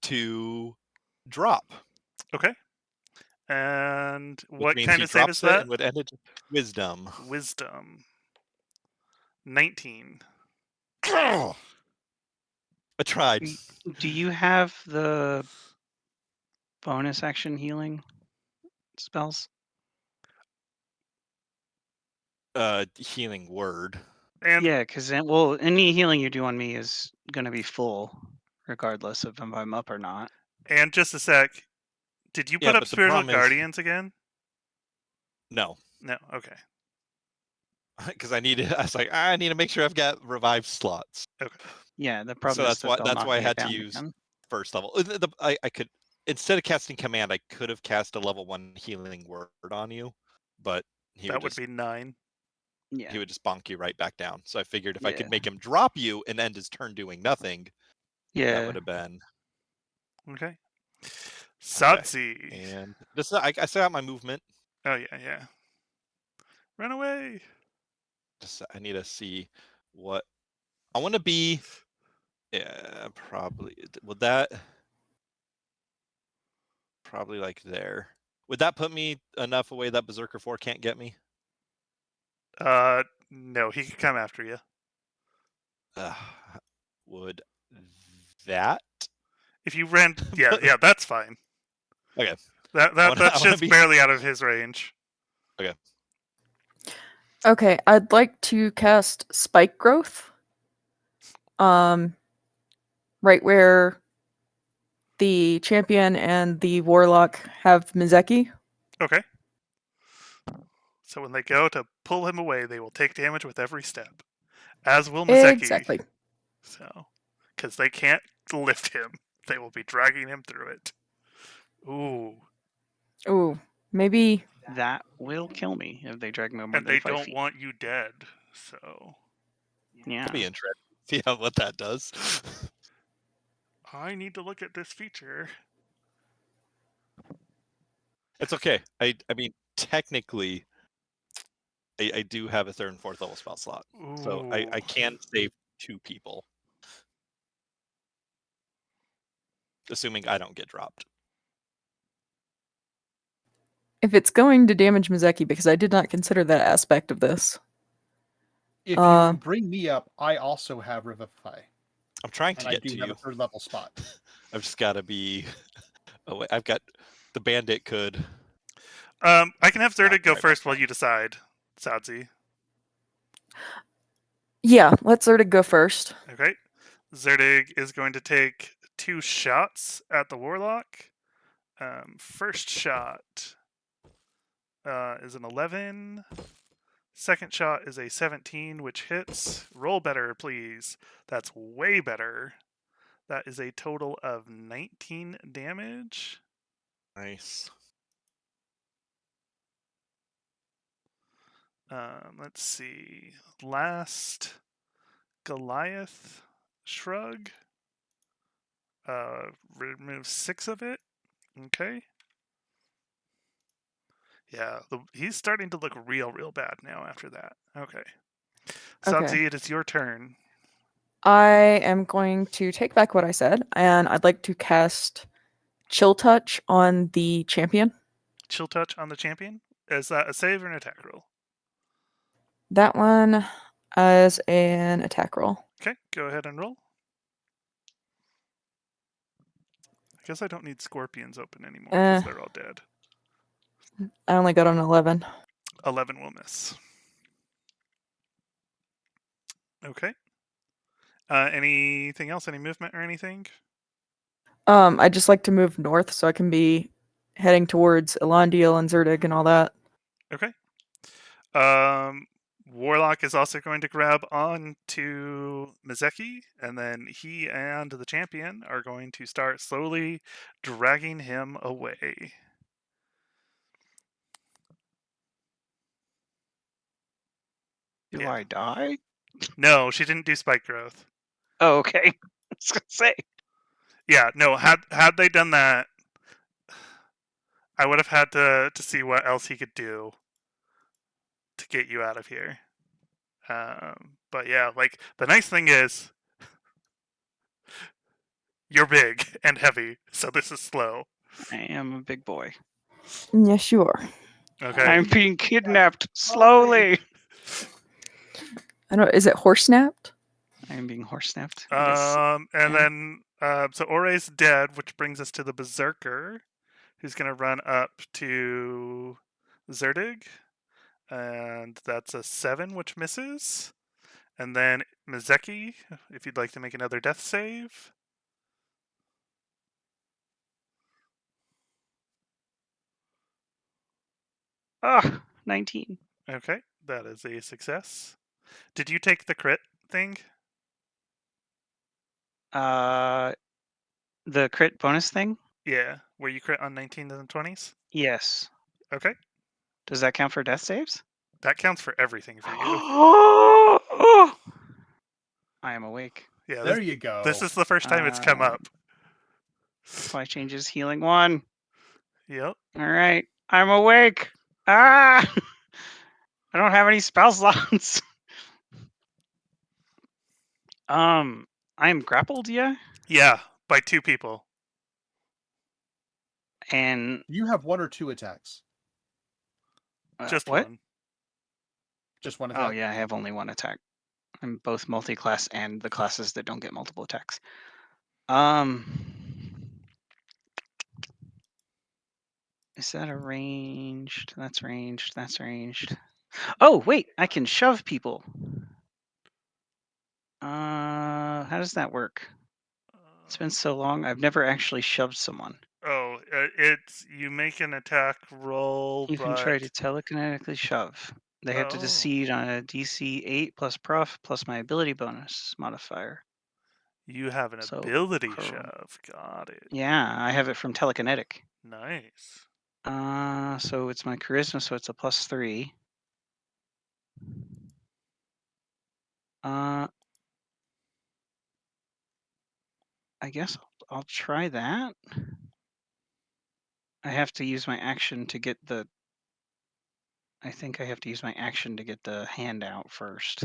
to drop. okay. And Which what means kind he of save drops is it that? and would end it wisdom. Wisdom. 19. I tried. Do you have the bonus action healing spells? Healing word. And Yeah, because well, any healing you do on me is going to be full, regardless of if I'm up or not. and just a sec. Did you Yeah, put up but the spiritual problem is- guardians again? No, No. Okay. because I need to make sure I've got revive slots. Yeah, the problem So is that's that why they'll knock I me had to down use again. first level. I could, instead of casting command, I could have cast a level 1 healing word on you, but That would be 9. Yeah, he would just bonk you right back down. So I figured if I could Yeah. make him drop you and end his turn doing nothing, that yeah. would have been Okay. Satsi. And this I still got my movement. Oh yeah. Run away. Just I need to see what I want to be. Yeah, probably. Would that probably like there? Would that put me enough away that Berserker 4 can't get me? No, he could come after you. Would that? If you ran, yeah, that's fine. Okay. That's I wanna just be- barely out of his range. Okay, I'd like to cast Spike Growth. Right where the champion and the warlock have Mizeki. Okay. So when they go to pull him away, they will take damage with every step, as will Mazeki. Exactly. So, because they can't lift him, they will be dragging him through it. Ooh, Ooh, maybe. That will kill me if they drag me more and than they 5 don't feet. want you dead. So Yeah. That'd be interesting. See how what that does. I need to look at this feature. It's okay. I mean, technically, I do have a 3rd and 4th level spell slot, so I Ooh. can save 2 people, assuming I don't get dropped. If it's going to damage Mizeki, because I did not consider that aspect of this. If Uh, you bring me up, I also have Revivify, I'm trying to and I get do to have you. a 3rd level spot. I've just got to be. Oh, wait, I've got the bandit could. I can have Zerdig go right first back while down. you decide, Sadzi. Yeah, let Zerdig go first. Okay. Zerdig is going to take 2 shots at the warlock. First shot is an 11. Second shot is a 17, which hits. Roll better, please. That's way better. That is a total of 19 damage. Nice. Let's see. Last Goliath Shrug. Remove 6 of it. Okay. Yeah, he's starting to look real bad now after that. Okay. Sadzi, Okay. it is your turn. I am going to take back what I said, and I'd like to cast Chill Touch on the champion. Chill Touch on the champion. Is that a save or an attack roll? That one, as an attack roll. Okay, go ahead and roll. I guess I don't need scorpions open anymore because they're all dead. I only got an 11. 11 will miss. Okay. Anything else? Any movement or anything? I'd just like to move north so I can be heading towards Elendil and Zerdig and all that. Okay. Warlock is also going to grab on to Mizeki, and then he and the champion are going to start slowly dragging him away. Do Yeah. I die? No, she didn't do spike growth. Oh, okay. I was gonna say. Yeah, no, had they done that, I would have had to see what else he could do to get you out of here. But yeah, like the nice thing is you're big and heavy, so this is slow. I am a big boy. Yes, you are. Okay. I'm being kidnapped slowly. I don't. Is it horse snapped? I am being horse snapped. I guess. And yeah. then so Ore's dead, which brings us to the Berserker, who's gonna run up to Zerdig, and that's a 7, which misses. And then Mizeki, if you'd like to make another death save. Ah, 19. Okay, that is a success. Did you take the crit thing? The crit bonus thing? Yeah, where you crit on 19s and 20s? Yes. Okay, Does that count for death saves? that counts for everything for you. I am awake. Yeah, There this, you go. this is the first time it's come up. Supply changes healing 1. Yep. All right. I'm awake. Ah! I don't have any spell slots. I am grappled, yeah? Yeah, by 2 people. And You have 1 or 2 attacks. Just what? one. Just 1 attack. Oh yeah, I have only 1 attack. I'm both multi-class and the classes that don't get multiple attacks. Is that a ranged? That's ranged. That's ranged. Oh wait, I can shove people. How does that work? It's been so long. I've never actually shoved someone. Oh, it's you make an attack roll, You can try but to telekinetically shove. They have to Oh. succeed on a DC 8 plus prof plus my ability bonus modifier. You have an So, ability pro- shove. Got it. Yeah, I have it from telekinetic. Nice. So it's my charisma, so it's a +3. I guess I'll try that. I have to use my action to get the. I think I have to use my action to get the handout first.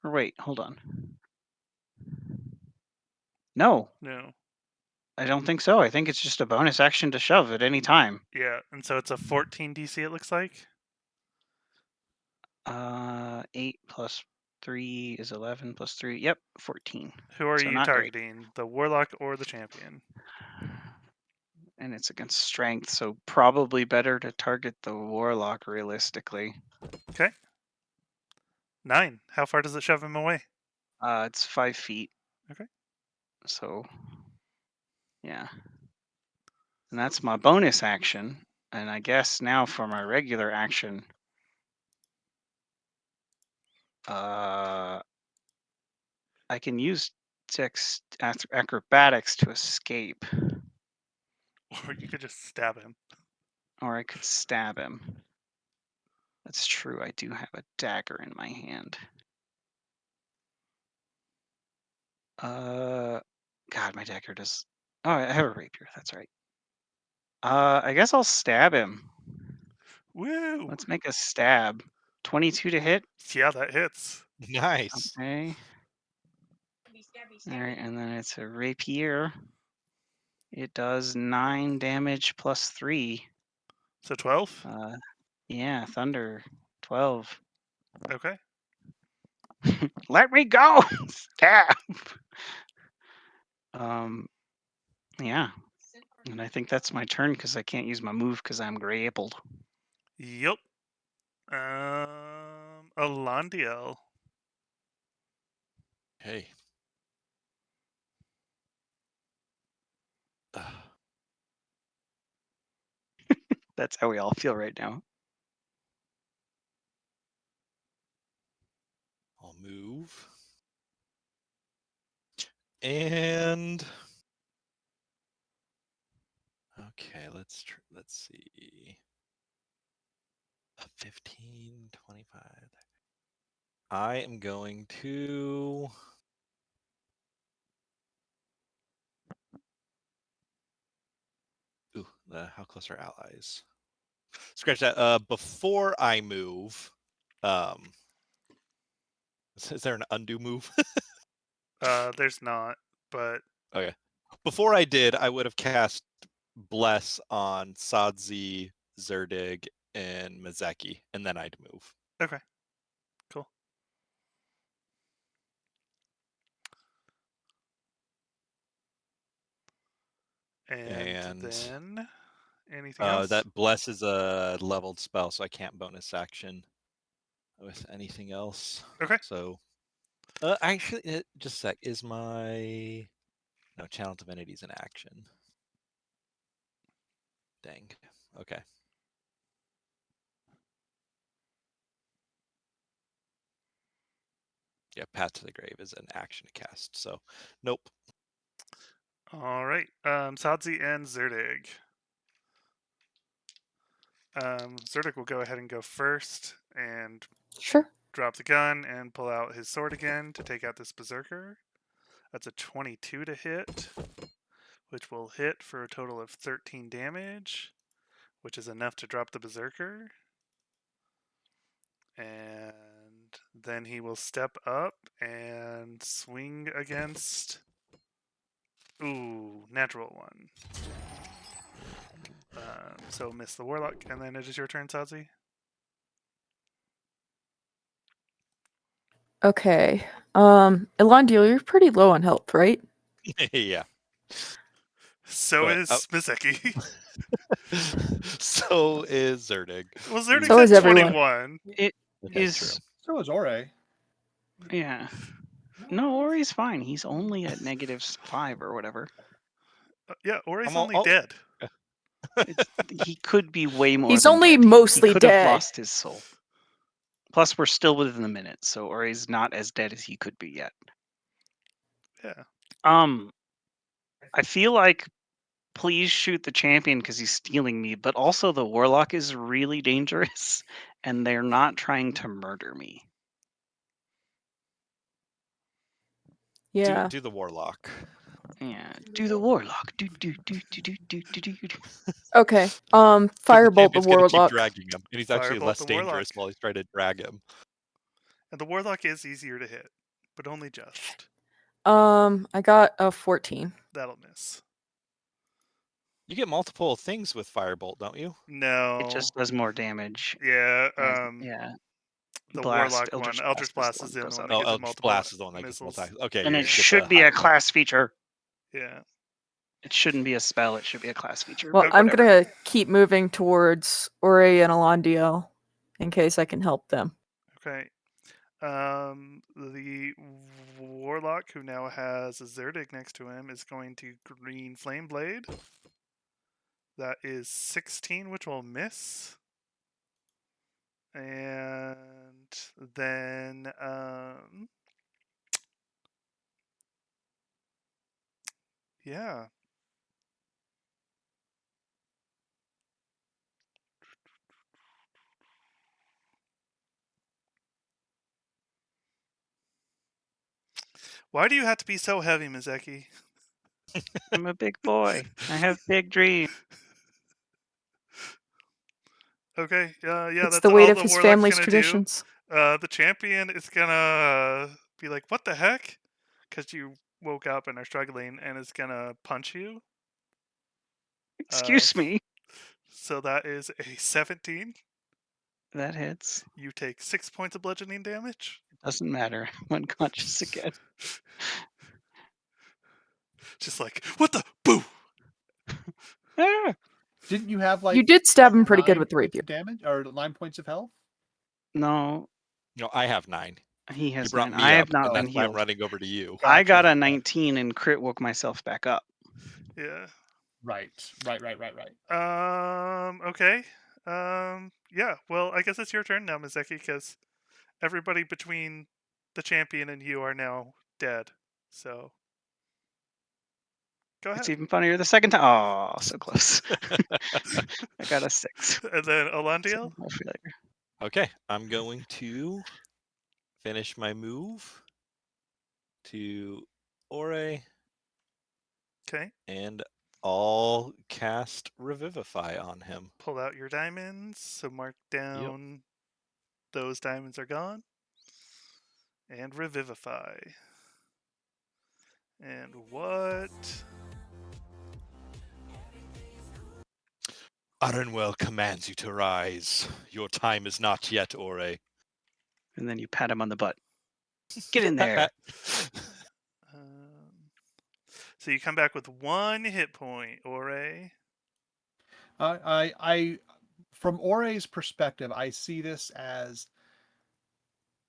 Or wait, hold on. No, No. I don't think so. I think it's just a bonus action to shove at any time. Yeah, and so it's a 14 DC. It looks like. 8 plus 3 is 11 plus 3. Yep, 14. Who are So you not great. targeting? The warlock or the champion? And it's against strength, so probably better to target the warlock realistically. Okay. 9. How far does it shove him away? It's 5 feet. Okay. So, yeah. And that's my bonus action. And I guess now for my regular action, I can use acrobatics to escape, Or you could just stab him. or I could stab him. That's true. I do have a dagger in my hand. God, my dagger does. Oh, I have a rapier. That's right. I guess I'll stab him. Woo! Let's make a stab. 22 to hit. Yeah, that hits. Nice. Okay. All right, and then it's a rapier. It does 9 damage plus 3. So 12? Yeah, thunder. 12. Okay. Let me go! Stab! Yeah. And I think that's my turn because I can't use my move because I'm grappled. Yup. Alondiel. Hey. That's how we all feel right now. I'll move. And okay, let's see. 15, 25. I am going to ooh, how close are allies? Scratch that. Before I move, is there an undo move? There's not, but Okay. Before I did, I would have cast Bless on Sadzi, Zerdig, and Mazeki, and then I'd move. okay. Cool. And And then anything else? that Bless is a leveled spell, so I can't bonus action with anything else. Okay. So, actually, just a sec. Is my no Channel Divinities in action? Dang. Okay. Yeah, Path to the Grave is an action to cast. So, nope. All right. Sadzi and Zerdig. Zerdig will go ahead and go first and Sure. drop the gun and pull out his sword again to take out this berserker. That's a 22 to hit, which will hit for a total of 13 damage, which is enough to drop the berserker. And then he will step up and swing against. Ooh, natural one. So miss the warlock, and then it is your turn, Sadzi. Okay. Elondiel, you're pretty low on health, right? Yeah. So But, is Miseki. So is Zerdig. Well, Zerdig's So is at everyone. 21. It Okay, is. true. So is Ore. Yeah. No, Ori's fine. He's only at -5 or whatever. Yeah, Ori's I'm all- only all- dead. He could be way more. He's than only dead. He mostly could have dead. lost his soul. Plus, we're still within the minute, so Ori's not as dead as he could be yet. Yeah. I feel like please shoot the champion because he's stealing me, but also the warlock is really dangerous, and they're not trying to murder me. Yeah. Do the warlock. Yeah, do the warlock. Do. Okay. 'Cause Firebolt the champion's gonna keep warlock. dragging him, and he's actually Firebolt less the dangerous warlock. while he's trying to drag him. And the warlock is easier to hit, but only just. I got a 14. That'll miss. You get multiple things with Firebolt, don't you? No. It just does more damage. Yeah. Yeah. The Blast, warlock one. Eldritch Eldritch Blast Blast is is the in one that one goes that up. gives it Eldritch multiple Blast is the one that gets missiles. multi. Okay, And you it get should the be a high one. class feature. Yeah. It shouldn't be a spell. It should be a class feature. Well, but I'm whatever. gonna keep moving towards Ore and Elondiel in case I can help them. Okay. The warlock who now has a Zerdig next to him is going to green flame blade. That is 16, which will miss. And then yeah. Why do you have to be so heavy, Mazeki? I'm a big boy. I have big dreams. Okay, yeah, It's that's the weight all of the his warlock's family's gonna traditions. do. The champion is gonna be like, "What the heck?" Because you woke up and are struggling, and is gonna punch you. Excuse me. So that is a 17. That hits. You take 6 points of bludgeoning damage. Doesn't matter. I'm unconscious again. Just like, what the? Boo! Ah! Didn't you have like You did stab him pretty good 9 with the points rapier. of damage or 9 points of health? No, No, I have 9. he You has brought 9. me I up, have not and been that's why I'm healed. running over to you. I got Gotcha. a 19 and crit woke myself back up. Yeah. Right. Okay. Yeah. Well, I guess it's your turn now, Mizeki, because everybody between the champion and you are now dead. So go ahead. It's even funnier the second time. Oh, so close. I got a 6. And then So Alandiel. no failure. Okay, I'm going to finish my move to Ore, Okay. and I'll cast Revivify on him. Pull out your diamonds. So mark down those diamonds are gone. And Revivify. And what? Arenwell commands you to rise. Your time is not yet, Ore. And then you pat him on the butt. Get in there. So you come back with 1 hit point, Ore. I from Ore's perspective, I see this as,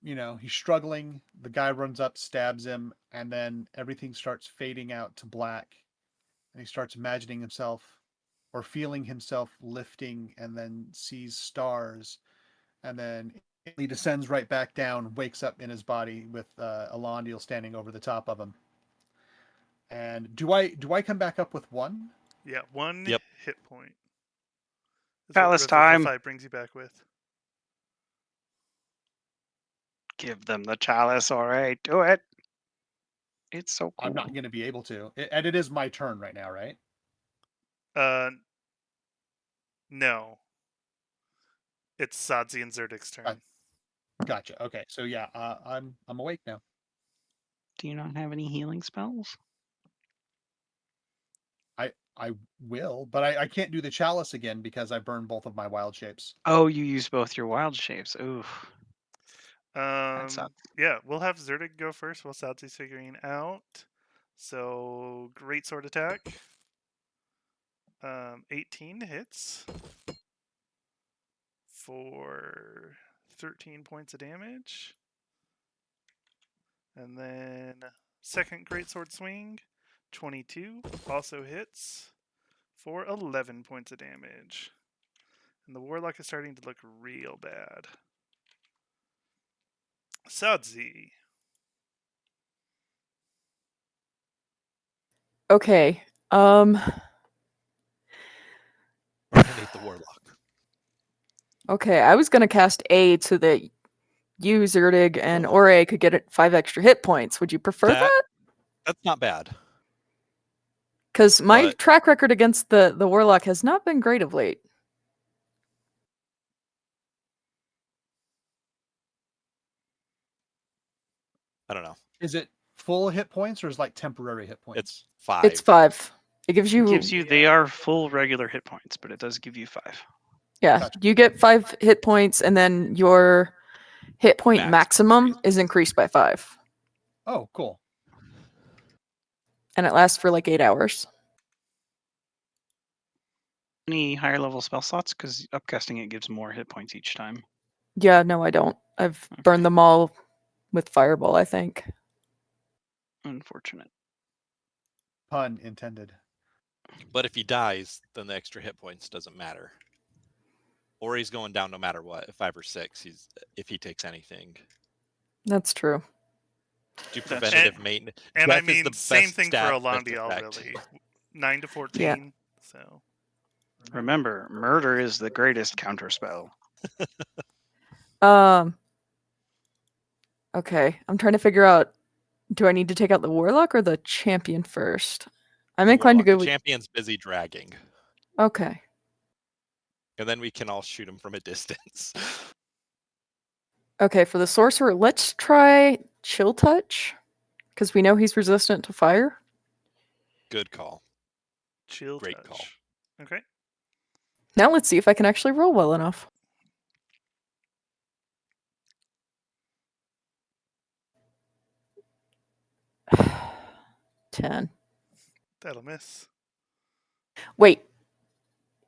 he's struggling. The guy runs up, stabs him, and then everything starts fading out to black. And he starts imagining himself or feeling himself lifting, and then sees stars, and then he descends right back down, wakes up in his body with Alandiel standing over the top of him. And do I come back up with 1? Yeah, 1 Yep. hit point. Is Palace what time. Revivify brings you back with. Give them the chalice, all right. Do it. It's so cool. I'm not going to be able to. And it is my turn right now, right? No. It's Sadzi and Zerdik's turn. Gotcha. Okay. So yeah, I'm awake now. Do you not have any healing spells? I will, but I can't do the chalice again because I burned both of my wild shapes. Oh, you used both your wild shapes. Ooh. Sucks. Yeah, we'll have Zerdik go first while Sadzi's figuring out. So, great sword attack. 18 hits for 13 points of damage. And then second great sword swing, 22, also hits for 11 points of damage. And the warlock is starting to look real bad. Sadzi. Okay. Eliminate the warlock. Okay, I was gonna cast A so that you, Zerdig, and Ore could get 5 extra hit points. Would you prefer that? That's not bad. Because my But- track record against the warlock has not been great of late. I don't know. Is it full hit points or is it like temporary hit points? It's 5. It's 5. It gives you. They are full regular hit points, but it does give you 5. Yeah, Gotcha. you get 5 hit points, and then your hit point Max. maximum is increased by 5, Oh, cool. and it lasts for like 8 hours. Any higher level spell slots? Because upcasting it gives more hit points each time. Yeah, no, I don't. I've burned them all with Fireball, I think. Unfortunate. Pun intended. But if he dies, then the extra hit points doesn't matter. Or he's going down no matter what. 5 or 6, if he takes anything. That's true. Do That's preventative maintenance. And I Death is mean, the same best thing for stat, best Alandiel, effect. really. 9 to 14. Yeah. So. Remember, murder is the greatest counterspell. Okay, I'm trying to figure out, do I need to take out the warlock or the champion first? I'm inclined to Warlock. go The with. champion's busy dragging. Okay. And then we can all shoot him from a distance. Okay, for the sorcerer, let's try Chill Touch, because we know he's resistant to fire. Good call. Chill Great touch. call. Okay. Now let's see if I can actually roll well enough. 10. That'll miss. Wait.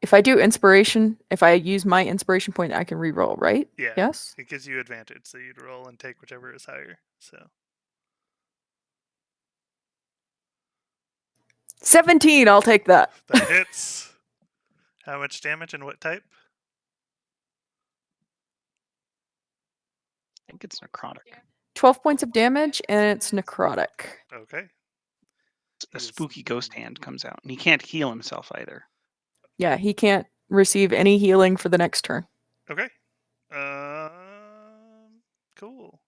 If I do inspiration, if I use my inspiration point, I can reroll, right? Yeah. Yes? It gives you advantage, so you'd roll and take whichever is higher. So 17, I'll take that. that hits. How much damage and what type? I think it's necrotic. 12 points of damage, and it's necrotic. Okay. A He is- spooky ghost hand comes out, and he can't heal himself either. Yeah, he can't receive any healing for the next turn. Okay. Cool.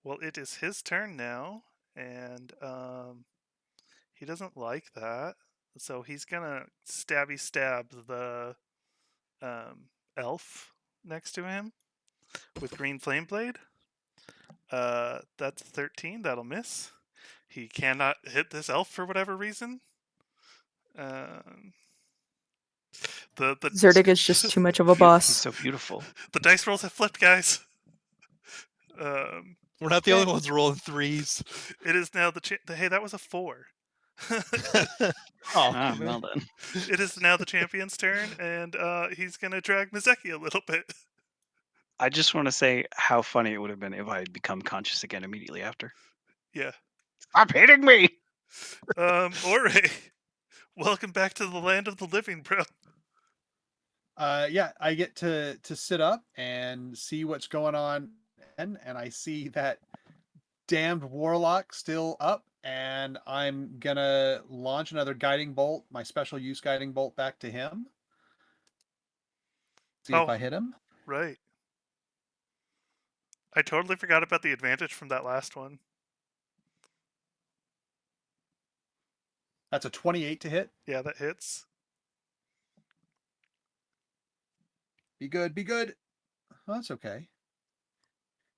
Well, it is his turn now, and he doesn't like that, so he's gonna stab the elf next to him with green flame blade. That's 13. That'll miss. He cannot hit this elf for whatever reason. The Zerdik is just too much of a He's boss. so beautiful. the dice rolls have flipped, guys. We're not the only ones rolling threes. It is now hey, that was a 4. Oh, Ah, man. well done. It is now the champion's turn, and he's gonna drag Mazeki a little bit. I just want to say how funny it would have been if I had become conscious again immediately after. Yeah. Stop hitting me! Ore, welcome back to the land of the living, bro. Yeah, I get to sit up and see what's going on, and I see that damned warlock still up, and I'm gonna launch another guiding bolt, my special use guiding bolt, back to him. See if Oh. I hit him. Right. I totally forgot about the advantage from that last one. That's a 28 to hit. Yeah, that hits. Be good, be good. Oh, that's okay.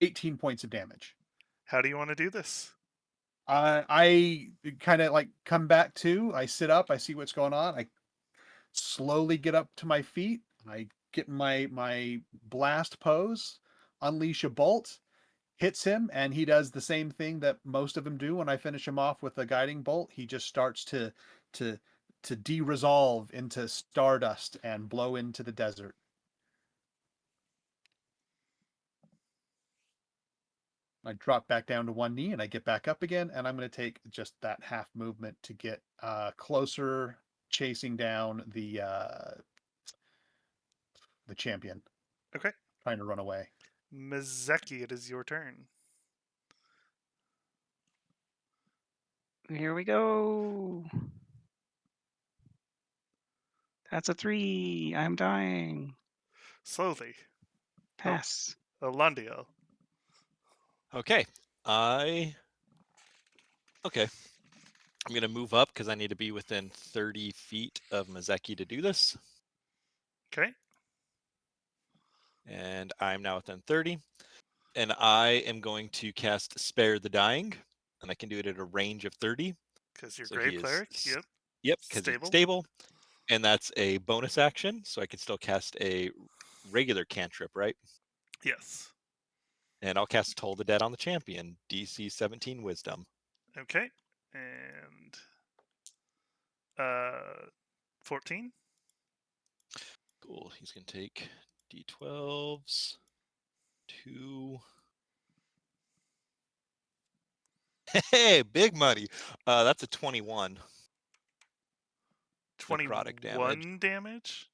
18 points of damage. How do you want to do this? I kind of like come back to. I sit up. I see what's going on. I slowly get up to my feet. I get my blast pose, unleash a bolt, hits him, and he does the same thing that most of them do when I finish him off with a guiding bolt. He just starts to de-resolve into stardust and blow into the desert. I drop back down to one knee and I get back up again, and I'm going to take just that half movement to get closer, chasing down the champion. Okay. Trying to run away. Mazeki, it is your turn. Here we go. That's a 3. I'm dying. Slowly. Pass. Elandio. Okay. Okay. I'm going to move up because I need to be within 30 feet of Mazeki to do this. Okay. And I'm now within 30. And I am going to cast Spare the Dying. And I can do it at a range of 30. Because you're So Grave he is Cleric. Yep. Yep, because Stable. it's stable. And that's a bonus action. So I can still cast a regular cantrip, right? Yes. And I'll cast Toll the Dead on the champion. DC 17 Wisdom. Okay. And 14. Cool. He's going to take D12s. 2. Hey, big money. That's a 21. Necrotic 21 damage.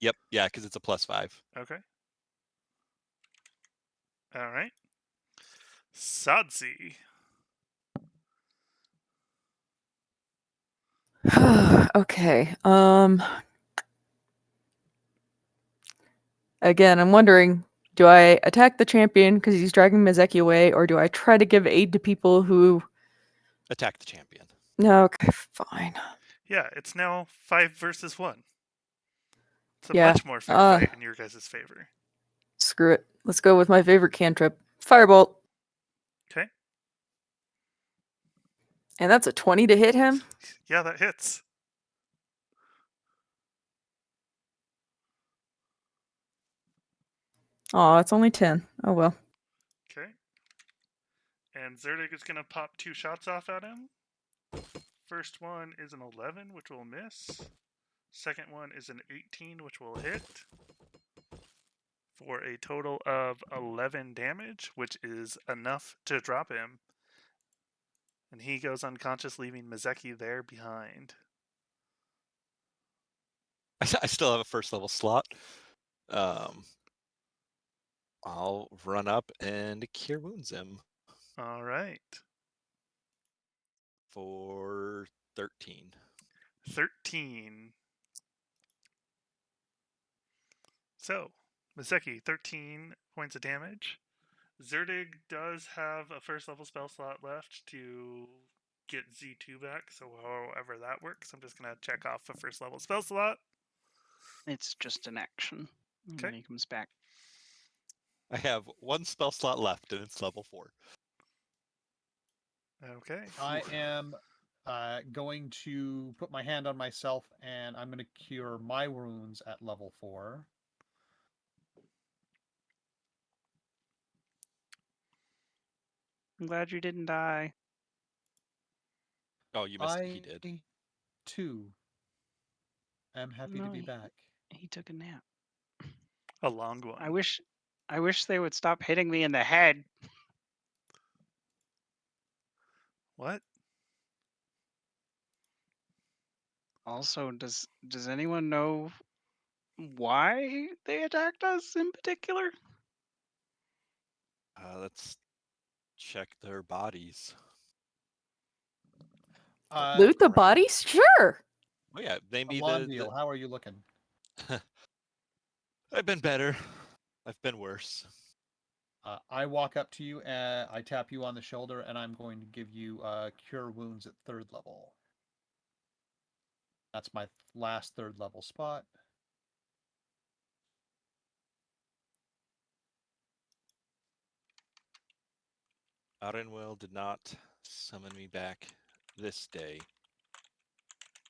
Yep. Yeah, because it's a +5. Okay. All right. Sadzi. Okay. Again, I'm wondering, do I attack the champion because he's dragging Mazeki away, or do I try to give aid to people who... Attack the champion. No, okay, fine. Yeah, it's now 5 versus 1. It's a Yeah, much more fair fight in your guys' favor. Screw it. Let's go with my favorite cantrip. Firebolt. Okay. And that's a 20 to hit him? Yeah, that hits. Aw, it's only 10. Oh well. Okay. And Zerdig is going to pop 2 shots off at him. First one is an 11, which will miss. Second one is an 18, which will hit. For a total of 11 damage, which is enough to drop him. And he goes unconscious, leaving Mazeki there behind. I still have a first level slot. I'll run up and cure wounds him All right. for 13. 13. So, Mazeki, 13 points of damage. Zerdig does have a first level spell slot left to get Z2 back, so however that works, I'm just going to check off a first level spell slot. It's just an action. And then Okay. he comes back. I have one spell slot left, and it's level 4. Okay. I am going to put my hand on myself, and I'm going to cure my wounds at level 4. I'm glad you didn't die. Oh, you missed it. He did. I, too, am happy No, to be back. He took a nap. A long one. I wish they would stop hitting me in the head. What? Also, does anyone know why they attacked us in particular? Let's check their bodies. Loot the Right. bodies? Sure. Oh yeah, maybe Alondiel, how are you looking? I've been better. I've been worse. I walk up to you, I tap you on the shoulder, and I'm going to give you Cure Wounds at 3rd level. That's my last 3rd level spot. Arenwell did not summon me back this day.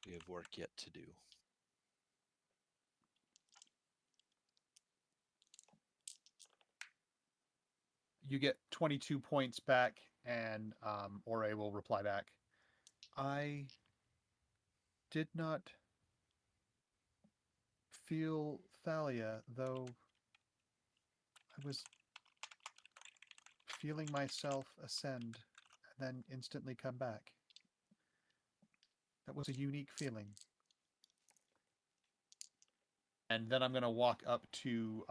We have work yet to do. You get 22 points back, and Ore will reply back. I did not feel Thalia, though I was feeling myself ascend and then instantly come back. That was a unique feeling. And then I'm going to walk up to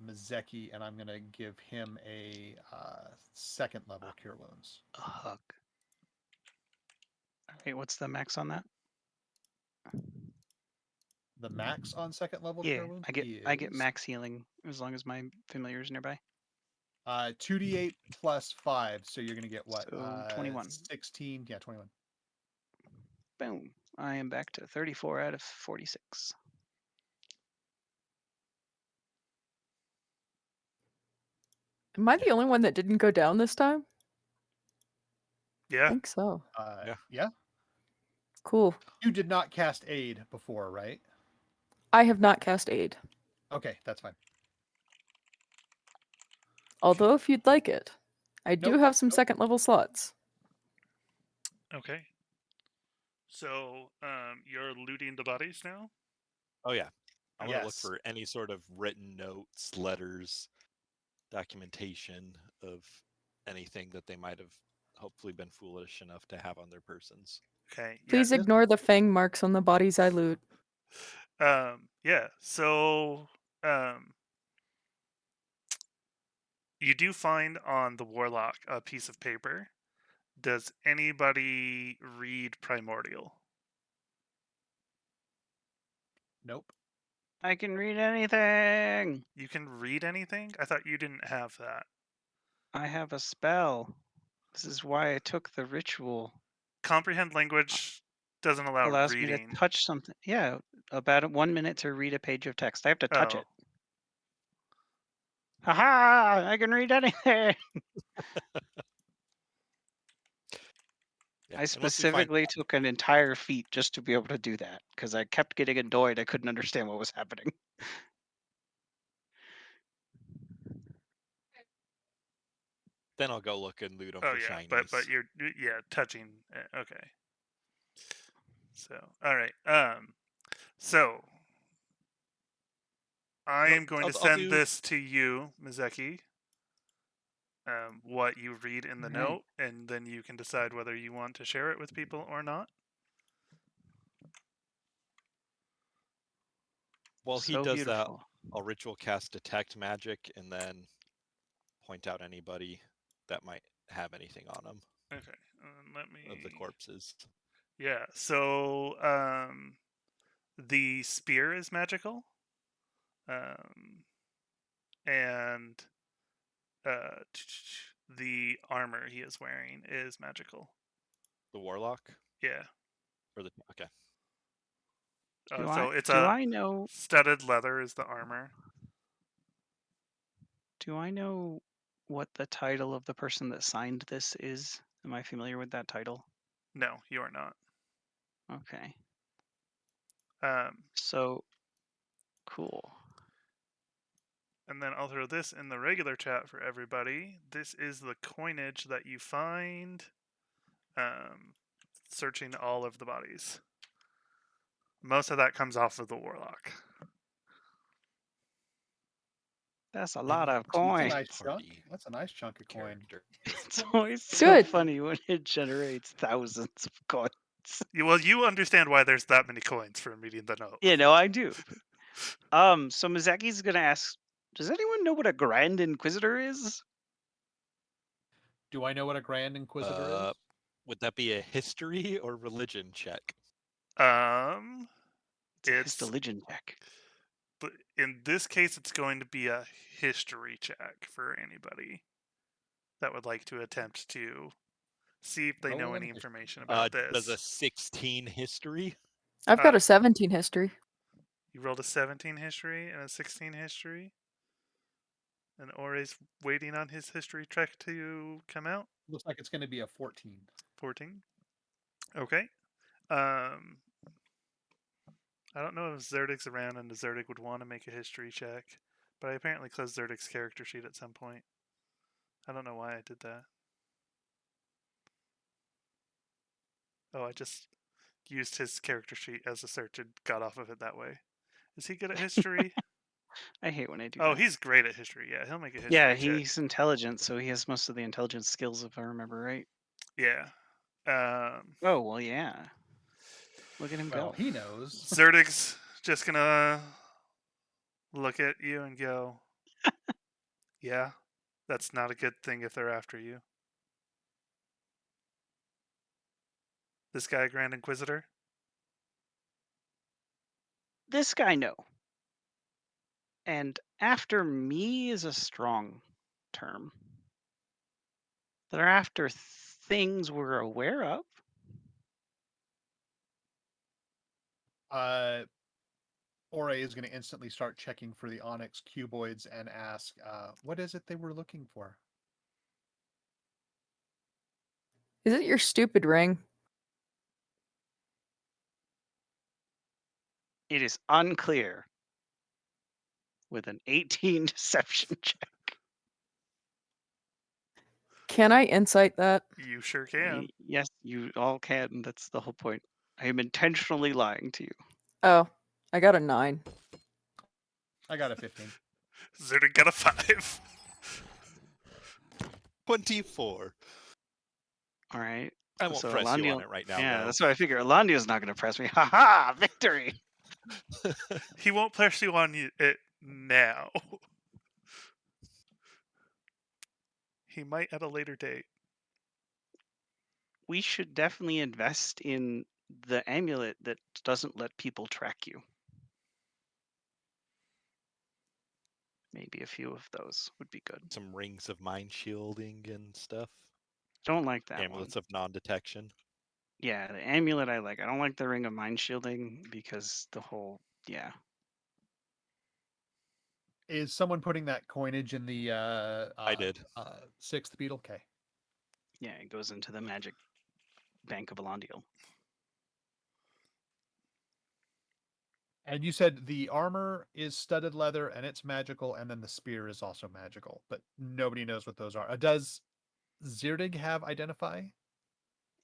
Mazeki, and I'm going to give him a 2nd level Cure Wounds. A hug. Wait, what's the max on that? The max on 2nd level Yeah, Cure Wounds I get is, max healing as long as my familiar is nearby. 2d8 plus 5, so you're going to get what? So 21. 16, yeah, 21. Boom. I am back to 34 out of 46. Am I the only one that didn't go down this time? I Yeah. think so. Yeah. Cool. You did not cast Aid before, right? I have not cast Aid. Okay, that's fine. Although, if you'd like it, I do Nope, have some nope. 2nd level slots. Okay. So, you're looting the bodies now? Oh yeah. I want to look Yes. for any sort of written notes, letters, documentation of anything that they might have hopefully been foolish enough to have on their persons. Okay. Please yeah. ignore the fang marks on the bodies I loot. Yeah. So, you do find on the warlock a piece of paper. Does anybody read Primordial? Nope. I can read anything. You can read anything? I thought you didn't have that. I have a spell. This is why I took the ritual. Comprehend language doesn't allow Allows me reading. to touch something. Yeah, about 1 minute to read a page of text. I have to touch Oh. it. Haha! I can read anything. Yeah, I and once you find specifically took an entire feat just to be able to do that because I kept getting annoyed. I couldn't understand what was happening. then I'll go look and loot them Oh for yeah, shinies. but you're touching. Okay. So, all right. So I No, am going to I'll send do. this to you, Mizeki. What you read in the Right. note, and then you can decide whether you want to share it with people or not. While he So does that, beautiful. I'll ritual cast detect magic and then point out anybody that might have anything on them Okay. Let me. of the corpses. Yeah. So, the spear is magical. And the armor he is wearing is magical. The warlock Yeah. or the okay. So it's do a I know studded leather is the armor. what the title of the person that signed this is? Am I familiar with that title? No, you are not. Okay. Um, So cool. and then I'll throw this in the regular chat for everybody. This is the coinage that you find searching all of the bodies. Most of that comes off of the warlock. That's a lot of Into That's a coin. nice chunk. party That's a nice chunk of coin. character. It's always so Good. funny when it generates thousands of coins. Well, you understand why there's that many coins from reading the note. Yeah, no, I do. So Mizaki's gonna ask, does anyone know what a Grand Inquisitor is? Do I know what a Grand Inquisitor is? Would that be a history or religion check? It's a It's histologian check. but in this case, it's going to be a history check for anybody that would like to attempt to see if they know Roll any in history. information about Does a this. 16 history? I've got Uh, a 17 history. You rolled a 17 history and a 16 history, and Ore's waiting on his history check to come out. Looks like it's going to be a 14. 14. Okay. Um, I don't know if Zerdig's around and Zerdig would want to make a history check, but I apparently closed Zerdig's character sheet at some point. I don't know why I did that. Oh, I just used his character sheet as a search and got off of it that way. Is he good at history? I hate when I do Oh, that. he's great at history. Yeah, he'll make a history Yeah, check. he's intelligent, so he has most of the intelligence skills, if I remember right. Yeah. Oh, well, yeah. Look at him Well, go. he knows. Zerdig's just gonna look at you and go, yeah, that's not a good thing if they're after you. This guy, Grand Inquisitor? This guy, no. And after me is a strong term. They're after things we're aware of. Ore is going to instantly start checking for the onyx cuboids and ask, what is it they were looking for? Is it your stupid ring? It is unclear with an 18 deception check. Can I insight that? You sure can. Yes, you all can. That's the whole point. I am intentionally lying to you. Oh, I got a 9. I got a 15. Zerdig got a 5. 24. All right. I won't So press you on Elandiel- it right now. Yeah, though. that's what I figure. Elandio's not going to press me. Ha ha! Victory! He won't press you on it now. He might at a later date. We should definitely invest in the amulet that doesn't let people track you. Maybe a few of those would be good. Some rings of mind shielding and stuff. Don't like that one. Amulets of non-detection. Yeah, the amulet I like. I don't like the ring of mind shielding because the whole Is someone putting that coinage in the I did. sixth beetle? Okay. Yeah, it goes into the magic bank of Elandiel. And you said the armor is studded leather and it's magical, and then the spear is also magical, but nobody knows what those are. Does Zirdig have identify?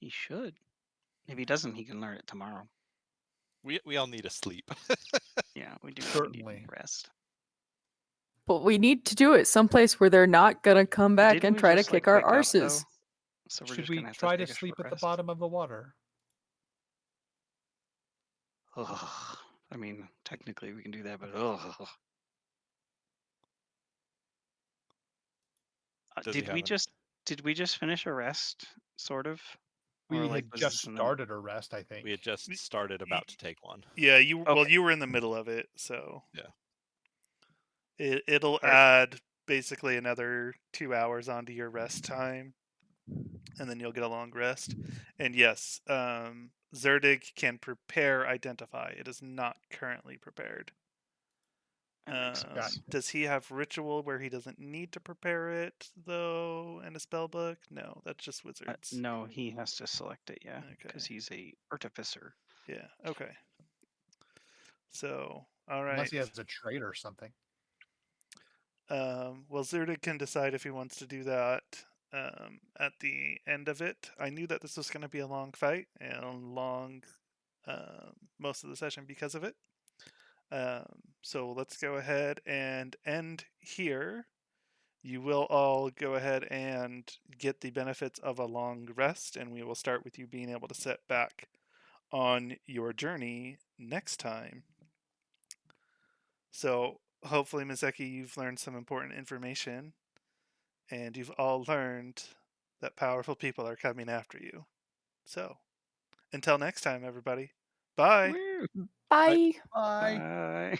He should. If he doesn't, he can learn it tomorrow. We all need a sleep. Yeah, we do need Certainly. rest. But we need to do it someplace where they're not gonna come back Didn't and we try to just, like, kick our wake up, though? arses. So we're Should just we gonna have try to to take a sleep short at the rest. bottom of the water? Ugh. I mean, technically we can do that, but ugh. Does he Did have we an- just finish a rest, sort of? We Or, had like, was just this in the- started a rest, I think. We had just started about to take one. Yeah, well, Okay. you were in the middle of it, so Yeah. it'll Alright. add basically another 2 hours onto your rest time, and then you'll get a long rest. And yes, Zerdig can prepare identify. It is not currently prepared. That makes sense. Does he have ritual where he doesn't need to prepare it though in a spell book? No, that's just wizards. No, he has to select it, yeah, because Okay. he's a artificer. Yeah. Okay. So, all right. Unless he has a trait or something. Well, Zerdig can decide if he wants to do that at the end of it. I knew that this was going to be a long fight and long most of the session because of it. So let's go ahead and end here. You will all go ahead and get the benefits of a long rest, and we will start with you being able to set back on your journey next time. So hopefully, Miseki, you've learned some important information, and you've all learned that powerful people are coming after you. So, until next time, everybody. Bye. Woo! Bye. Bye. Bye.